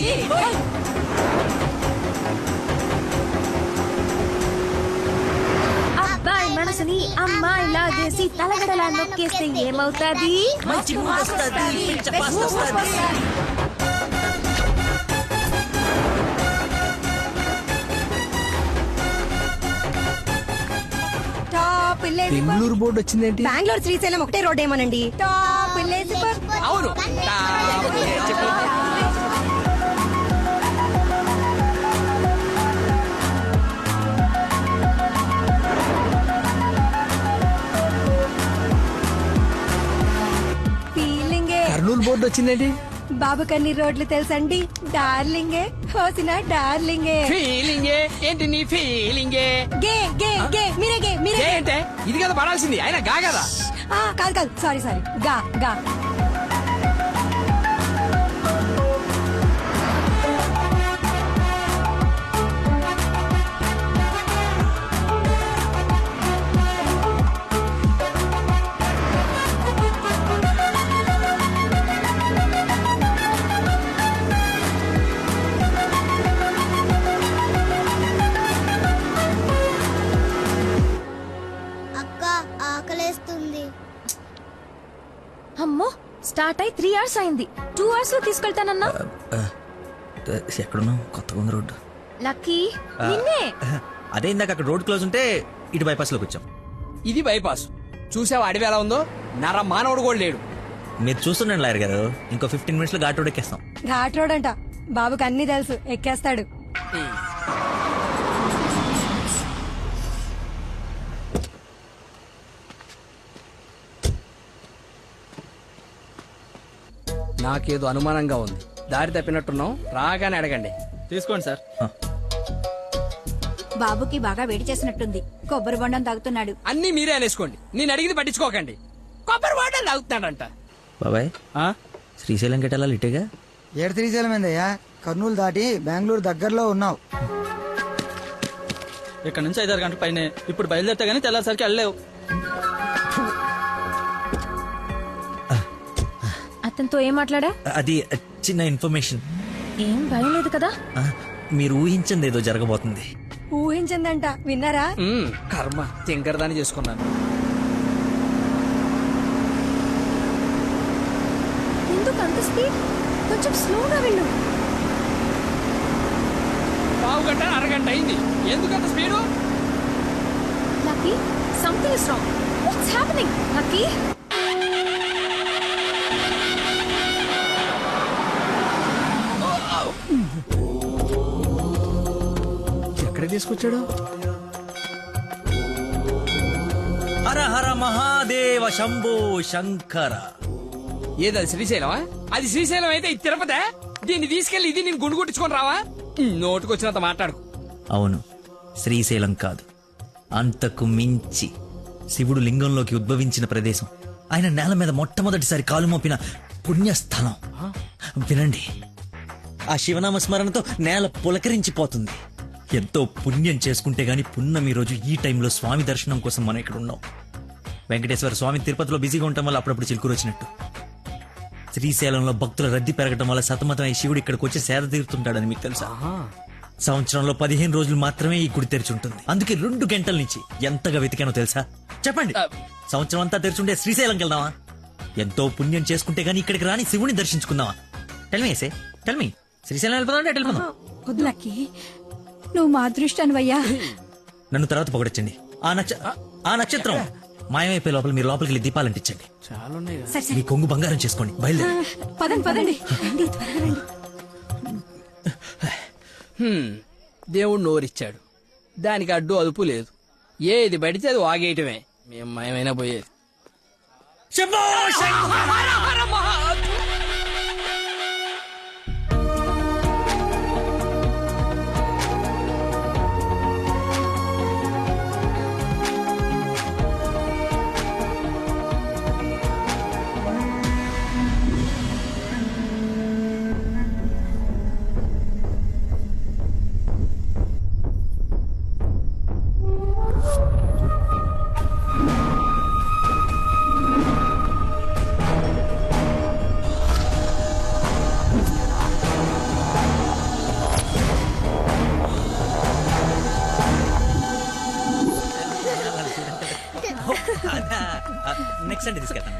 అబ్బాయి మనసుని అమ్మాయి లాగేసి తలగడలా నొక్కేస్తే ఏమవుతాది?
మంచి వస్తది, వస్తది.
బెంగళూరు బోర్డు వచ్చిందేంటి?
బెంగళూరు శ్రీశైలం ఒకటే రోడ్ ఏమోనండి.
అవును. కర్నూలు బోర్డు వచ్చిందేంటి?
బాబు కన్ని రోడ్లు తెలుసండి. డార్లింగే హోసిన డార్లింగే.
ఫీలింగే ఏంటి నీ ఫీలింగే?
గే గే గే మీరే గే మీరే గే.
అంటే ఇది కదా పడాల్సింది, ఆయన గా కదా.
కాదు కాదు, సారీ సారీ, గా గా.
అమ్మో, స్టార్ట్ అయి 3 hours అయింది. 2 hours లో తీసుకెళ్తానన్నా.
ఎక్కడున్నావు? కొత్తగా ఉంది రోడ్డు.
లక్కీ నిన్నే.
అదే ఇందాక అక్కడ రోడ్ క్లోజ్ ఉంటే ఇటు బైపాస్ లోకి వచ్చాం.
ఇది బైపాస్. చూసావా అడవి ఎలా ఉందో? నర మానవుడు కూడా లేడు.
మీరు చూస్తుండండి లాయర్ గారు, ఇంకో 15 minutes లో ఘాట్ రోడ్ ఎక్కేస్తాం.
ఘాట్ రోడ్ అంట, బాబుకి అన్ని తెలుసు, ఎక్కేస్తాడు.
నాకేదో అనుమానంగా ఉంది. దారి తప్పినట్టున్నాం, రాగానే అడగండి.
తీసుకోండి సార్.
బాబుకి బాగా వేడి చేసినట్టుంది, కొబ్బరి బొండం తాగుతున్నాడు.
అన్ని మీరే అనేసుకోండి, నేను అడిగింది పట్టించుకోకండి. కొబ్బరి బొండం తాగుతున్నాడంట.
బాబాయ్ శ్రీశైలం గెటాలా ఇటేగా?
ఏడు శ్రీశైలం ఏందయ్యా?
కర్నూలు దాటి బెంగళూరు దగ్గరలో ఉన్నావు.
ఇక్కడ నుంచి 5-6 గంటల పైన. ఇప్పుడు బయలుదేరితే గానీ తెల్లారిసరికి వెళ్ళలేవు.
అతనితో ఏం మాట్లాడా?
అది చిన్న ఇన్ఫర్మేషన్.
ఏం భయం లేదు కదా?
మీరు ఊహించింది ఏదో జరగబోతుంది.
ఊహించిందంట, విన్నారా?
కర్మ తింకరదాన్ని చేసుకున్నాను.
ఎందుకు అంత స్పీడ్? కొంచెం స్లోగా వెళ్ళు.
పావు గంట అరగంట అయింది, ఎందుకంత speed?
Lucky, something is wrong. What's happening? Lucky,
ఎక్కడికి తీసుకొచ్చాడు?
హర హర మహాదేవ శంభో శంకర.
ఏది శ్రీశైలమా? అది శ్రీశైలం అయితే ఇది తిరుపతే. దీన్ని తీసుకెళ్లి ఇది నేను గుండు కొట్టించుకొని రావా? నోటుకొచ్చినంత మాట్లాడుకు.
అవును, శ్రీశైలం కాదు, అంతకు మించి శివుడు లింగంలోకి ఉద్భవించిన ప్రదేశం, ఆయన నేల మీద మొట్టమొదటిసారి కాలు మోపిన పుణ్యస్థలం. వినండి, ఆ శివనామ స్మరణతో నేల పులకరించిపోతుంది. ఎంతో పుణ్యం చేసుకుంటే గాని పున్నమి రోజు ఈ టైంలో స్వామి దర్శనం కోసం మనం ఇక్కడ ఉన్నాం. వెంకటేశ్వర స్వామి తిరుపతిలో బిజీగా ఉండటం వల్ల అప్పుడప్పుడు చిలుకూరు వచ్చినట్టు. శ్రీశైలంలో భక్తుల రద్దీ పెరగడం వల్ల సతమతమై శివుడు ఇక్కడికి వచ్చి సేద తీరుతుంటాడని మీకు తెలుసా? సంవత్సరంలో 15 రోజులు మాత్రమే ఈ గుడి తెరిచి ఉంటుంది. అందుకే 2 గంటల నుంచి ఎంతగా వెతికానో తెలుసా? చెప్పండి, సంవత్సరం అంతా తెరిచుండే శ్రీశైలంకి వెళ్దామా? ఎంతో పుణ్యం చేసుకుంటే గానీ ఇక్కడికి రాని శివుని దర్శించుకుందామా? టెల్మీ ఏసే, టెల్మీ, శ్రీశైలం వెళ్ళిపోదాం. వెళ్ళిపోదాం.
లక్కీ, నువ్వు మా అదృష్టానివయ్యా.
నన్ను తర్వాత పొగడొచ్చండి. ఆ నక్షత్రం మాయమైపోయే లోపల మీరు లోపలికి వెళ్ళి దీపాలు అంటించండి. మీ కొంగు బంగారం చేసుకోండి. బయలుదేరి.
పదండి పదండి. రండి, త్వరగా రండి.
దేవుడు నోరిచ్చాడు, దానికి అడ్డు అదుపు లేదు. ఏది పడితే అది వాగేయటమే. మేము మయమైనా పోయేది.
నెక్స్ట్ అంటే తీసుకెళ్తాను.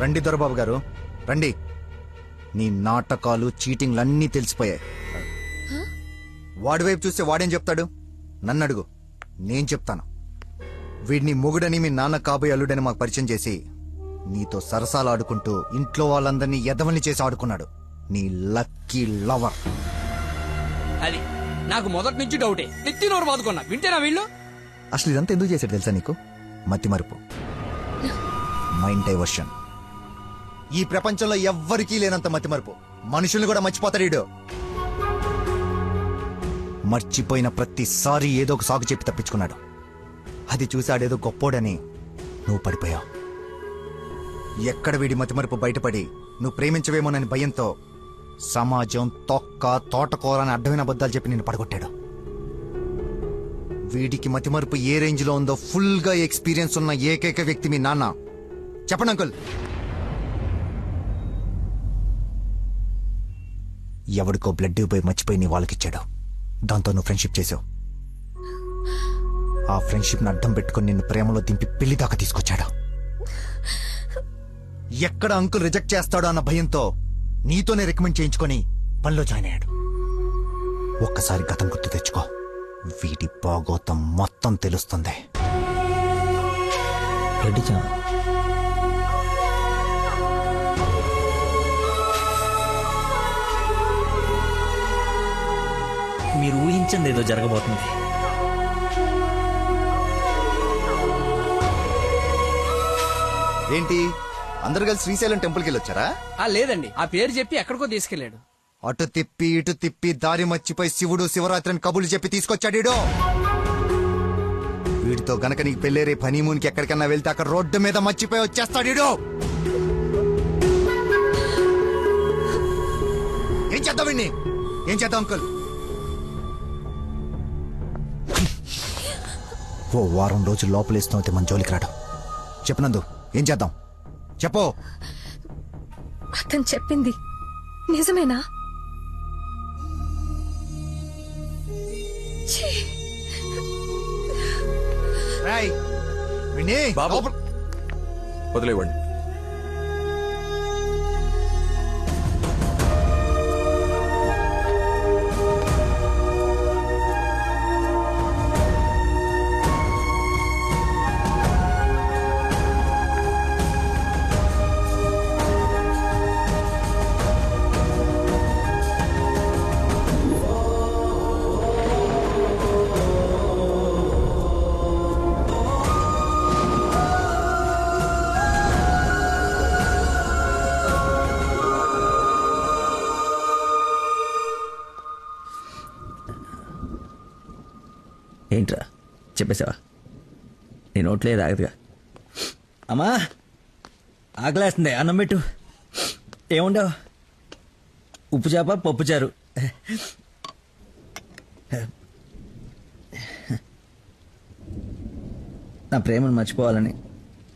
రండి దొరబాబు గారు, రండి. నీ నాటకాలు, చీటింగ్లన్నీ తెలిసిపోయాయి. వాడి వైపు చూస్తే వాడేం చెప్తాడు? నన్ను అడుగు, నేను చెప్తాను. వీడిని మొగుడని మీ నాన్న కాబోయే అల్లుడని మాకు పరిచయం చేసి నీతో సరసాలు ఆడుకుంటూ ఇంట్లో వాళ్ళందరినీ ఎదవల్ని చేసి ఆడుకున్నాడు నీ లక్కీ లవర్.
అది నాకు మొదటి నుంచి డౌటే. నెత్తి నోరు బాదుకున్నా, వింటేనా వీళ్ళు?
అసలు ఇదంతా ఎందుకు చేశాడు తెలుసా నీకు? మతి మరుపు, మైండ్ డైవర్షన్. ఈ ప్రపంచంలో ఎవ్వరికీ లేనంత మతి మరుపు. మనుషుల్ని కూడా మర్చిపోతాడు వీడు. మర్చిపోయిన ప్రతిసారి ఏదో ఒక సాగు చెప్పి తప్పించుకున్నాడు. అది చూసాడేదో గొప్పోడని నువ్వు పడిపోయావు. ఎక్కడ వీడి మతిమరుపు బయటపడి నువ్వు ప్రేమించవేమోనని భయంతో సమాజం తొక్క తోటకూర అని అడ్డమైన అబద్ధాలు చెప్పి నిన్ను పడగొట్టాడు. వీడికి మతిమరుపు ఏ రేంజ్ లో ఉందో ఫుల్ గా ఎక్స్పీరియన్స్ ఉన్న ఏకైక వ్యక్తి మీ నాన్న. చెప్పండి అంకుల్. ఎవడికో బ్లడ్ పోయి మర్చిపోయి నీ వాళ్ళకిచ్చాడు. దాంతో నువ్వు ఫ్రెండ్షిప్ చేసావు. ఆ ఫ్రెండ్షిప్ ని అడ్డం పెట్టుకుని నిన్ను ప్రేమలో దింపి పెళ్లి దాకా తీసుకొచ్చాడు. ఎక్కడ అంకుల్ రిజెక్ట్ చేస్తాడో అన్న భయంతో నీతోనే రికమెండ్ చేయించుకొని పనిలో జాయిన్ అయ్యాడు. ఒక్కసారి గతం గుర్తు తెచ్చుకో, వీడి భాగోతం మొత్తం తెలుస్తుంది.
మీరు ఊహించింది ఏదో జరగబోతుంది.
ఏంటి అందరు కలిసి శ్రీశైలం టెంపుల్కి వెళ్ళొచ్చారా?
లేదండి, ఆ పేరు చెప్పి ఎక్కడికో తీసుకెళ్లాడు.
అటు తిప్పి ఇటు తిప్పి దారి మర్చిపోయి శివుడు శివరాత్రిని కబులు చెప్పి తీసుకొచ్చాడు. వీడితో గనక నీకు పెళ్ళేరే హనీమూన్కి ఎక్కడికన్నా వెళ్తే అక్కడ రోడ్డు మీద మర్చిపోయి వచ్చేస్తాడు. ఏం చేద్దాం వీడిని? ఏం చేద్దాం అంకుల్? ఓ వారం రోజులు లోపలేస్తాం అయితే మన జోలికి రాడు. చెప్పనందు ఏం చేద్దాం చెప్పు.
అతను చెప్పింది నిజమేనా? ఛీ!
బాబు వదిలేవండి.
ఏంట్రా చెప్పేసావా? నీ నోట్లే రాగదుగా. అమ్మా ఆకలేస్తుంది, అన్నం పెట్టు. ఏముండవు? ఉప్పు చేప పప్పు చారు. నా ప్రేమను మర్చిపోవాలని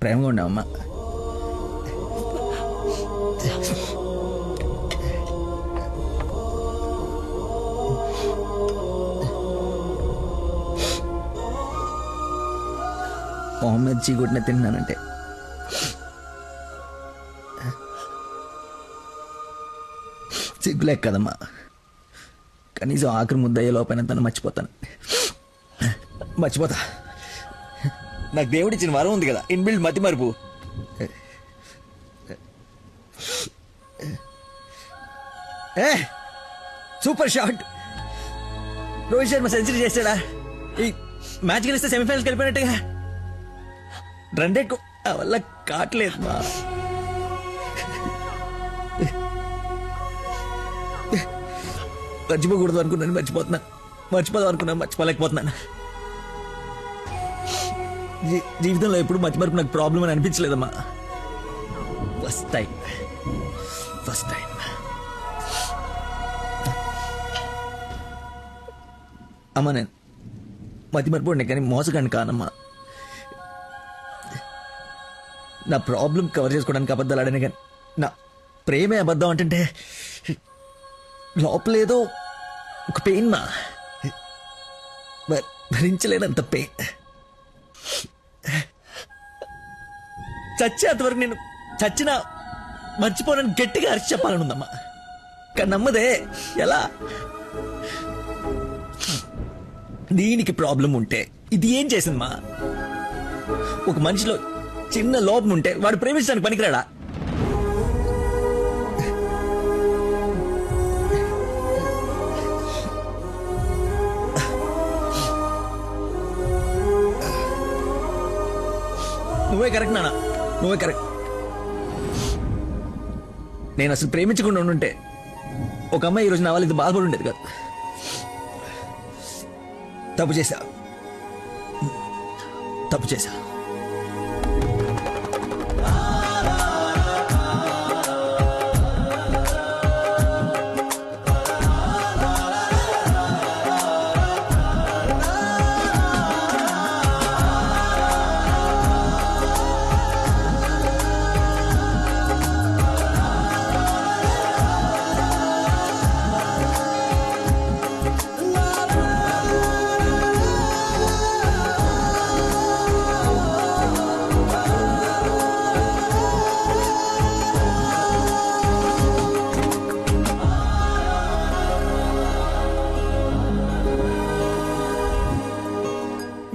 ప్రేమగా ఉండవమ్మా. మొహమ్మద్ చీగుట్టిన తిన్నానంటే సిగ్గులేక కదమ్మా. కనీసం ఆఖరి ముద్దయ్యే లోపైన తను మర్చిపోతాను. మర్చిపోతా. నాకు దేవుడిచ్చిన వరం ఉంది కదా, ఇన్బిల్డ్ మతి మరుపు. Super shot. Rohit Sharma century చేశాడా? ఈ మ్యాచ్ గెలిస్తే సెమీఫైనల్కి వెళ్ళిపోయినట్టుగా. రన్ రేట్ వల్ల కావట్లేదు మా. మర్చిపోకూడదు అనుకున్నాను, మర్చిపోతున్నాను. మర్చిపోదాం అనుకున్నాను, మర్చిపోలేకపోతున్నాను. జీవితంలో ఎప్పుడు మర్చిపోయి నాకు ప్రాబ్లం అని అనిపించలేదమ్మా. ఫస్ట్ టైం అమ్మా. నేను మతి మర్చిపోండి కానీ మోసగాన్ని కానమ్మా. నా ప్రాబ్లం కవర్ చేసుకోవడానికి అబద్ధాలు ఆడాను కానీ నా ప్రేమే అబద్ధం అంటే లోపలేదో ఒక పెయిన్ మా, భరించలేనంత పెయిన్. చచ్చేంతవరకు నేను చచ్చినా మర్చిపోనని గట్టిగా అరిచి చెప్పాలని ఉందమ్మా. కానీ నమ్మదే. ఎలా? దీనికి ప్రాబ్లం ఉంటే ఇది ఏం చేసిందమ్మా? ఒక మనిషిలో చిన్న లోపం ఉంటే వాడు ప్రేమించడానికి పనికిరాడా? నువ్వే కరెక్ట్ నాన్న, నువ్వే కరెక్ట్. నేను అసలు ప్రేమించకుండా ఉండుంటే ఒక అమ్మాయి ఈరోజు నా వాళ్ళు ఇది బాధపడి ఉండేది కాదు. తప్పు చేశా.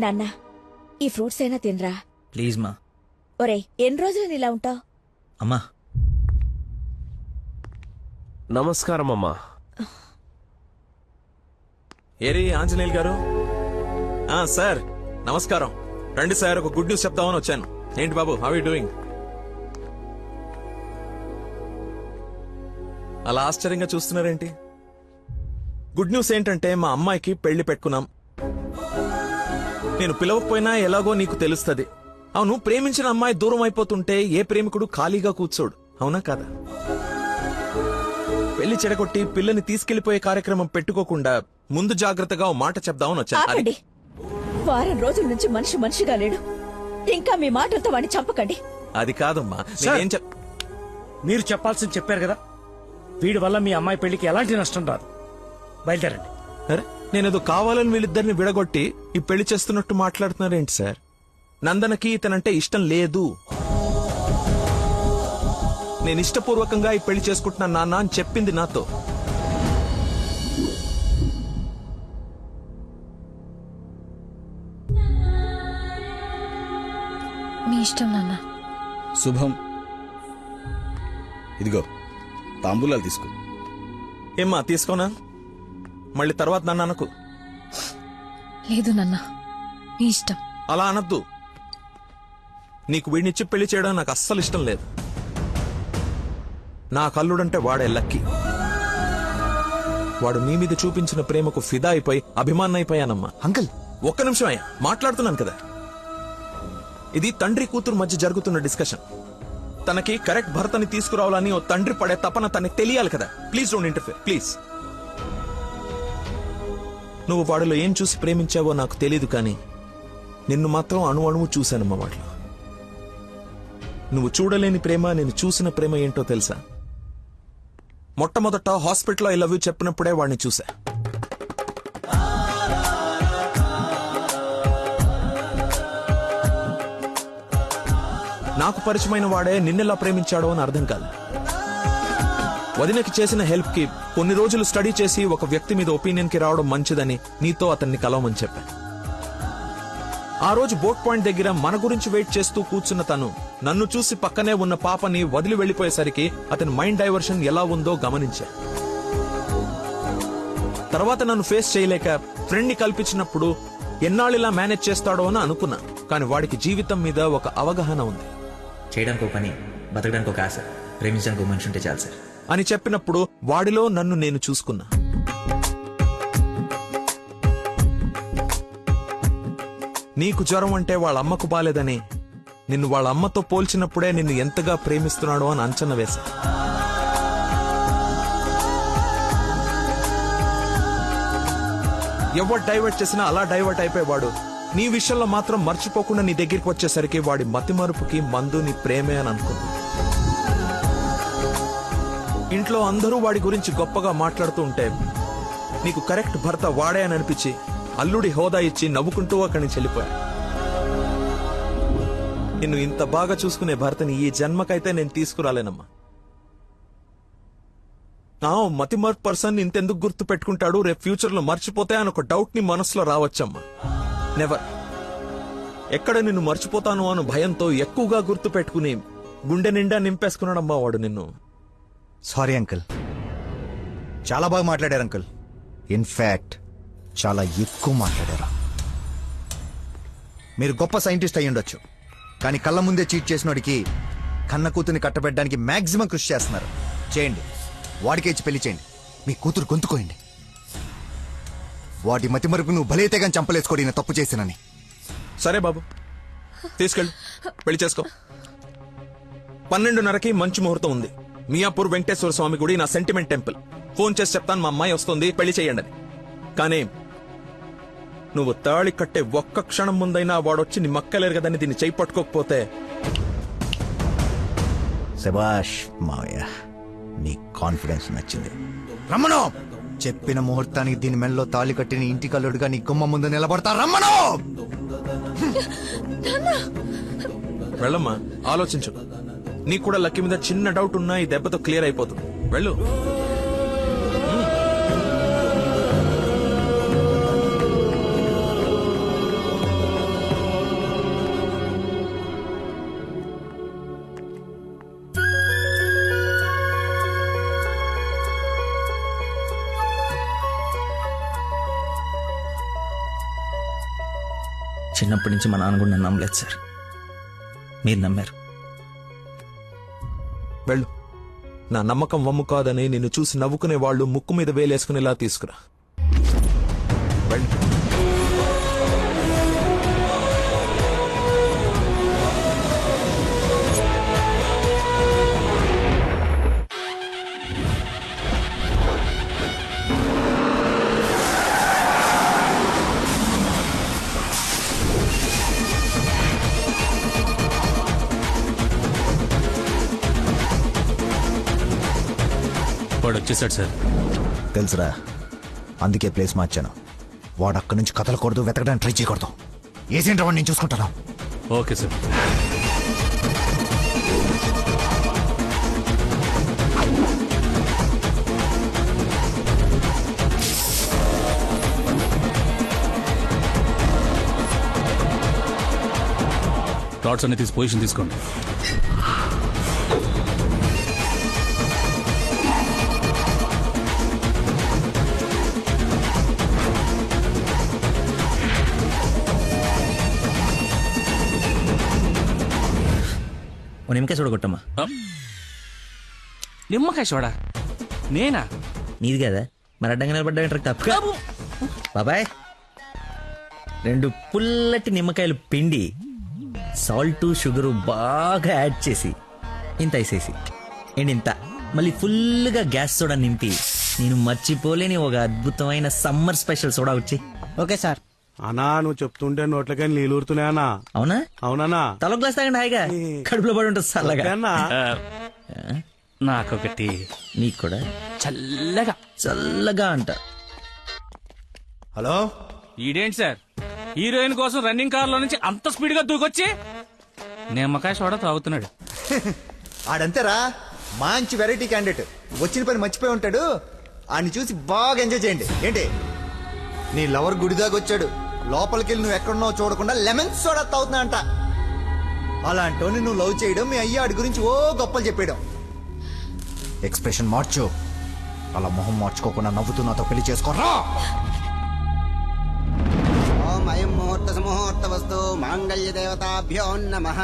నాన్న, ఈ ఫ్రూట్స్ అయినా తినరా
ప్లీజ్ మా.
ఒరే, ఎన్ని రోజులు ఇలా ఉంటావు?
అమ్మా
నమస్కారం అమ్మా.
ఏరి ఆంజనేయులు గారు. సార్ నమస్కారం. రండి సార్, ఒక గుడ్ న్యూస్ చెప్తామని వచ్చాను. ఏంటి బాబు, హౌ యూ డూయింగ్? అలా ఆశ్చర్యంగా చూస్తున్నారేంటి? గుడ్ న్యూస్ ఏంటంటే మా అమ్మాయికి పెళ్లి పెట్టుకున్నాం. నేను పిలవకపోయినా ఎలాగో నీకు తెలుస్తది. అవును, ప్రేమించిన అమ్మాయి దూరం అయిపోతుంటే ఏ ప్రేమికుడు ఖాళీగా కూర్చోడు, అవునా కాదా? పెళ్లి చెడగొట్టి పిల్లని తీసుకెళ్లిపోయే కార్యక్రమం పెట్టుకోకుండా ముందు జాగ్రత్తగా ఓ మాట చెప్దామని వచ్చాను.
ఆపండి. వారం రోజుల నుంచి మనిషిగా లేడు. ఇంకా మీ మాటలతో వాడిని చంపకండి.
అది కాదమ్మా,
సార్,
నేనేం
మీరు చెప్పాల్సింది చెప్పారు కదా. వీడి వల్ల మీ అమ్మాయి పెళ్లికి ఎలాంటి నష్టం రాదు. బయలుదేరండి.
అరే, నేనేదో కావాలని వీళ్ళిద్దరిని విడగొట్టి ఈ పెళ్లి చేస్తున్నట్టు మాట్లాడుతున్నారేంటి సార్? నందనకి ఇతనంటే ఇష్టం లేదు. నేను ఇష్టపూర్వకంగా ఈ పెళ్లి చేసుకుంటున్నా నాన్న అని చెప్పింది నాతో.
మీ ఇష్టం నాన్న.
శుభం. ఇదిగో తాంబూలాలు తీసుకో.
ఏమ్మా, తీసుకోనా? మళ్ళీ తర్వాత నన్ను అనకు.
లేదు నాన్న, మీ ఇష్టం.
అలా అనద్దు. నీకు వీడినిచ్చి పెళ్లి చేయడం నాకు అస్సలు ఇష్టం లేదు. నా కల్లుడంటే వాడే లక్కీ. వాడు నీ మీద చూపించిన ప్రేమకు ఫిదా అయిపోయి అభిమానైపోయానమ్మా.
అంకుల్,
ఒక్క నిమిషం అయ్యా, మాట్లాడుతున్నాను కదా. ఇది తండ్రి కూతురు మధ్య జరుగుతున్న డిస్కషన్. తనకి కరెక్ట్ భర్తని తీసుకురావాలని ఓ తండ్రి పడే తపన తనకి తెలియాలి కదా. Please don't interfere, please. నువ్వు వాడిలో ఏం చూసి ప్రేమించావో నాకు తెలీదు, కానీ నిన్ను మాత్రం అణువు చూశానమ్మా వాడిలో. నువ్వు చూడలేని ప్రేమ, నేను చూసిన ప్రేమ ఏంటో తెలుసా? మొట్టమొదట హాస్పిటల్లో ఐ లవ్ యూ చెప్పినప్పుడే వాడిని చూసా. నాకు పరిచయమైన వాడే నిన్నెలా ప్రేమించాడో అని అర్థం కాదు. వదినకి చేసిన హెల్ప్ కి కొన్ని రోజులు స్టడీ చేసి ఒక వ్యక్తి మీద ఒపీనియన్ కి రావడం మంచిదని నీతో అతన్ని కలవమని చెప్పాను. ఆ రోజు బోట్ పాయింట్ దగ్గర మన గురించి వెయిట్ చేస్తూ కూర్చున్న తను నన్ను చూసి పక్కనే ఉన్న పాపని వదిలి వెళ్లిపోయేసరికి అతని మైండ్ డైవర్షన్ ఎలా ఉందో గమనించా. తర్వాత నన్ను ఫేస్ చేయలేక ఫ్రెండ్ ని కల్పించినప్పుడు ఎన్నాళ్ళిలా మేనేజ్ చేస్తాడో అని అనుకున్నా. కానీ వాడికి జీవితం మీద ఒక అవగాహన ఉంది.
చేయడానికి ఒక పని, బతకడానికి ఒక ఆశ, ప్రేమించడానికి ఒక మనిషి ఉంటే చాలు సార్
అని చెప్పినప్పుడు వాడిలో నన్ను నేను చూసుకున్నా. నీకు జ్వరం అంటే వాళ్ళ అమ్మకు బాలేదని నిన్ను వాళ్ళ అమ్మతో పోల్చినప్పుడే నిన్ను ఎంతగా ప్రేమిస్తున్నాడో అని అంచనా వేశా. ఎవరు డైవర్ట్ చేసినా అలా డైవర్ట్ అయిపోయేవాడు నీ విషయంలో మాత్రం మర్చిపోకుండా నీ దగ్గరికి వచ్చేసరికి వాడి మతిమరుపుకి మందు నీ ప్రేమే అని అనుకున్నా. ఇంట్లో అందరూ వాడి గురించి గొప్పగా మాట్లాడుతూ ఉంటే నీకు కరెక్ట్ భర్త వాడే అని అనిపించి అల్లుడి హోదా ఇచ్చి నవ్వుకుంటూ అక్కడి నుంచి వెళ్ళిపోయా. నిన్ను ఇంత బాగా చూసుకునే భర్తని ఈ జన్మకైతే నేను తీసుకురాలేనమ్మా. మతిమర్పు పర్సన్ ఇంతెందుకు గుర్తు పెట్టుకుంటాడు, రేపు ఫ్యూచర్ లో మర్చిపోతే అని ఒక డౌట్ ని మనసులో రావచ్చమ్మా. నెవర్. ఎక్కడ నిన్ను మర్చిపోతాను అను భయంతో ఎక్కువగా గుర్తు పెట్టుకుని గుండె నిండా నింపేసుకున్నాడమ్మా వాడు నిన్ను.
సారీ అంకుల్, చాలా బాగా మాట్లాడారు అంకుల్. ఇన్ఫాక్ట్ చాలా ఎక్కువ మాట్లాడారు. మీరు గొప్ప సైంటిస్ట్ అయి ఉండొచ్చు, కానీ కళ్ళ ముందే చీట్ చేసినోడికి కన్న కూతుర్ని కట్టబెట్టడానికి మాక్సిమం కృషి చేస్తున్నారు. చేయండి, వాడికే ఇచ్చి పెళ్లి చేయండి. మీ కూతురు గొంతుకోయండి. వాటి మతి మరుపు నువ్వు బలైతే గాని చంపలేసుకోడి నేను తప్పు చేశానని.
సరే బాబు, తీసుకెళ్ళు, పెళ్లి చేసుకో. 12:30కి మంచి ముహూర్తం ఉంది. మియాపూర్ వెంకటేశ్వర స్వామి గుడి, నా సెంటిమెంట్ టెంపుల్. ఫోన్ చేసి చెప్తాను మా అమ్మాయి వస్తుంది, పెళ్లి చేయండి అని. కానీ నువ్వు తాళి కట్టే ఒక్క క్షణం ముందైనా వాడొచ్చి నీ మక్కలేరు కదని దీన్ని చేయి పట్టుకోకపోతే.
శభాష్ మావయ్య, నీ కాన్ఫిడెన్స్ నచ్చింది. రమ్మను. చెప్పిన ముహూర్తానికి దీని మెల్లో తాళి కట్టిన ఇంటి కల్లుడుగా నీ గుమ్మ ముందు నిలబడతా. రమ్మను.
వెళ్ళమ్మా, ఆలోచించు. నీకు కూడా లక్కీ మీద చిన్న డౌట్ ఉన్నా ఈ దెబ్బతో క్లియర్ అయిపోతుంది. వెళ్ళు.
చిన్నప్పటి నుంచి మా నాన్న కూడా నన్ను నమ్మలేదు సార్, మీరు నమ్మారు.
వెళ్ళు. నా నమ్మకం వమ్ము కాదని నిన్ను చూసి నవ్వుకునే వాళ్ళు ముక్కు మీద వేలేసుకునేలా తీసుకురా. వెళ్ళు.
వాడు వచ్చేసాడు సార్.
తెలుసురా, అందుకే ప్లేస్ మార్చాను. వాడు అక్కడి నుంచి కదలకూడదు, వెతకడానికి ట్రై చేయకూడదు. ఏజెంట్ వాడిని నేను చూసుకుంటాను.
Okay sir. టార్చ్ అన్ని తీసి పొజిషన్ తీసుకోండి.
ఓ నిమ్మకాయ చూడగొట్టమ్మా.
నిమ్మకాయ చూడా? నేనా?
నీది కదా, మరి అడ్డంగా నిలబడ్డా తప్ప. బాబాయ్, 2 పుల్లటి నిమ్మకాయలు పిండి సాల్ట్ షుగరు బాగా యాడ్ చేసి ఇంత వేసేసి ఇంత మళ్ళీ ఫుల్గా గ్యాస్ సోడా నింపి నేను మర్చిపోలేని ఒక అద్భుతమైన సమ్మర్ స్పెషల్ సోడా వచ్చి.
Okay sir.
అన్నా నువ్వు చెప్తుంటే నోట్లకి నీళ్ళు ఊరుతున్నాయన్నా.
అవునా?
అవునా?
తల గ్లాస్ తాగండి హాయిగా, కడుపులో పడి ఉంటుంది చల్లగా.
నాకొకటి.
నీకు కూడా
చల్లగా
చల్లగా అంట.
హలో,
ఈడేంటి సార్ హీరోయిన్ కోసం రన్నింగ్ కార్ లో నుంచి అంత స్పీడ్ గా దూకొచ్చి నిమ్మకాయ సోడా తాగుతున్నాడు.
ఆడంతేరా, మంచి వెరైటీ క్యాండిడేట్. వచ్చిన పని మర్చిపోయి ఉంటాడు. ఆడిని చూసి బాగా ఎంజాయ్ చేయండి. ఏంటి, నీ లవర్ గుడిదాకా వచ్చాడు, లోపలికెళ్ళి నువ్వు ఎక్కడున్నావు చూడకుండా లెమన్ సోడా తాగుతున్నా అంట. అలాంటోని నువ్వు లవ్ చేయడం, మీ అయ్య ఆడి గురించి ఓ గొప్పలు చెప్పేయడం. ఎక్స్ప్రెషన్ మార్చు, అలా మొహం మార్చుకోకుండా నవ్వుతూ నాతో పెళ్లి చేసుకోరా.
అయం ముహూర్త సుముహూర్త వస్తు మాంగళ్య దేవతాభ్యో నమః.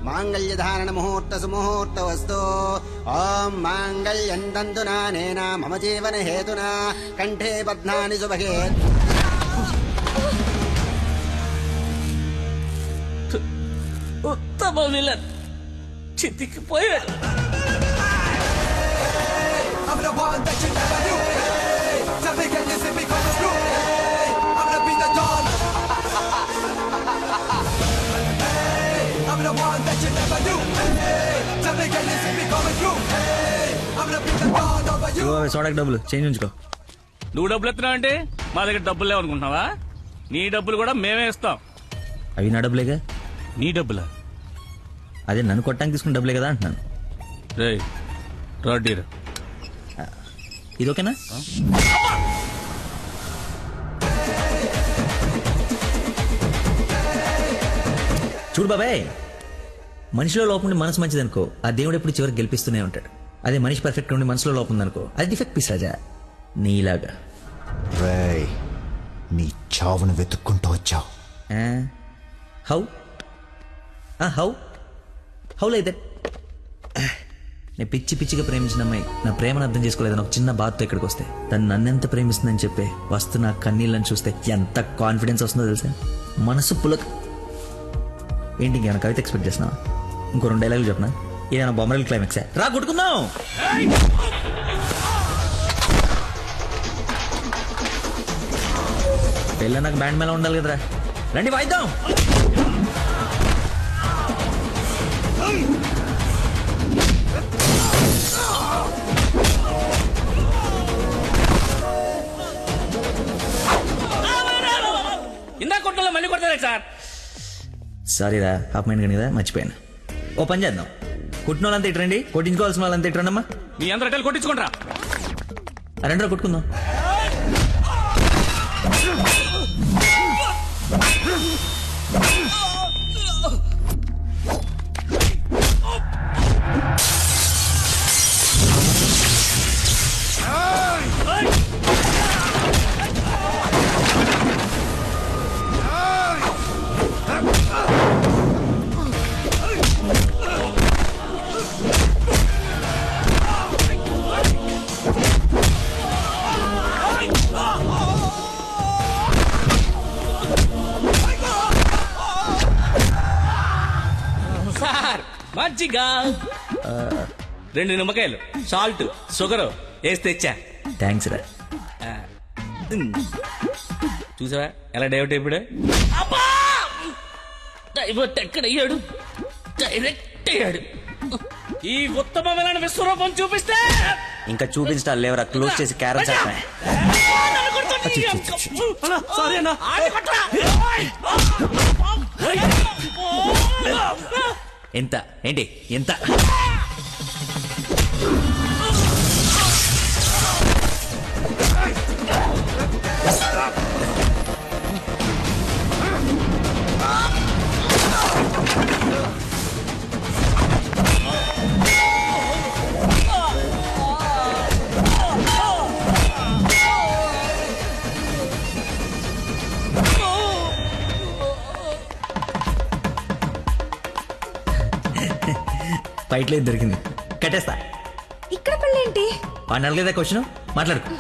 మాంగళ్య ధారణ ముహూర్త సుముహూర్త వస్తు. ఓం మాంగళ్యం తంతునా నేనా మమ జీవన హేతునా కంఠే బధ్నాని సుభగే.
ఉత్తమ విలన్ చితికిపోయాడు.
సోడాకి డబ్బులు చేంజ్ ఉంచుకో.
నువ్వు డబ్బులు ఎత్తున్నావు అంటే మా దగ్గర డబ్బులు లేవనుకుంటున్నావా? నీ డబ్బులు కూడా మేమే ఇస్తాం.
అవి నా డబ్బులేగా.
నీ డబ్బులా?
అదే నన్ను కొట్టడానికి తీసుకున్న డబ్బులే కదా అంటున్నాను.
రాడ్డీరా,
ఇది ఓకేనా? చూడు బాబాయ్, మనిషిలో లోపం ఉండి మనసు మంచిదనుకో, ఆ దేవుడు ఎప్పుడు చివరికి గెలిపిస్తూనే ఉంటాడు. అదే మనిషి పర్ఫెక్ట్ ఉండి మనసులో లోపం ఉందనుకో, అది డిఫెక్ట్ పీస్ రాజా, నీలాగా.
రేయ్, నీ చావును వెతుక్కుంటూ వచ్చావు.
How how how like that? నేను పిచ్చి పిచ్చిగా ప్రేమించిన అమ్మాయి నా ప్రేమను అర్థం చేసుకోలేదని ఒక చిన్న బాధతో ఇక్కడికి వస్తే, తను నన్నెంత ప్రేమిస్తుందని చెప్పే వస్తు నా కన్నీళ్ళని చూస్తే ఎంత కాన్ఫిడెన్స్ వస్తుందో తెలుసా? మనసు పులక. ఏంటి ఇంకేమైనా కవిత ఎక్స్పెక్ట్ చేస్తున్నావా? ఇంకో 2 డైలాగులు చెప్పనా? ఏదైనా బొమ్మరల్ క్లైమాక్స్ రా కొట్టుకుందాం. పెళ్ళ నాకు బ్యాండ్ మేళ ఉండాలి కదరా, రండి వాయిద్దాం.
ఇందా కొట్టలో మళ్ళీ కొడతారా సార్?
సారీరా, హాఫ్ మైండ్ కానీ కదా, మర్చిపోయాను. ఓ పని చేద్దాం, కొట్టిన వాళ్ళంతా ఇట్రండి, కొట్టించుకోవాల్సిన వాళ్ళంతా ఇట్రండి అమ్మా.
మీ అందరూ ఎట్టలు కొట్టించుకుంటారా?
రండిరా కొట్టుకుందాం.
మజ్జిగ 2 నిమ్మకాయలు సాల్ట్ షుగర్ వేసి తెచ్చా.
థ్యాంక్స్ రా.
చూసావా ఎలా డైవర్ట్ అయిపోయాడు? డైవర్ట్ ఎక్కడయ్యాడు? డైరెక్ట్ అయ్యాడు. ఈ ఉత్తమమైన విశ్వరూపం చూపిస్తే
ఇంకా చూపించడాలు లేవరా, క్లోజ్ చేసి క్యారమ్ చేస్తా.
సారీ అన్న.
ఎంత ఏంటి ఎంత? ఫైట్లో దొరికింది, కట్టేస్తా.
ఇక్కడ పెళ్ళేంటి?
వాడిని అడగలేదా క్వశ్చన్? మాట్లాడుకో.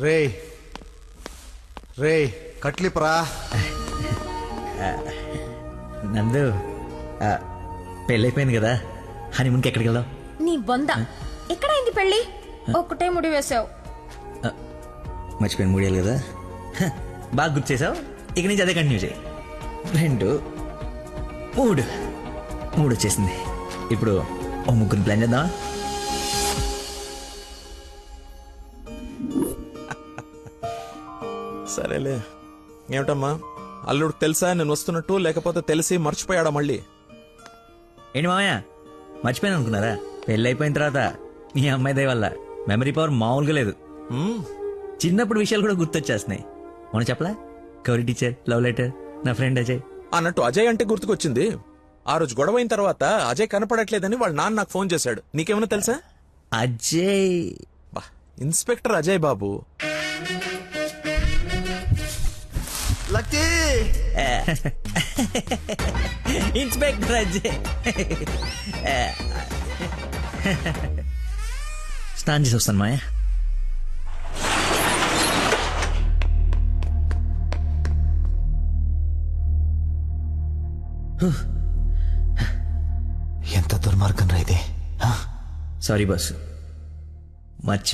రే రే కట్లిపరా.
నందు, పెళ్ళైపోయింది కదా, హనీమూన్కి ఎక్కడికి వెళ్దాం?
నీ బొంద. ఎక్కడైంది పెళ్ళి? ఒక్కటే ముడి వేసావు.
మర్చిపోయిన 3 ఏళ్ళు కదా. బాగా గుర్తు చేసావు. ఇక నుంచి అదే కంటిన్యూ చేయి. 2 3 వచ్చేసింది. ఇప్పుడు ఓ 3 ప్లాన్ చేద్దాం.
సరేలే. ఏమిటమ్మా, అల్లుడికి తెలుసా నేను వస్తున్నట్టు, లేకపోతే తెలిసి మర్చిపోయాడా మళ్ళీ?
ఏంటి మామయ్య మర్చిపోయాను అనుకున్నారా? పెళ్ళి అయిపోయిన తర్వాత మీ అమ్మాయి దయ వల్ల మెమరీ పవర్ మామూలుగా లేదు. చిన్నప్పుడు విషయాలు కూడా గుర్తొచ్చేస్తున్నాయి. మనం చెప్పలా, గౌరీ టీచర్, లవ్ లెటర్, నా ఫ్రెండ్ అజయ్
అన్నట్టు అజయ్ అంటే గుర్తుకొచ్చింది. ఆ రోజు గొడవ అయిన తర్వాత అజయ్ కనపడట్లేదని వాళ్ళ నాన్న నాకు ఫోన్ చేశాడు. నీకేమైనా తెలుసా?
Ajay
inspector Ajay Babu.
Lucky
inspector Ajay. స్నానం చేసి వస్తాను మాయా.
ఎంత దుర్మార్గం రా ఇది.
సారీ బాస్, మర్చి